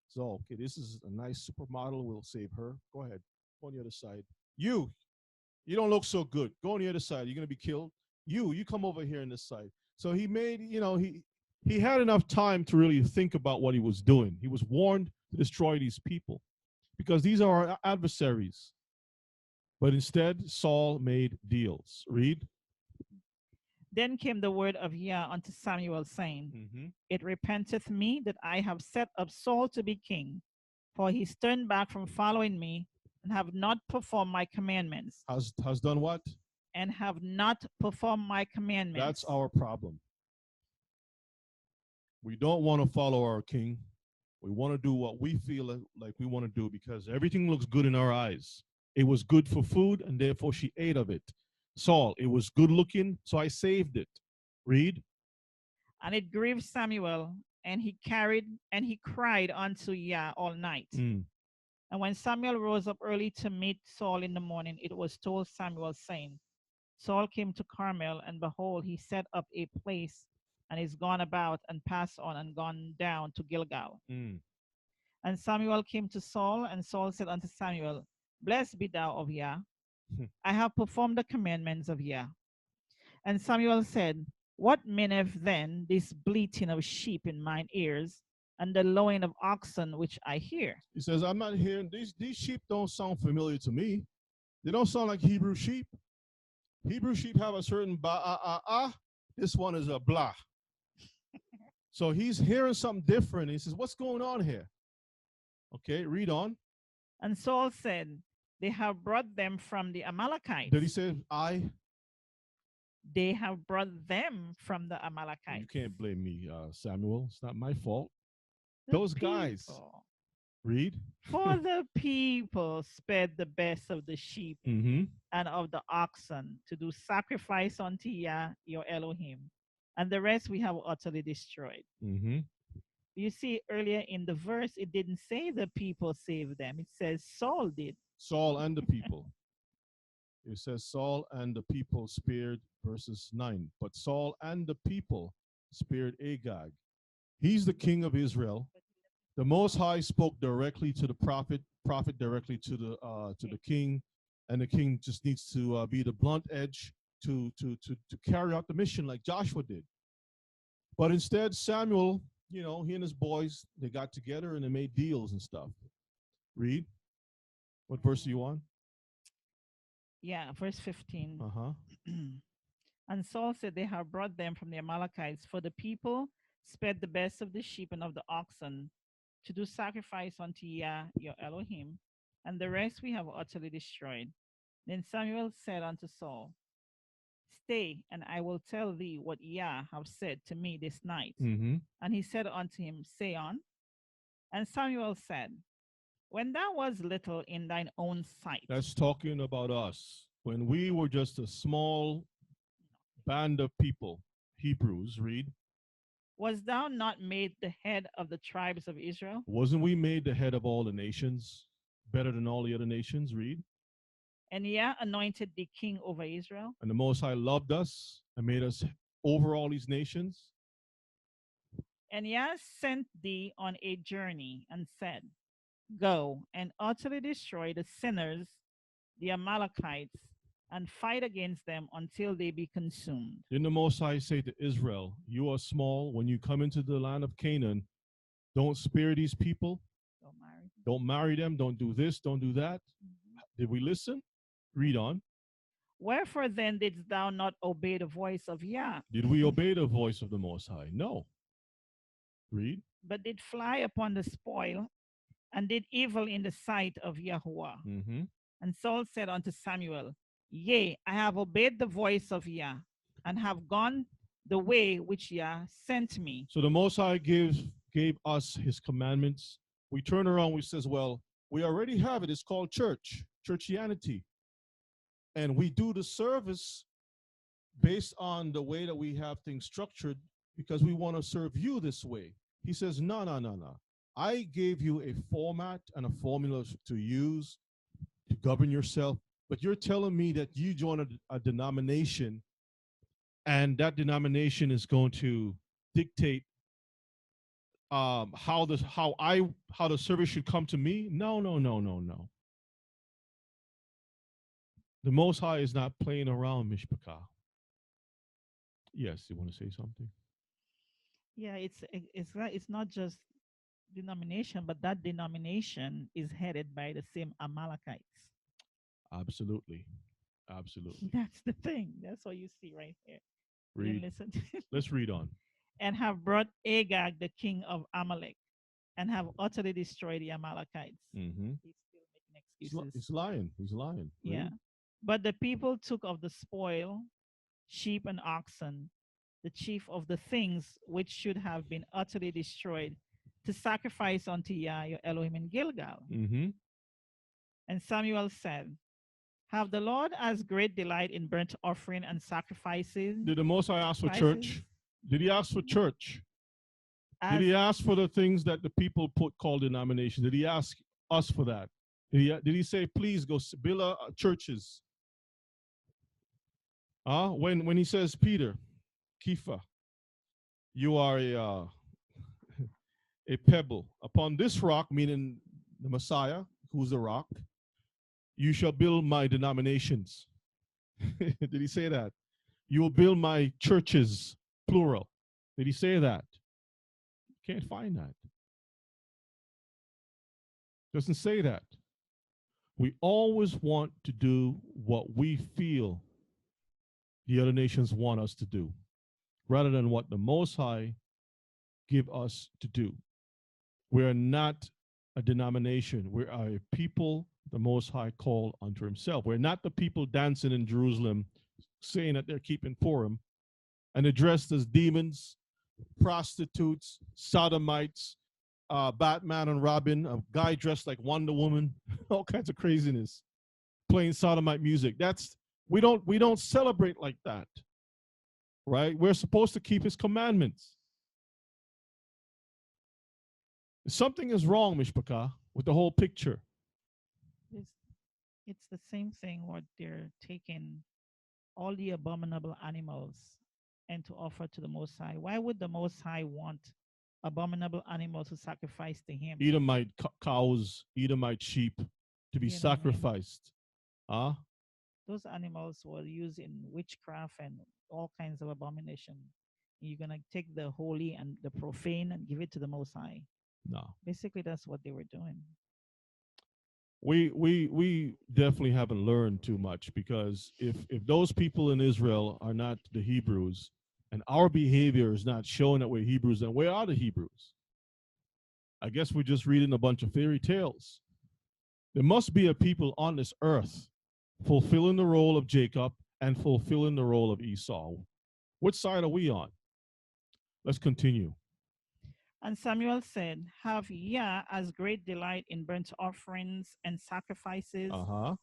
So okay, this is a nice supermodel. We'll save her. Go ahead, go on the other side. You don't look so good. Go on the other side. You're gonna be killed. You come over here on this side. So he made, he had enough time to really think about what he was doing. He was warned to destroy these people because these are our adversaries. But instead, Saul made deals. Read. Then came the word of Yah unto Samuel, saying, It repenteth me that I have set up Saul to be king, for he turned back from following me, and have not performed my commandments. Has done what? And have not performed my commandments. That's our problem. We don't want to follow our king. We want to do what we feel like we want to do because everything looks good in our eyes. It was good for food, and therefore she ate of it. Saul, it was good looking, so I saved it. Read. And it grieved Samuel, and he cried unto Yah all night. And when Samuel rose up early to meet Saul in the morning, it was told Samuel, saying, Saul came to Carmel, and behold, he set up a place, and is gone about, and passed on, and gone down to Gilgal. And Samuel came to Saul, and Saul said unto Samuel, Blessed be thou of Yah. I have performed the commandments of Yah. And Samuel said, What meaneth then this bleating of sheep in mine ears, and the lowing of oxen which I hear? He says, I'm not hearing, these sheep don't sound familiar to me. They don't sound like Hebrew sheep. Hebrew sheep have a certain ba. This one is a blah. So he's hearing something different. He says, what's going on here? Okay, read on. And Saul said, They have brought them from the Amalekites. Did he say, They have brought them from the Amalekites. You can't blame me, Samuel. It's not my fault. Those guys. Read. For the people spared the best of the sheep and of the oxen to do sacrifice unto Yah, your Elohim. And the rest we have utterly destroyed. You see, earlier in the verse, it didn't say the people saved them. It says Saul did. Saul and the people. It says Saul and the people spared, verses 9. But Saul and the people spared Agag. He's the king of Israel. The Most High spoke directly to the prophet directly to the king, and the king just needs to be the blunt edge to carry out the mission like Joshua did. But instead, Samuel, he and his boys, they got together and they made deals and stuff. Read. What verse are you on? Yeah, verse 15. And Saul said, They have brought them from the Amalekites, for the people spared the best of the sheep and of the oxen to do sacrifice unto Yah, your Elohim, and the rest we have utterly destroyed. Then Samuel said unto Saul, Stay, and I will tell thee what Yah have said to me this night. And he said unto him, Say on. And Samuel said, When thou was little in thine own sight. That's talking about us. When we were just a small band of people, Hebrews, read. Was thou not made the head of the tribes of Israel? Wasn't we made the head of all the nations, better than all the other nations? Read. And Yah anointed thee king over Israel. And the Most High loved us and made us over all these nations. And Yah sent thee on a journey and said, Go and utterly destroy the sinners, the Amalekites, and fight against them until they be consumed. Then the Most High say to Israel, You are small. When you come into the land of Canaan, don't spare these people. Don't marry them. Don't do this. Don't do that. Did we listen? Read on. Wherefore then didst thou not obey the voice of Yah? Did we obey the voice of the Most High? No. Read. But did fly upon the spoil, and did evil in the sight of Yahuwah. And Saul said unto Samuel, Yea, I have obeyed the voice of Yah, and have gone the way which Yah sent me. So the Most High gave us his commandments. We turn around, we says, well, we already have it. It's called church. churchianity. And we do the service based on the way that we have things structured because we want to serve you this way. He says, no, no, no, no. I gave you a format and a formula to use to govern yourself, but you're telling me that you join a denomination and that denomination is going to dictate how the service should come to me? No, no, no, no, no. The Most High is not playing around, Mishpachah. Yes, you want to say something? Yeah, it's not just denomination, but that denomination is headed by the same Amalekites. Absolutely. Absolutely. That's the thing. That's what you see right here. Read. Listen. Let's read on. And have brought Agag, the king of Amalek, and have utterly destroyed the Amalekites. Mm-hmm. He's still making excuses. He's lying. He's lying. Yeah. Read. But the people took of the spoil, sheep and oxen, the chief of the things which should have been utterly destroyed, to sacrifice unto Yah your Elohim in Gilgal. Mm-hmm. And Samuel said, have the Lord as great delight in burnt offering and sacrifices? Did the Most High ask for church? Did he ask for church? Did he ask for the things that the people called denomination? Did he ask us for that? Did he say, please go build churches? When he says, Peter, Kepha, you are a pebble. Upon this rock, meaning the Messiah, who's the rock, you shall build my denominations. Did he say that? You will build my churches, plural. Did he say that? Can't find that. Doesn't say that. We always want to do what we feel the other nations want us to do, rather than what the Most High give us to do. We are not a denomination. We are a people the Most High called unto himself. We're not the people dancing in Jerusalem saying that they're keeping Purim and they're dressed as demons, prostitutes, sodomites, Batman and Robin, a guy dressed like Wonder Woman, all kinds of craziness, playing sodomite music. We don't celebrate like that, right? We're supposed to keep his commandments. Something is wrong, Mishpachah, with the whole picture. It's the same thing what they're taking all the abominable animals and to offer to the Most High. Why would the Most High want abominable animals to sacrifice to him? Edomite cows, Edomite sheep to be sacrificed. Those animals were used in witchcraft and all kinds of abomination. You're going to take the holy and the profane and give it to the Most High. No. Basically, that's what they were doing. We definitely haven't learned too much, because if those people in Israel are not the Hebrews and our behavior is not showing that we're Hebrews, then where are the Hebrews? I guess we're just reading a bunch of fairy tales. There must be a people on this earth fulfilling the role of Jacob and fulfilling the role of Esau. Which side are we on? Let's continue. And Samuel said, have Yah as great delight in burnt offerings and sacrifices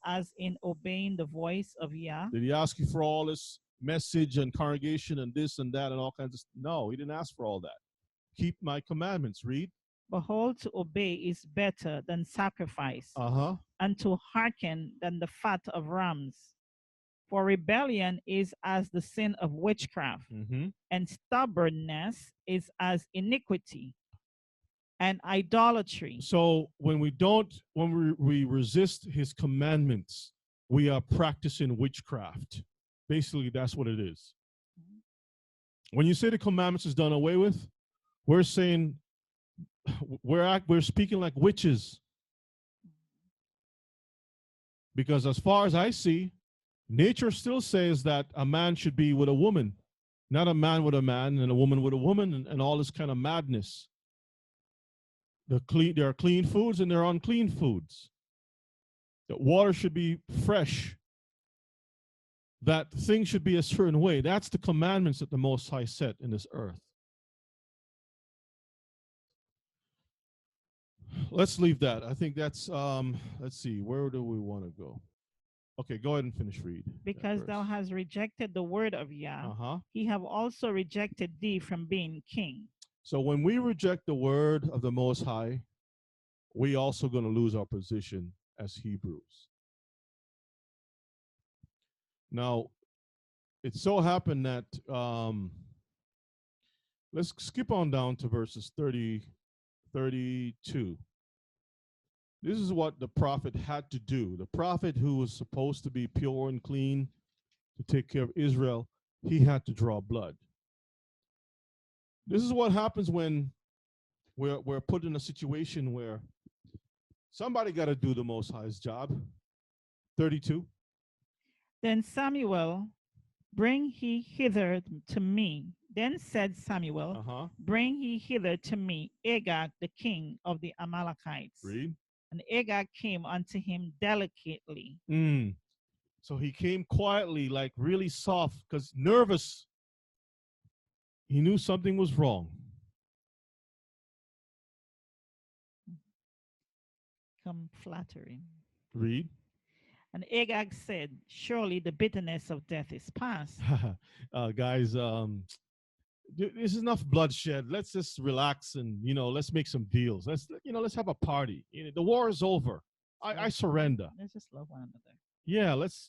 as in obeying the voice of Yah? Did he ask you for all this message and congregation and this and that and all kinds of stuff? No, he didn't ask for all that. Keep my commandments. Read. Behold, to obey is better than sacrifice, and to hearken than the fat of rams. For rebellion is as the sin of witchcraft, and stubbornness is as iniquity and idolatry. So when we resist his commandments, we are practicing witchcraft. Basically, that's what it is. When you say the commandments is done away with, we're saying we're speaking like witches. Because as far as I see, nature still says that a man should be with a woman, not a man with a man and a woman with a woman, and all this kind of madness. There are clean foods and there are unclean foods. That water should be fresh. That things should be a certain way. That's the commandments that the Most High set in this earth. let's leave that. I think that's let's see, where do we want to go? Okay, go ahead and finish read. that Because thou verse. hast rejected the word of Yah, Uh-huh. he have also rejected thee from being king. So when we reject the word of the Most High, we also going to lose our position as Hebrews. Now, it so happened that let's skip on down to verses 30, 32. This is what the prophet had to do. The prophet who was supposed to be pure and clean to take care of Israel, he had to draw blood. This is what happens when we're put in a situation where somebody got to do the Most High's job. 32. Then Samuel, bring he hither to me. Then said Samuel, Uh-huh. bring he hither to me Agag, the king of the Amalekites. Read. And Agag came unto him delicately. So he came quietly, like really soft, because nervous. He knew something was wrong. Come flattering. Read. And Agag said, surely the bitterness of death is past. Guys, this is enough bloodshed. Let's just relax and let's make some deals. Let's have a party. The war is over. I surrender. Let's just love one another. Yeah, let's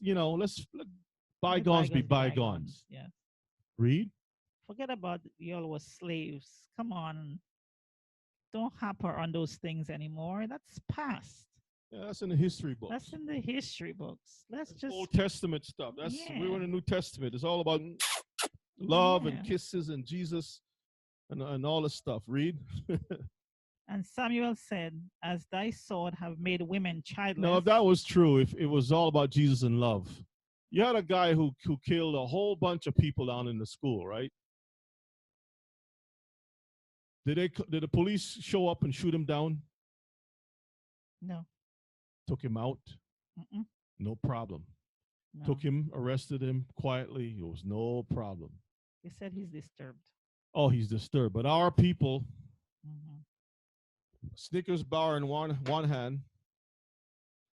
let bygones be bygones. Yeah. Read. Forget about y'all was slaves. Come on. Don't harper on those things anymore. That's past. Yeah, that's in the history books. That's in the history books. Let's That's just Old Testament stuff. We're in the New Testament. It's all about love and kisses and Jesus and all this stuff. Read. And Samuel said, as thy sword have made women childless. No, if that was true, if it was all about Jesus and love, you had a guy who killed a whole bunch of people down in the school, right? Did the police show up and shoot him down? No. Took him out? Mm-mm. No problem. No. Took him, arrested him quietly. It was no problem. They said he's disturbed. Oh, he's disturbed. But our people, Mm-hmm. Snickers bar in one hand.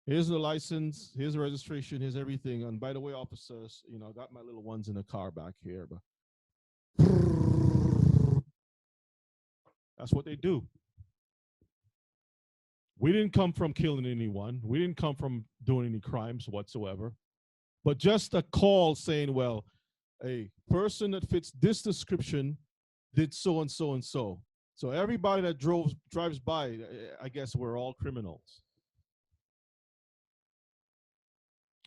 Here's the license. Here's the registration. Here's everything. And by the way, officers, I got my little ones in the car back here. But that's what they do. We didn't come from killing anyone. We didn't come from doing any crimes whatsoever. But just a call saying, well, a person that fits this description did so and so and so. So everybody that drives by, I guess we're all criminals.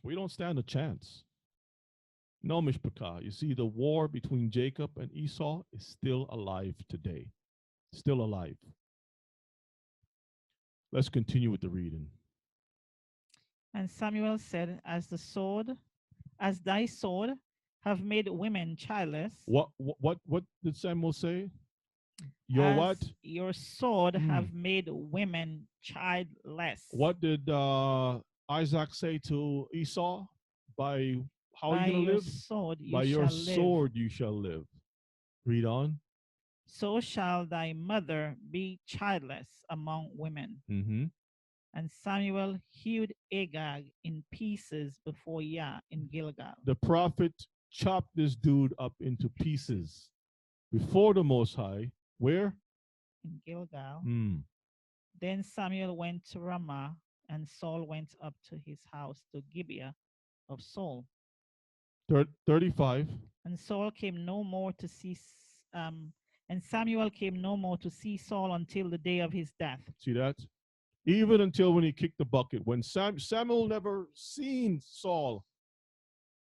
We don't stand a chance. No, Mishpachah. You see, the war between Jacob and Esau is still alive today. Still alive. Let's continue with the reading. And Samuel said, as thy sword have made women childless. What did Samuel say? Your what? Your sword have made women childless. What did Isaac say to Esau? By how are you going to live? Sword you By your shall sword live. you shall live. Read on. So shall thy mother be childless among women. Mm-hmm. And Samuel hewed Agag in pieces before Yah in Gilgal. The prophet chopped this dude up into pieces before the Most High. Where? In Gilgal. Mm. Then Samuel went to Ramah, and Saul went up to his house to Gibeah of Saul. 35. And Saul came no more to see, and Samuel came no more to see Saul until the day of his death. See that? Even until when he kicked the bucket. When Samuel never seen Saul.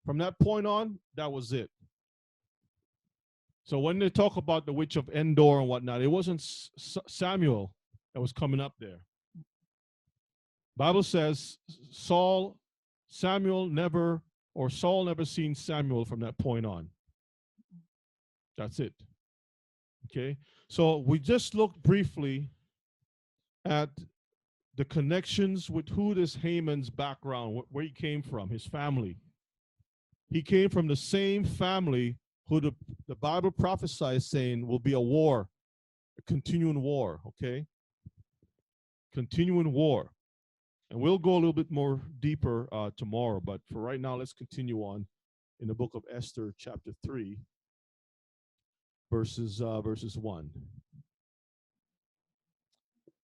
From that point on, that was it. So when they talk about the witch of Endor and whatnot, it wasn't Samuel that was coming up there. Bible says Saul never seen Samuel from that point on. That's it. Okay. So we just looked briefly at the connections with who this Haman's background, where he came from, his family. He came from the same family who the Bible prophesies saying will be a war, a continuing war, okay? continuing war. And we'll go a little bit more deeper tomorrow. But for right now, let's continue on in the book of Esther, chapter 3, verses 1.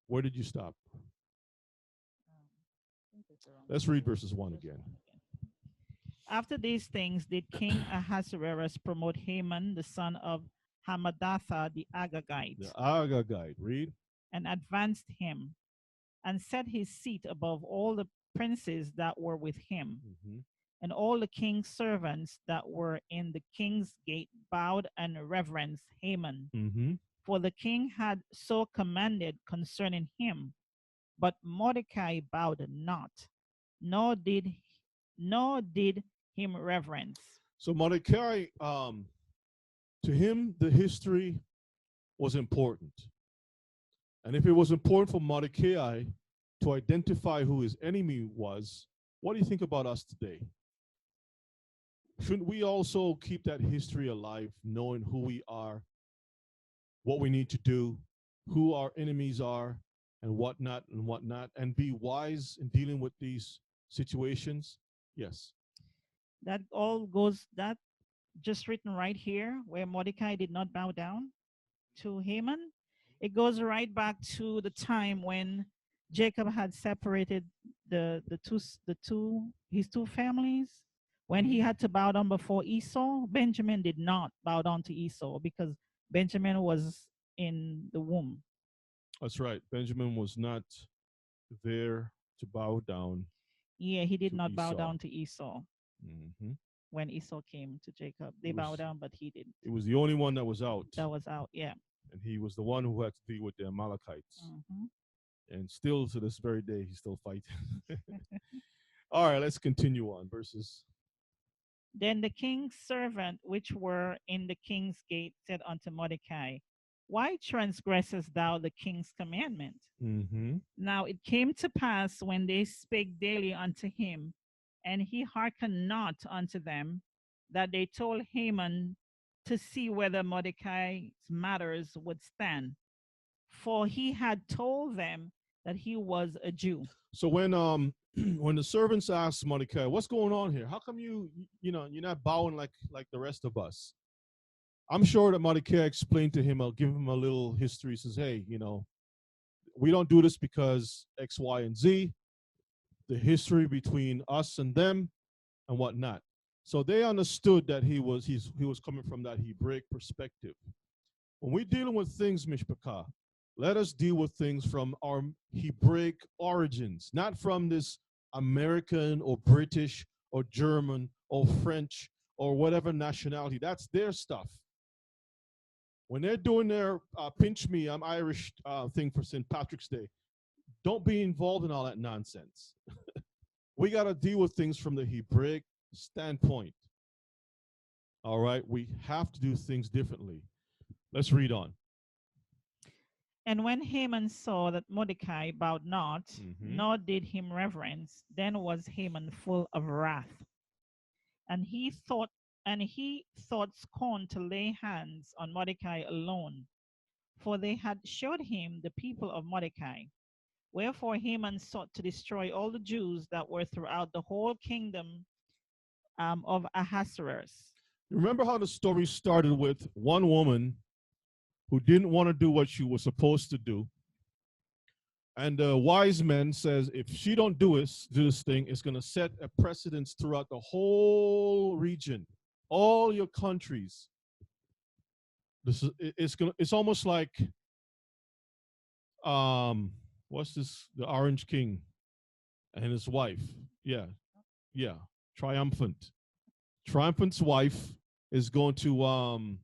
Where did you stop? Let's read verses 1 again. After these things, did King Ahasuerus promote Haman, the son of Hammedatha the Agagite, The Agagite, read. and advanced him, and set his seat above all the princes that were with him. Mm-hmm. And all the king's servants that were in the king's gate bowed and reverenced Haman. Mm-hmm. For the king had so commanded concerning him. But Mordecai bowed not, nor did him reverence. So Mordecai, to him, the history was important. And if it was important for Mordecai to identify who his enemy was, what do you think about us today? Shouldn't we also keep that history alive, knowing who we are, what we need to do, who our enemies are, and whatnot, and be wise in dealing with these situations? Yes. That just written right here, where Mordecai did not bow down to Haman. It goes right back to the time when Jacob had separated his two families. When he had to bow down before Esau, Benjamin did not bow down to Esau because Benjamin was in the womb. That's right. Benjamin was not there to bow down. Yeah, he did to not bow Esau. down to Esau. Mm-hmm. When Esau came to Jacob, they bowed down, but he didn't. It was the only one that was out. That was out, yeah. And he was the one who had to deal with the Amalekites. Mm-hmm. And still to this very day, he's still fighting. All right, let's continue on. Verses. Then the king's servant which were in the king's gate said unto Mordecai, why transgressest thou the king's commandment? Mm-hmm. Now it came to pass when they spake daily unto him, and he hearkened not unto them, that they told Haman to see whether Mordecai's matters would stand. For he had told them that he was a Jew. So when when the servants asked Mordecai, what's going on here? How come you're not bowing like the rest of us? I'm sure that Mordecai explained to him, I'll give him a little history. He says, hey, we don't do this because X, Y, and Z, the history between us and them and whatnot. So they understood that he was coming from that Hebraic perspective. When we're dealing with things, Mishpachah, let us deal with things from our Hebraic origins, not from this American or British or German or French or whatever nationality. That's their stuff. When they're doing their pinch me, I'm Irish thing for St. Patrick's Day, don't be involved in all that nonsense. We got to deal with things from the Hebraic standpoint. All right, we have to do things differently. Let's read on. And when Haman saw that Mordecai bowed not, Mm-hmm. nor did him reverence, then was Haman full of wrath. And he thought scorn to lay hands on Mordecai alone, for they had showed him the people of Mordecai. Wherefore Haman sought to destroy all the Jews that were throughout the whole kingdom of Ahasuerus. Remember how the story started with one woman who didn't want to do what she was supposed to do. And the wise men says, if she don't do this thing, it's going to set a precedence throughout the whole region, all your countries. It's almost like, what's this? The Orange King and his wife. Yeah. Triumphant's wife is going to,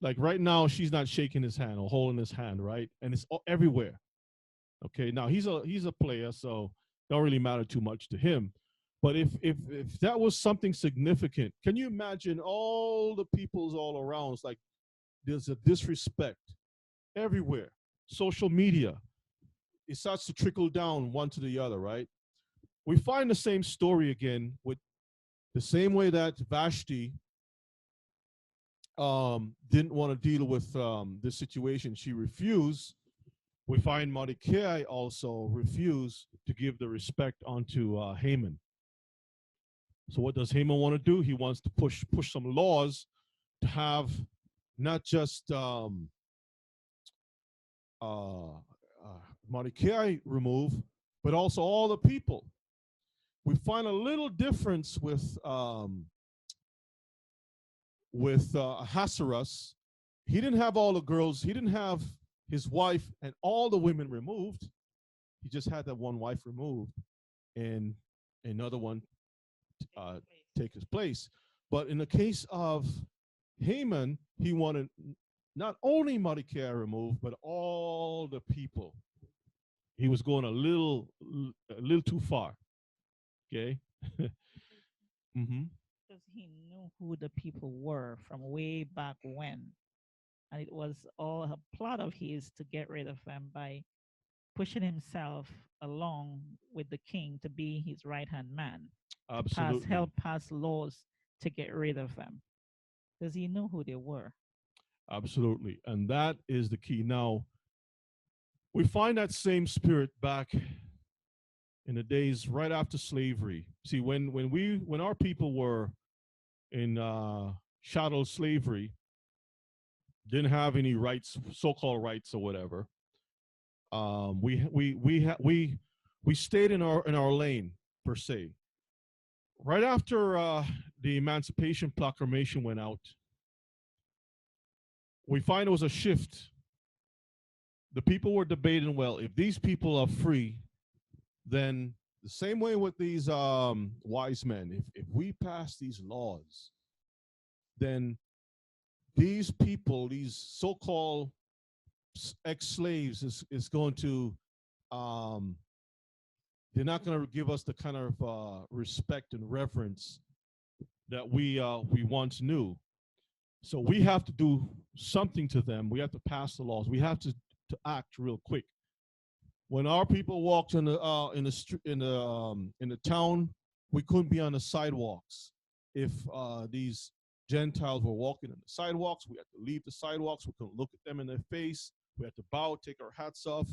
like right now, she's not shaking his hand or holding his hand, right? And it's everywhere. Okay, now he's a player, so don't really matter too much to him. But if that was something significant, can you imagine all the peoples all around? It's like there's a disrespect everywhere. Social media, it starts to trickle down one to the other, right? We find the same story again with the same way that Vashti didn't want to deal with this situation. She refused. We find Mordecai also refused to give the respect onto Haman. So what does Haman want to do? He wants to push some laws to have not just Mordecai removed, but also all the people. We find a little difference with Ahasuerus. He didn't have all the girls. He didn't have his wife and all the women removed. He just had that one wife removed and another one take his place. But in the case of Haman, he wanted not only Mordecai removed, but all the people. He was going a little too far. Okay. Mm-hmm. Because he knew who the people were from way back when. And it was all a plot of his to get rid of them by pushing himself along with the king to be his right hand man, Absolutely. help pass laws to get rid of them. Because he knew who they were. Absolutely. And that is the key. Now, we find that same spirit back in the days right after slavery. See, when our people were in chattel slavery, didn't have any rights, so-called rights or whatever. We stayed in our lane per se. Right after the Emancipation Proclamation went out, we find it was a shift. The people were debating, well, if these people are free, then the same way with these wise men, if we pass these laws, then these people, these so-called ex-slaves, is going to, they're not going to give us the kind of respect and reverence that we once knew. So we have to do something to them. We have to pass the laws. We have to act real quick. When our people walked in the town, we couldn't be on the sidewalks. If these Gentiles were walking on the sidewalks, we had to leave the sidewalks. We couldn't look at them in their face. We had to bow, take our hats off.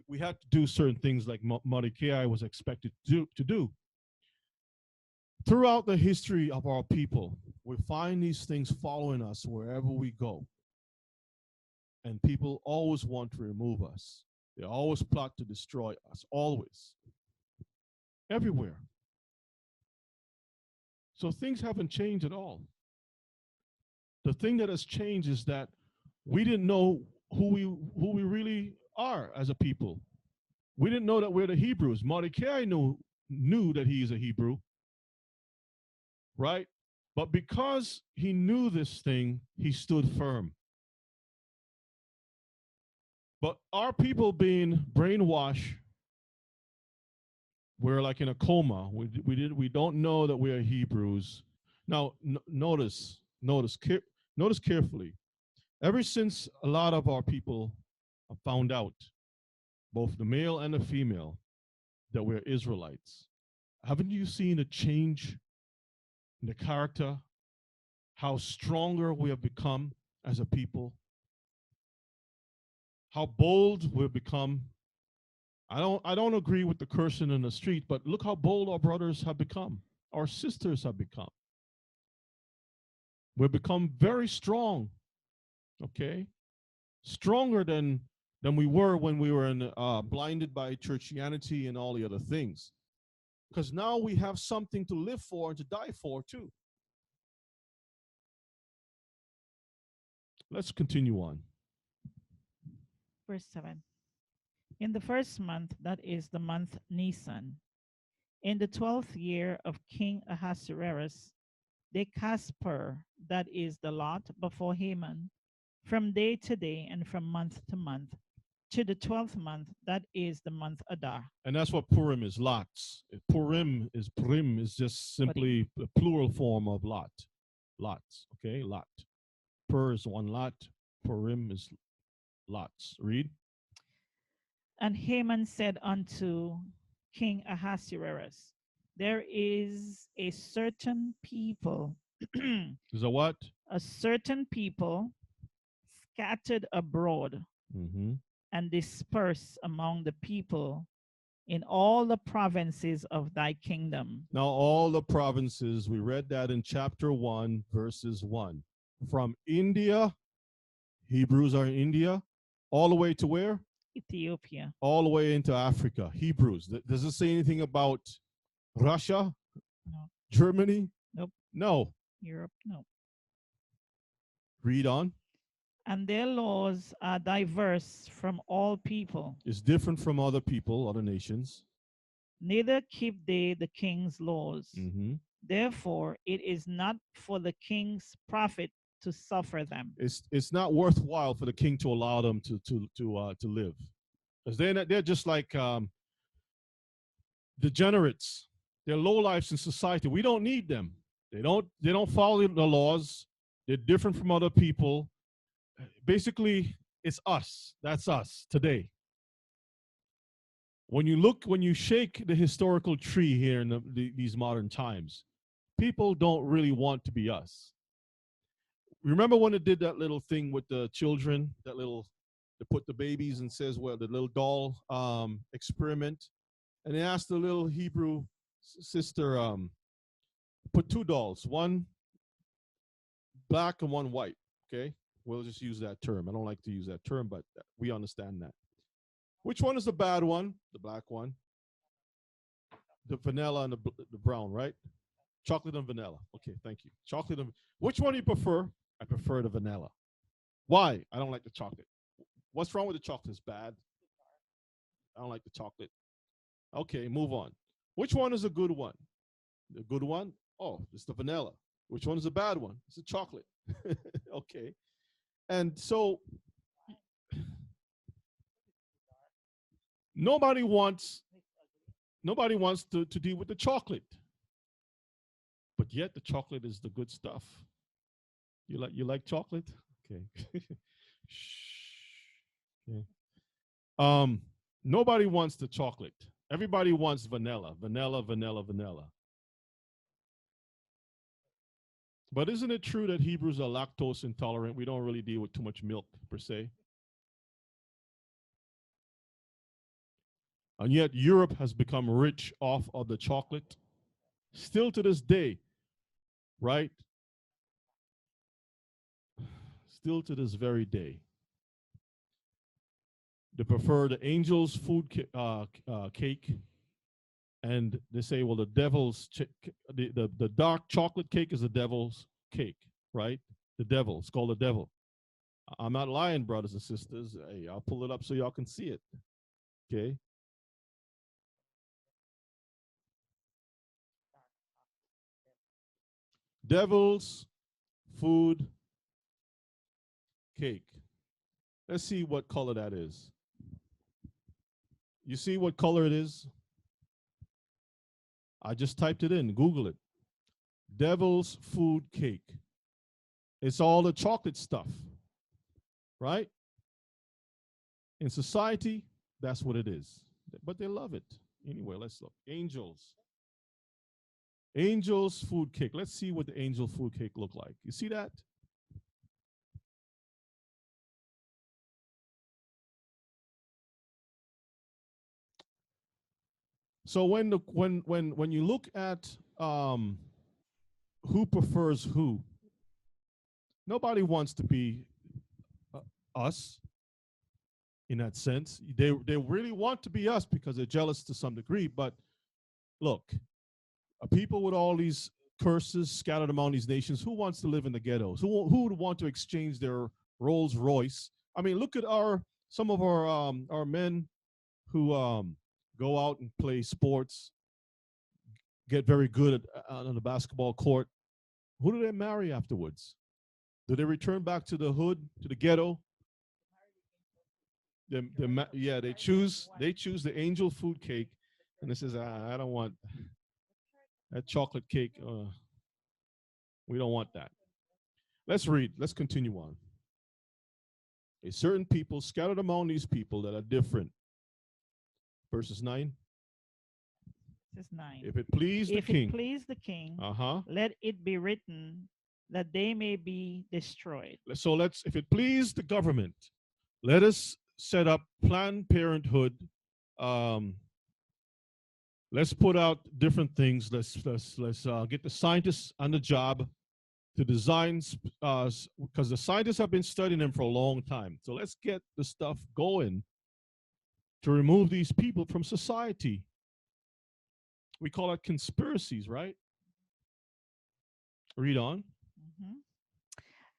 We had to do certain things like Mordecai was expected to do. Throughout the history of our people, we find these things following us wherever we go. And people always want to remove us. They always plot to destroy us, always. Everywhere. So things haven't changed at all. The thing that has changed is that we didn't know who we really are as a people. We didn't know that we're the Hebrews. Mordecai knew that he is a Hebrew, right? But because he knew this thing, he stood firm. But our people being brainwashed, we're like in a coma. We don't know that we are Hebrews. Now notice carefully. Ever since a lot of our people have found out, both the male and the female, that we're Israelites, haven't you seen a change in the character? How stronger we have become as a people? How bold we've become? I don't agree with the cursing in the street, but look how bold our brothers have become, our sisters have become. We've become very strong, okay? Stronger than we were when we were blinded by churchianity and all the other things. Because now we have something to live for and to die for too. Let's continue on. Verse 7. In the first month, that is the month Nisan, in the 12th year of King Ahasuerus, they cast pur, that is the lot, before Haman, from day to day and from month to month, to the 12th month, that is the month Adar. And that's what Purim is, lots. Purim is just simply a plural form of lot. Lots, okay, lot. Pur is one lot, Purim is lots. Read. And Haman said unto King Ahasuerus, there is a certain people. Is a what? A certain people scattered abroad, and disperse among the people in all the provinces of thy kingdom. Now, all the provinces, we read that in chapter 1, verses 1. From India, Hebrews are in India, all the way to where? Ethiopia. All the way into Africa, Hebrews. Does it say anything about Russia, No. Germany? Nope. No. Europe. No. Read on. And their laws are diverse from all people. It's different from other people, other nations. Neither keep they the king's laws. Mm-hmm. Therefore, it is not for the king's profit to suffer them. It's not worthwhile for the king to allow them to live, because they're just like degenerates. They're lowlifes in society. We don't need them. They don't follow the laws. They're different from other people. Basically, it's us. That's us today. When you shake the historical tree here in these modern times, people don't really want to be us. Remember when it did that little thing with the children, they put the babies and says, well, the little doll experiment, and they asked the little Hebrew sister, put two dolls, one black and one white. Okay, we'll just use that term. I don't like to use that term, but we understand that. Which one is the bad one? The black one. The vanilla and the brown, right? Chocolate and vanilla. Okay, thank you. Chocolate and which one do you prefer? I prefer the vanilla. Why? I don't like the chocolate. What's wrong with the chocolate? It's bad. I don't like the chocolate. Okay, move on. Which one is a good one? The good one? Oh, it's the vanilla. Which one is the bad one? It's the chocolate. Okay. And so nobody wants to deal with the chocolate. But yet the chocolate is the good stuff. You like chocolate? Okay. Okay. Nobody wants the chocolate. Everybody wants vanilla. But isn't it true that Hebrews are lactose intolerant? We don't really deal with too much milk per se. And yet Europe has become rich off of the chocolate. Still to this day, right? Still to this very day. They prefer the angel's food cake, and they say, well, the devil's the dark chocolate cake is the devil's cake, right? The devil. It's called the devil. I'm not lying, brothers and sisters. Hey, I'll pull it up so y'all can see it. Okay. Devil's food cake. Let's see what color that is. You see what color it is? I just typed it in. Google it. Devil's food cake. It's all the chocolate stuff, right? In society, that's what it is. But they love it. Anyway, let's look. Angels. Angel's food cake. Let's see what the angel food cake look like. You see that? So when you look at who prefers who, nobody wants to be us in that sense. They really want to be us because they're jealous to some degree. But look, people with all these curses scattered among these nations, who wants to live in the ghettos? Who would want to exchange their Rolls Royce? I mean, look at some of our men who go out and play sports, get very good on the basketball court. Who do they marry afterwards? Do they return back to the hood, to the ghetto? They choose the angel food cake, and it says, I don't want that chocolate cake. We don't want that. Let's read. Let's continue on. A certain people scattered among these people that are different. Verses 9. Verse 9. If it please the king. If it please the king, Uh-huh. let it be written that they may be destroyed. So if it please the government, let us set up Planned Parenthood. Um, let's put out different things. Let's get the scientists on the job to design, because the scientists have been studying them for a long time. So let's get the stuff going to remove these people from society. We call it conspiracies, right? Read on. Mhm.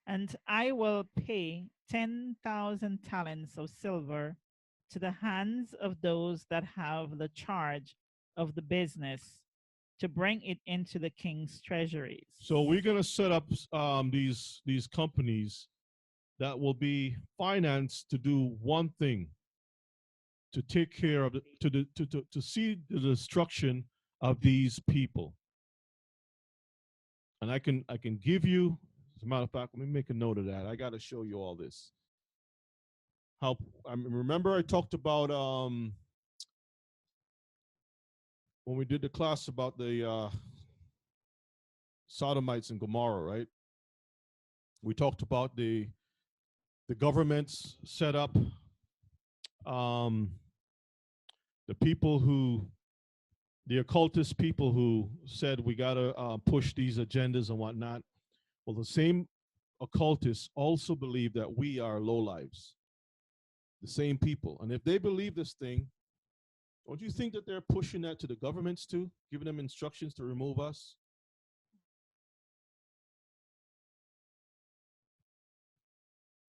And I will pay 10,000 talents of silver to the hands of those that have the charge of the business to bring it into the king's treasuries. So we're going to set up these companies that will be financed to do one thing: to take care of to see the destruction of these people. And I can give you, as a matter of fact, let me make a note of that. I got to show you all this. How remember I talked about when we did the class about the Sodomites and Gomorrah, right? We talked about the governments set up, the people who, the occultist people who said we got to push these agendas and whatnot. Well, the same occultists also believe that we are lowlives, the same people. And if they believe this thing, don't you think that they're pushing that to the governments too, giving them instructions to remove us?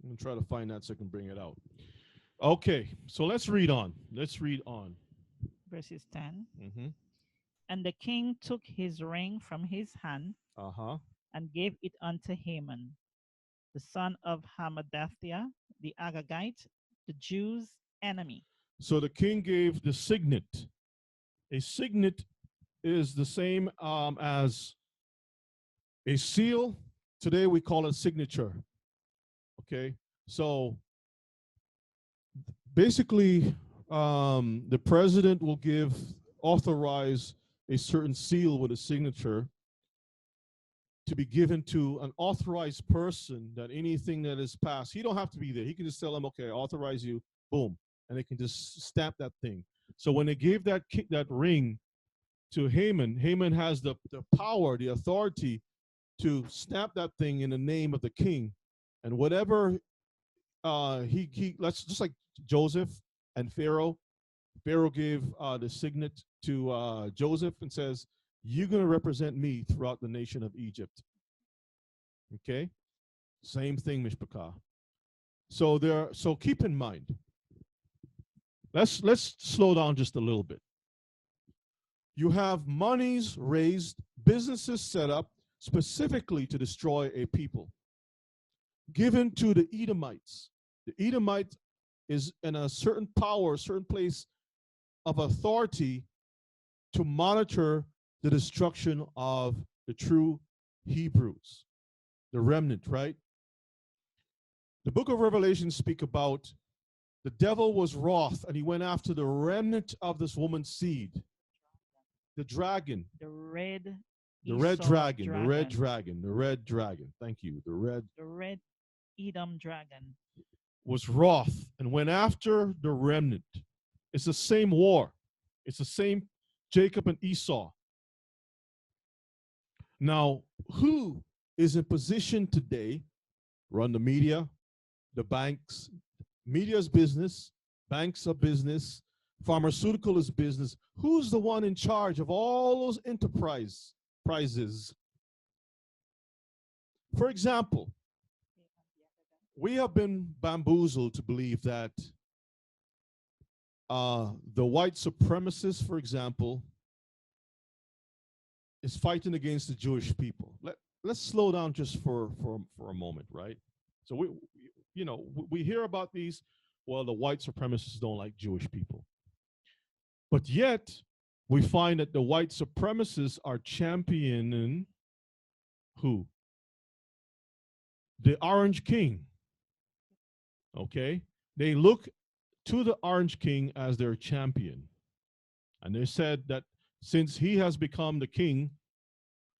I'm going to try to find that so I can bring it out. Okay, so let's read on. Let's read on. Verses 10. Mm-hmm. And the king took his ring from his hand Uh-huh. and gave it unto Haman, the son of Hammedatha, the Agagite, the Jews' enemy. So the king gave the signet. A signet is the same as a seal. Today we call it signature. Okay, so basically, the president will authorize a certain seal with a signature to be given to an authorized person, that anything that is passed, he don't have to be there. He can just tell them, okay, I authorize you, boom, and they can just stamp that thing. So when they gave that ring to Haman, Haman has the power, the authority to stamp that thing in the name of the king, and whatever he let's just like Joseph and Pharaoh. Pharaoh gave the signet to Joseph and says, "You're going to represent me throughout the nation of Egypt." Okay, same thing, Mishpachah. So keep in mind. Let's slow down just a little bit. You have monies raised, businesses set up specifically to destroy a people, given to the Edomites. The Edomite is in a certain power, a certain place of authority to monitor the destruction of the true Hebrews, the remnant, right? The book of Revelation speak about the devil was wroth and he went after the remnant of this woman's seed, the dragon, The red dragon, the red dragon, the red dragon. Thank you. The red Edom dragon was wroth and went after the remnant. It's the same war. It's the same Jacob and Esau. Now, who is in position today, run the media, the banks? Media's business, banks are business, pharmaceutical is business. Who's the one in charge of all those prizes? For example, we have been bamboozled to believe that the white supremacists, for example, is fighting against the Jewish people. Let's slow down just for a moment, right? So we hear about these. Well, the white supremacists don't like Jewish people, but yet we find that the white supremacists are championing who? The Orange King. Okay, they look to the Orange King as their champion, and they said that since he has become the king,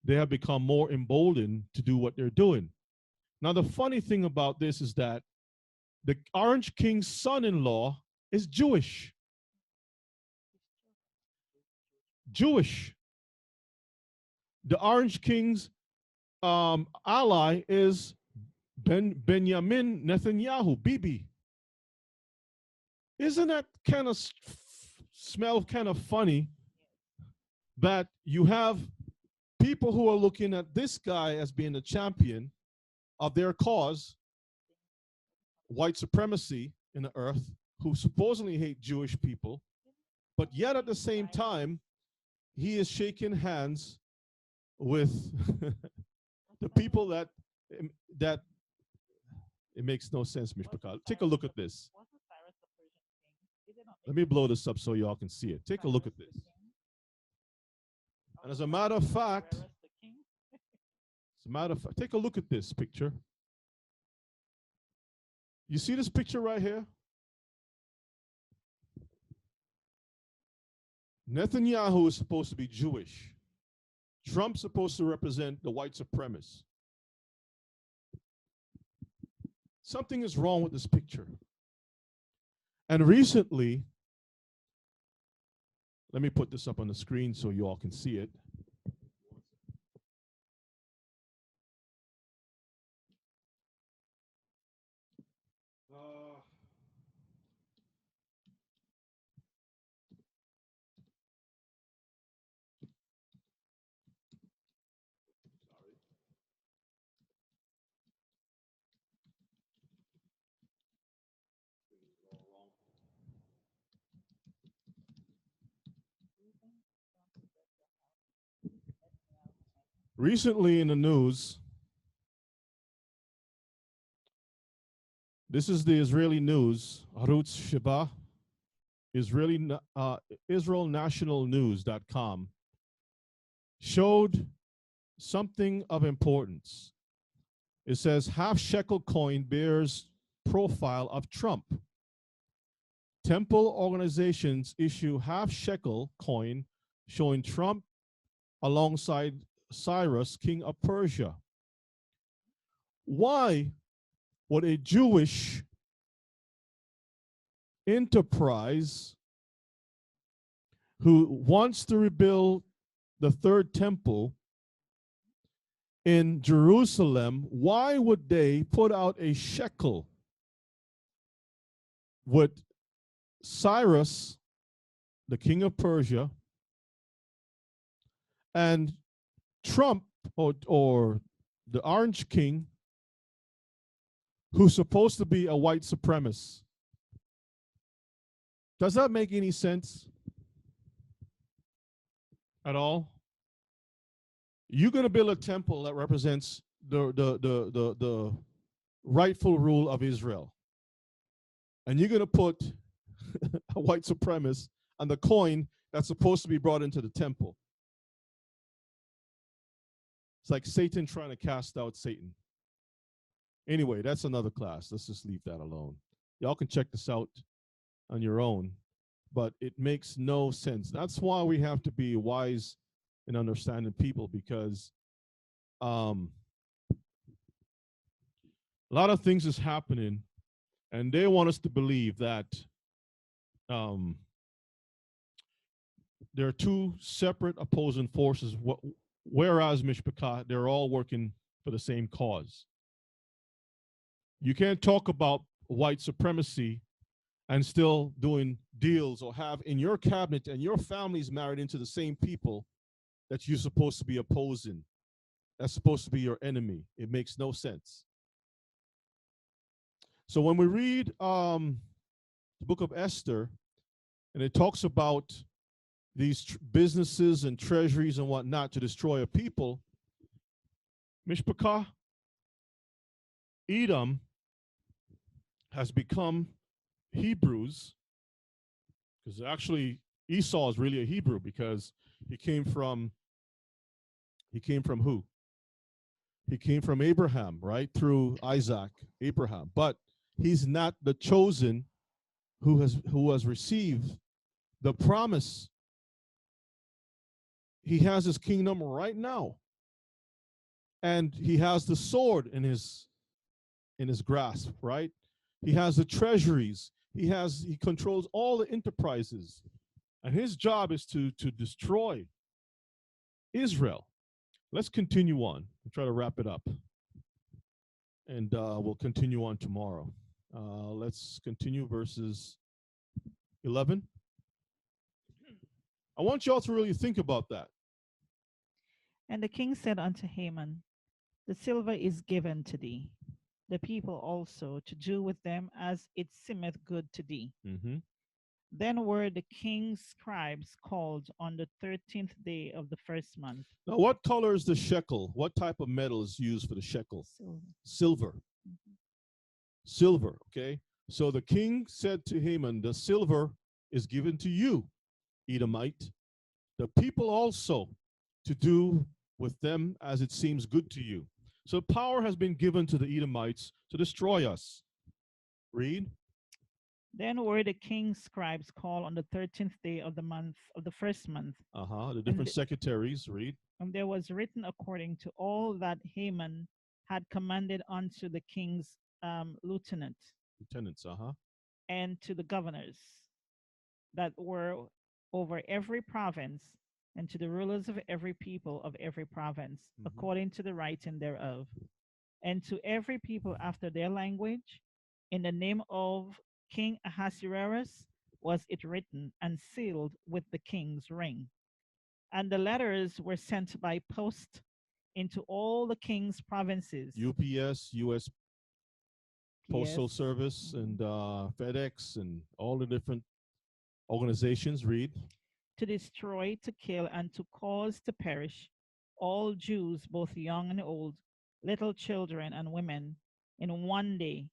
they have become more emboldened to do what they're doing. Now, the funny thing about this is that The Orange King's son-in-law is Jewish. Jewish. The Orange King's ally is Benjamin Netanyahu, Bibi. Isn't that kind of smell kind of funny that you have people who are looking at this guy as being the champion of their cause, white supremacy in the earth, who supposedly hate Jewish people, but yet at the same time, he is shaking hands with the people that it makes no sense, Mishpachah. Take a look at this. Let me blow this up so y'all can see it. Take a look at this. And as a matter of fact, take a look at this picture. You see this picture right here? Netanyahu is supposed to be Jewish. Trump's supposed to represent the white supremacists. Something is wrong with this picture. And recently, let me put this up on the screen so you all can see it. Recently in the news, this is the Israeli news, Arutz Sheba, IsraelNationalNews.com, showed something of importance. It says half shekel coin bears profile of Trump. Temple organizations issue half shekel coin showing Trump alongside Cyrus, king of Persia. Why would a Jewish enterprise who wants to rebuild the third temple in Jerusalem, why would they put out a shekel with Cyrus, the king of Persia, and Trump or the Orange King, who's supposed to be a white supremacist? Does that make any sense at all? You're going to build a temple that represents the rightful rule of Israel, and you're going to put a white supremacist on the coin that's supposed to be brought into the temple. It's like Satan trying to cast out Satan. Anyway, that's another class. Let's just leave that alone. Y'all can check this out on your own, but it makes no sense. That's why we have to be wise and understanding people, because a lot of things is happening, and they want us to believe that there are two separate opposing forces, whereas, Mishpachah, they're all working for the same cause. You can't talk about white supremacy and still doing deals or have in your cabinet and your family's married into the same people that you're supposed to be opposing. That's supposed to be your enemy. It makes no sense. So when we read the book of Esther, and it talks about these businesses and treasuries and whatnot to destroy a people, Mishpachah, Edom has become Hebrews, because actually Esau is really a Hebrew, because he came from who? He came from Abraham, right? Through Isaac, Abraham. But he's not the chosen who has received the promise. He has his kingdom right now, and he has the sword in his grasp, right? He has the treasuries. He controls all the enterprises. And his job is to destroy Israel. Let's continue on. We'll try to wrap it up. And we'll continue on tomorrow. Let's continue verses 11. I want y'all to really think about that. And the king said unto Haman, the silver is given to thee, the people also to do with them as it seemeth good to thee. Mm-hmm. Then were the king's scribes called on the 13th day of the first month. Now, what color is the shekel? What type of metal is used for the shekel? Silver. Silver. Mm-hmm. Silver, okay? So the king said to Haman, the silver is given to you, Edomite, the people also to do with them as it seems good to you. So power has been given to the Edomites to destroy us. Read. Then were the king's scribes called on the 13th day of the month of the first month. The different secretaries. Read. And there was written according to all that Haman had commanded unto the king's lieutenants, and to the governors that were over every province, and to the rulers of every people of every province, according to the writing thereof, and to every people after their language, in the name of King Ahasuerus was it written and sealed with the king's ring. And the letters were sent by post into all the king's provinces. UPS, U.S. Postal Service, and FedEx, and all the different organizations. Read. To destroy, to kill, and to cause to perish all Jews, both young and old, little children and women, in one day,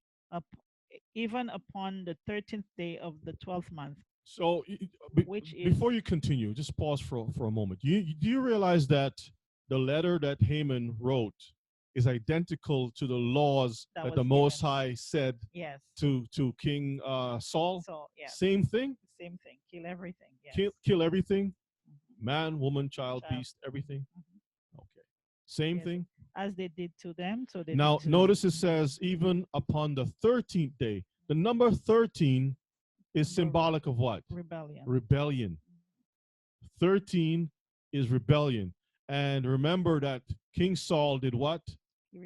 even upon the 13th day of the 12th month. So, before you continue, just pause for a moment. Do you realize that the letter that Haman wrote is identical to the laws that the Most High said to King Saul? Same thing? Same thing. Kill everything. Yes. Kill everything? Man, woman, child, beast, everything? Okay. Same thing? As they did to them, so they now did to notice it says even upon the 13th day. The number 13 is symbolic of what? Rebellion. 13 is rebellion. And remember that King Saul did what? He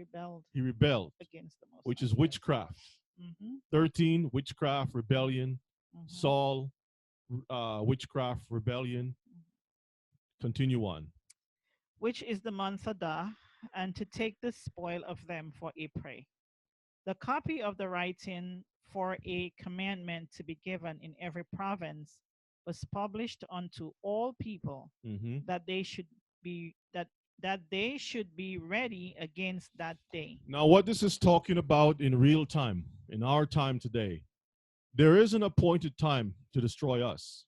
rebelled against the Most High, which is witchcraft. 13, witchcraft, rebellion. Saul, witchcraft, rebellion. Continue on. Which is the month Adar, and to take the spoil of them for a prey. The copy of the writing for a commandment to be given in every province was published unto all people, that they should be that they should be ready against that day. Now, what this is talking about in real time, in our time today, there is an appointed time to destroy us.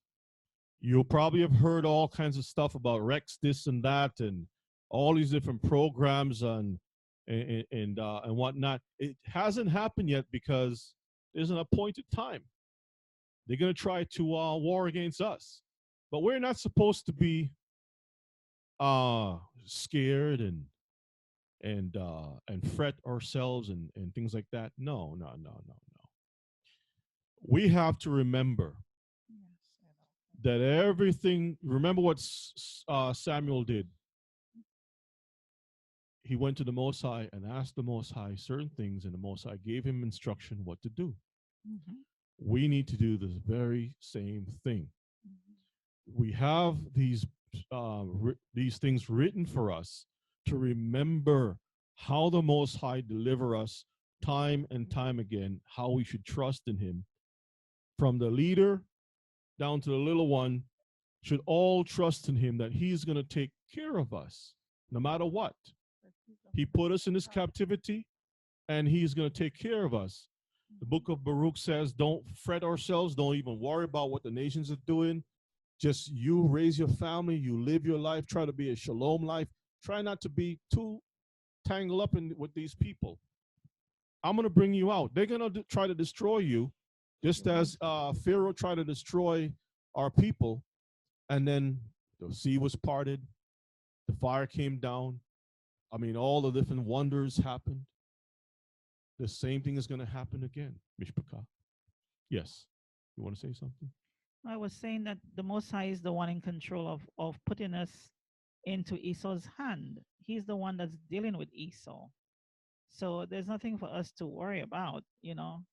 You probably have heard all kinds of stuff about Rex, this and that, and all these different programs and whatnot. It hasn't happened yet because there's an appointed time. They're going to try to war against us, but we're not supposed to be scared and fret ourselves and things like that. No. We have to remember that everything. Remember what Samuel did. He went to the Most High and asked the Most High certain things, and the Most High gave him instruction what to do. We need to do the very same thing. We have these things written for us to remember how the Most High deliver us time and time again, how we should trust in Him. From the leader down to the little one, should all trust in Him that He's going to take care of us no matter what. He put us in this captivity, and He's going to take care of us. The book of Baruch says, don't fret ourselves. Don't even worry about what the nations are doing. Just you raise your family. You live your life. Try to be a shalom life. Try not to be too tangled up with these people. I'm going to bring you out. They're going to try to destroy you, just as Pharaoh tried to destroy our people. And then the sea was parted. The fire came down. I mean, all the different wonders happened. the same thing is going to happen again. Mishpachah. Yes. You want to say something? I was saying that the Most High is the one in control of putting us into Esau's hand. He's the one that's dealing with Esau. So there's nothing for us to worry about, you know.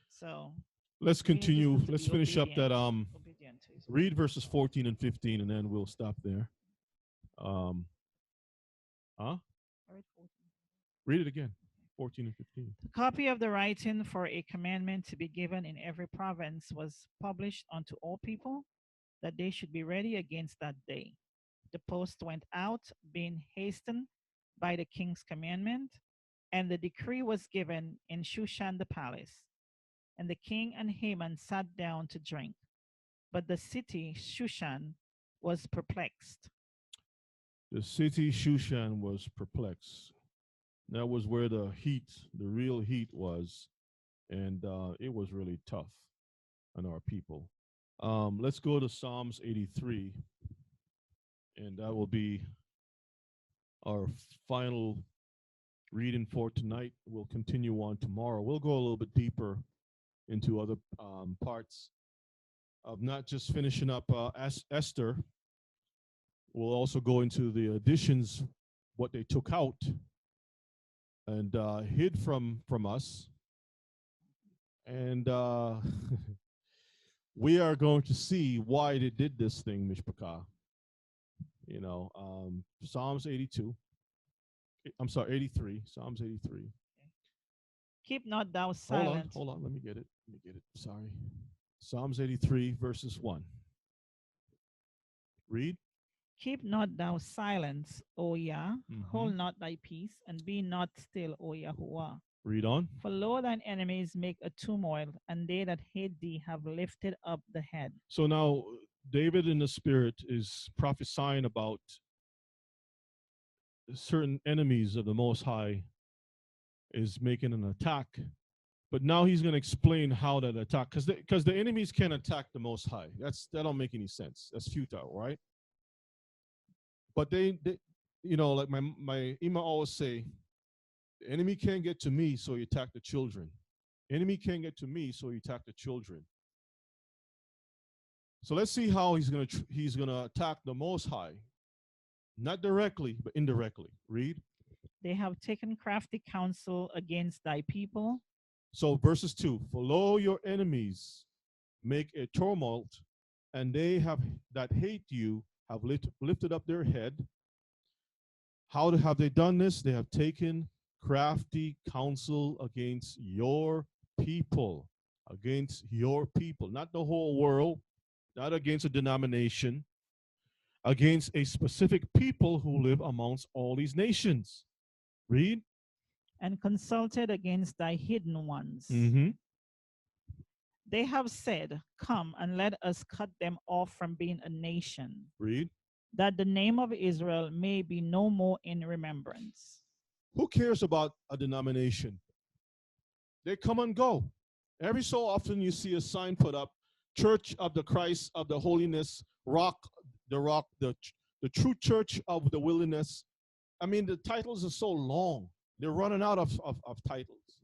So Let's we just continue. have to Let's be finish up that obedient to his word. read verses 14 and 15 and then we'll stop there. Huh? Read it again. 14 and 15. A copy of the writing for a commandment to be given in every province was published unto all people, that they should be ready against that day. The post went out, being hastened by the king's commandment, and the decree was given in Shushan the palace. And the king and Haman sat down to drink. But the city Shushan was perplexed. The city Shushan was perplexed. That was where the real heat was, and it was really tough on our people. Let's go to Psalms 83, and that will be our final reading for tonight. We'll continue on tomorrow. We'll go a little bit deeper into other parts of not just finishing up Esther. We'll also go into the additions, what they took out and hid from us. And we are going to see why they did this thing, Mishpachah. You know, Psalms 82. I'm sorry, 83. Psalms 83. Keep not thou silent. Hold on. Let me get it. Sorry. Psalms 83, verses 1. Read. Keep not thou silence, O Yah. Hold not thy peace, and be not still, O Yahuwah. Read on. For lo, thine enemies make a turmoil, and they that hate thee have lifted up the head. So now David in the spirit is prophesying about certain enemies of the Most High is making an attack. But now he's going to explain how that attack, because the enemies can't attack the Most High. That don't make any sense. That's futile, right? But they you know, like my Ima always say, the enemy can't get to me, so you attack the children. Enemy can't get to me, so you attack the children. So let's see how he's gonna attack the Most High, not directly but indirectly. Read. They have taken crafty counsel against thy people. So verses 2: For lo, your enemies make a tumult, and they that hate you have lifted up their head. How have they done this? They have taken crafty counsel against your people. Against your people, not the whole world, not against a denomination, against a specific people who live amongst all these nations. Read. And consulted against thy hidden ones. They have said, come and let us cut them off from being a nation. Read. That the name of Israel may be no more in remembrance. Who cares about a denomination? They come and go. Every so often you see a sign put up, Church of the Christ of the Holiness, the true church of the wilderness. I mean, the titles are so long. They're running out of titles.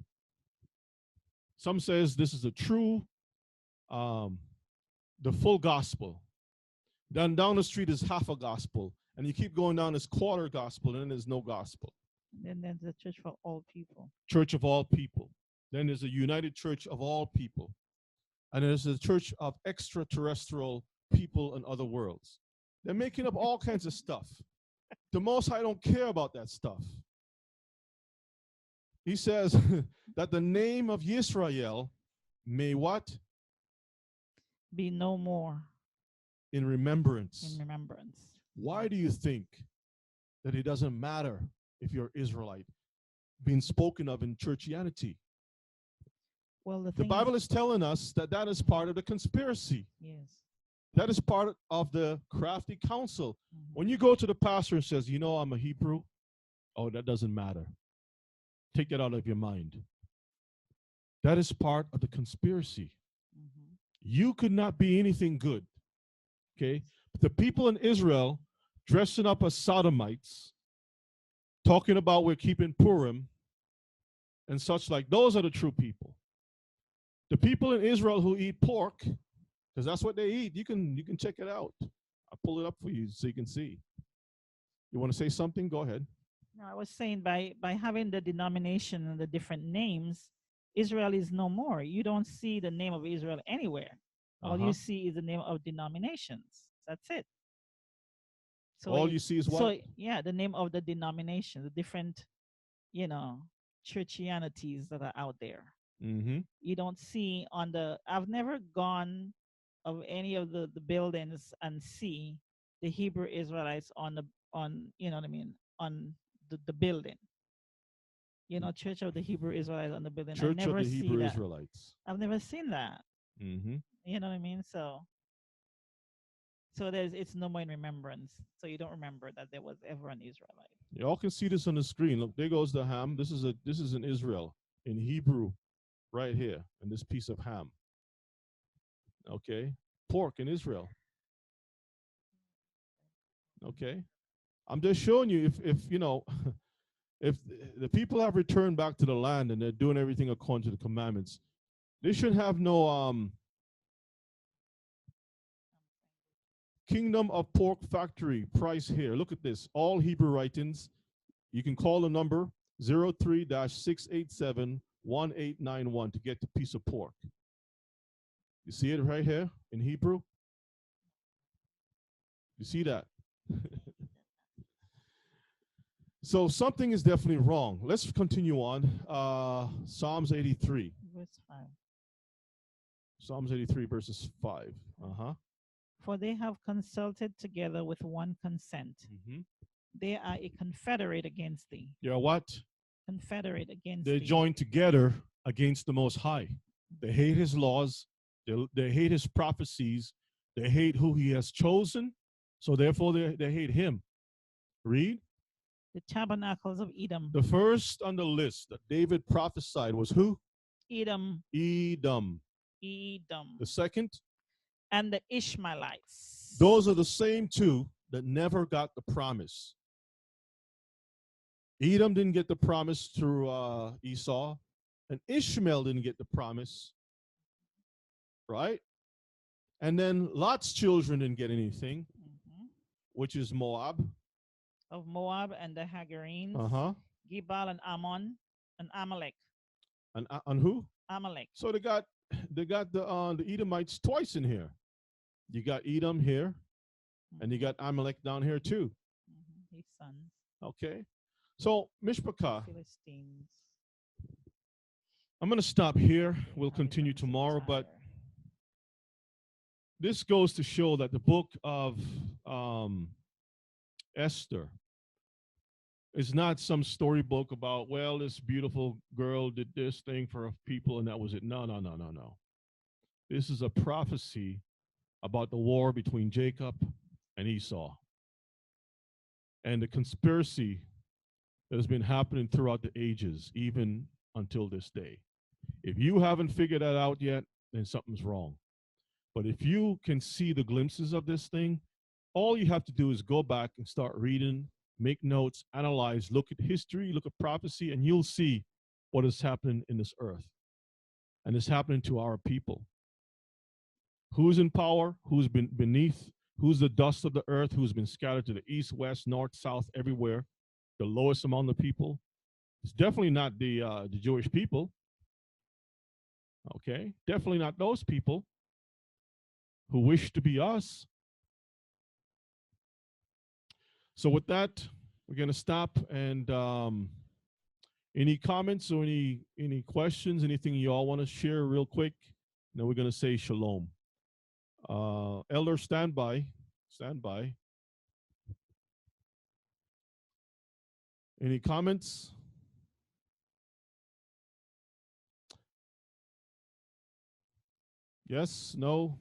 Some says this is a true, the full gospel. Then down the street is half a gospel. And you keep going down, it's quarter gospel, and then there's no gospel. Then there's a church for all people. Church of all people. Then there's a united church of all people. And there's a church of extraterrestrial people in other worlds. They're making up all kinds of stuff. The Most High don't care about that stuff. He says that the name of Yisrael may what? Be no more. In remembrance. In remembrance. Why do you think that it doesn't matter if you're Israelite being spoken of in churchianity? Well, the Bible is telling us that that is part of the conspiracy. Yes. That is part of the crafty counsel. When you go to the pastor and says, you know, I'm a Hebrew, oh, that doesn't matter. Take that out of your mind. That is part of the conspiracy. You could not be anything good. Okay? But the people in Israel dressing up as sodomites, talking about we're keeping Purim, and such like. Those are the true people. The people in Israel who eat pork, because that's what they eat. You can check it out. I'll pull it up for you so you can see. You want to say something? Go ahead. No, I was saying by having the denomination and the different names, Israel is no more. You don't see the name of Israel anywhere. All you see is the name of denominations. That's it. So All you see is what? So yeah, the name of the denomination, the different, you know, churchianities that are out there. Mm-hmm. You don't see on the. I've never gone of any of the buildings and see the Hebrew Israelites on you know what I mean, on the building. You know, Church of the Hebrew Israelites on the building. I Church of never the see Hebrew that. Israelites. I've never seen that. Mm-hmm. You know what I mean? So it's no more in remembrance. So you don't remember that there was ever an Israelite. Y'all can see this on the screen. Look, there goes the ham. This is in Israel in Hebrew, right here, in this piece of ham. Okay, pork in Israel. Okay, I'm just showing you if you know if the people have returned back to the land and they're doing everything according to the commandments, they should have no Kingdom of Pork Factory price here. Look at this. All Hebrew writings. You can call the number 03-687-1891 to get the piece of pork. You see it right here in Hebrew? You see that? So something is definitely wrong. Let's continue on. Psalms 83. Verse 5. Psalms 83 verses 5. Uh-huh. For they have consulted together with one consent. Mm-hmm. They are a confederate against thee. They are what? Confederate against They're thee. joined together against the Most High. They hate his laws. They hate his prophecies. They hate who he has chosen. So therefore they hate him. Read. The tabernacles of Edom. The first on the list that David prophesied was who? Edom. Edom. Edom. The second? And the Ishmaelites. Those are the same two that never got the promise. Edom didn't get the promise through Esau, and Ishmael didn't get the promise, right? And then Lot's children didn't get anything, which is Moab. Of Moab and the Hagarenes. Uh-huh. Gebal and Ammon and Amalek. And who? Amalek. So they got the Edomites twice in here. You got Edom here, and you got Amalek down here too. His sons. Okay. So Mishpachah. Philistines. I'm going to stop here. We'll continue tomorrow, but this goes to show that the book of Esther is not some storybook about, well, this beautiful girl did this thing for people and that was it. No, no, no, no, no. This is a prophecy about the war between Jacob and Esau and the conspiracy that has been happening throughout the ages, even until this day. If you haven't figured that out yet, then something's wrong. But if you can see the glimpses of this thing, all you have to do is go back and start reading, make notes, analyze, look at history, look at prophecy, and you'll see what is happening in this earth. And it's happening to our people. Who's in power? Who's been beneath? Who's the dust of the earth? Who's been scattered to the east, west, north, south, everywhere? The lowest among the people. It's definitely not the Jewish people. Okay, definitely not those people who wish to be us. So with that, we're going to stop. And any comments or any questions, anything you all want to share real quick? Then we're going to say shalom. Elder, stand by. Stand by. Any comments? Yes? No?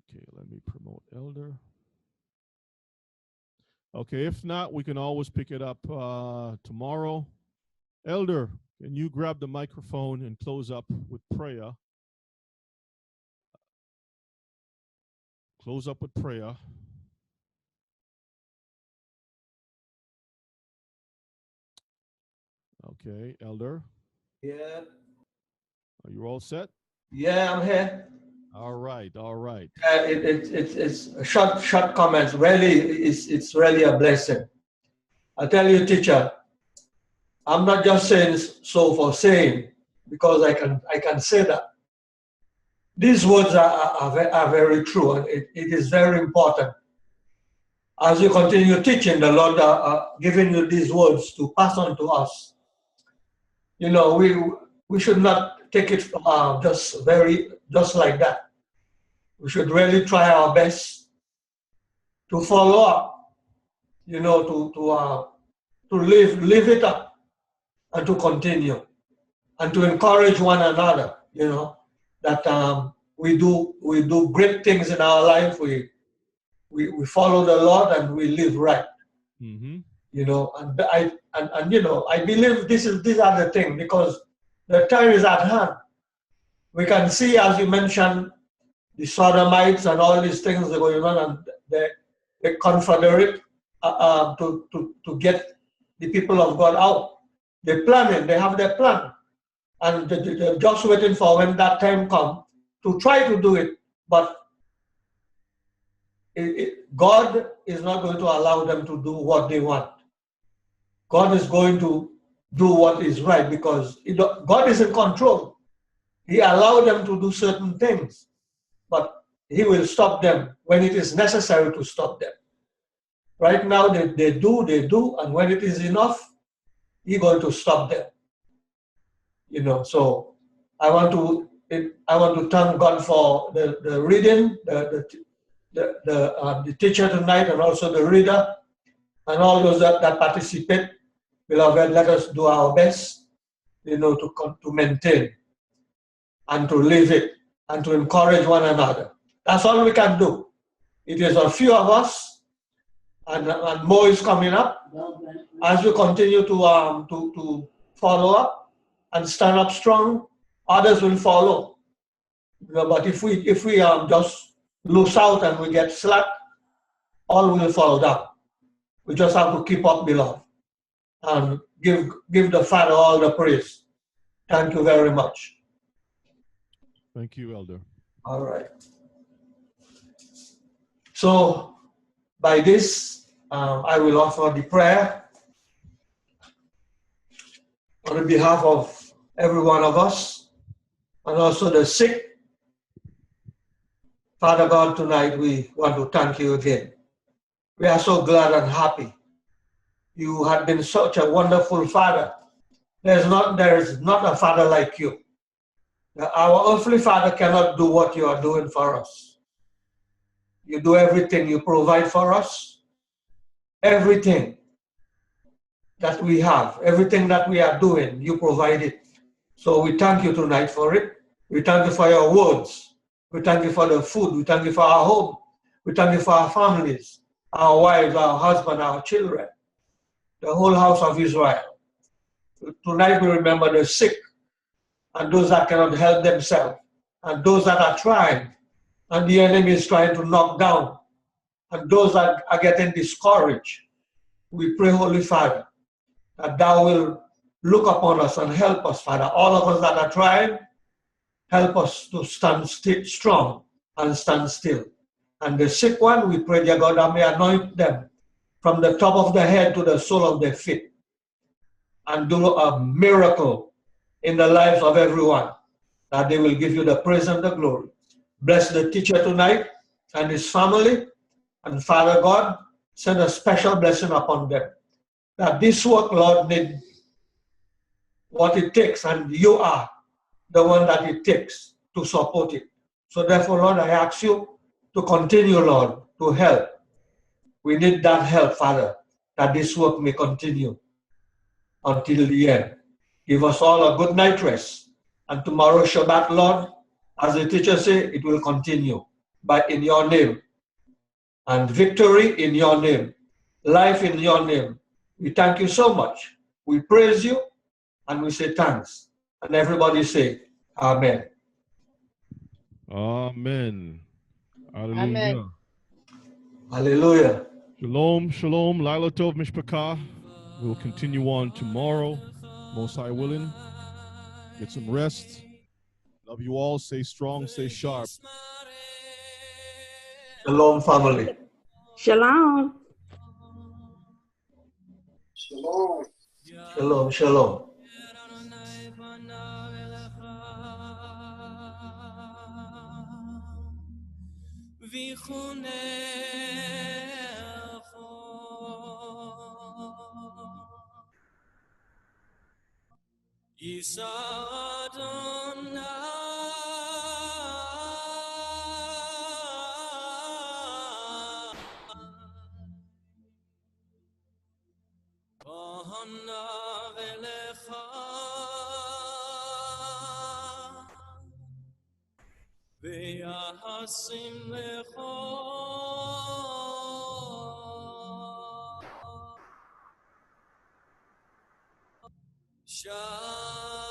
Okay, let me promote Elder. Okay, if not, we can always pick it up tomorrow. Elder, can you grab the microphone and close up with prayer? Close up with prayer. Okay, Elder, Yeah. are you all set? Yeah, I'm here. All right, all right. It's short comments. Really, it's really a blessing. I tell you, teacher, I'm not just saying so for saying, because I can say that. These words are very true, and it is very important. As you continue teaching, the Lord giving you these words to pass on to us. You know, we should not take it just like that. We should really try our best to follow up. You know, to live it up and to continue and to encourage one another. You know, that we do great things in our life. We follow the Lord and we live right. Mm-hmm. You know, and you know, I believe these are the things, because the time is at hand. We can see, as you mentioned, the Sodomites and all these things are going on, and they confederate to get the people of God out. They're planning, they have their plan, and they're just waiting for when that time comes to try to do it. But God is not going to allow them to do what they want. God is going to do what is right, because God is in control. He allowed them to do certain things, but He will stop them when it is necessary to stop them. Right now, they do, and when it is enough, He's going to stop them. You know, so I want to thank God for the reading, the teacher tonight, and also the reader, and all those that participate. Beloved, let us do our best, you know, to maintain and to live it and to encourage one another. That's all we can do. It is a few of us, and more is coming up. As we continue to follow up and stand up strong, others will follow. You know, but if we just lose out and we get slack, all will fall down. We just have to keep up, beloved, and give the Father all the praise. Thank you very much. Thank you, Elder. All right. So by this, I will offer the prayer on behalf of every one of us, and also the sick. Father God, tonight we want to thank you again. We are so glad and happy. You have been such a wonderful Father. There is not a Father like you. Our earthly Father cannot do what you are doing for us. You do everything. You provide for us. Everything that we have, everything that we are doing, you provide it. So we thank you tonight for it. We thank you for your words. We thank you for the food. We thank you for our home. We thank you for our families, our wives, our husbands, our children, the whole house of Israel. Tonight we remember the sick and those that cannot help themselves, and those that are trying and the enemy is trying to knock down, and those that are getting discouraged. We pray, Holy Father, that thou will look upon us and help us, Father. All of us that are trying, help us to stand strong and stand still. And the sick one, we pray, dear God, that may anoint them from the top of their head to the sole of their feet, and do a miracle in the lives of everyone, that they will give you the praise and the glory. Bless the teacher tonight and his family, and Father God, send a special blessing upon them, that this work, Lord, need what it takes, and you are the one that it takes to support it. So therefore, Lord, I ask you to continue, Lord, to help. We need that help, Father, that this work may continue until the end. Give us all a good night rest. And tomorrow, Shabbat, Lord, as the teacher said, it will continue in your name. And victory in your name. Life in your name. We thank you so much. We praise you and we say thanks. And everybody say, Amen. Amen. Hallelujah. Amen. Hallelujah. Shalom, shalom. Laila Tov Mishpachah. We'll continue on tomorrow. Most High willing, get some rest. Love you all. Stay strong, stay sharp. Shalom, family. Shalom. Shalom. Shalom, shalom. Shalom.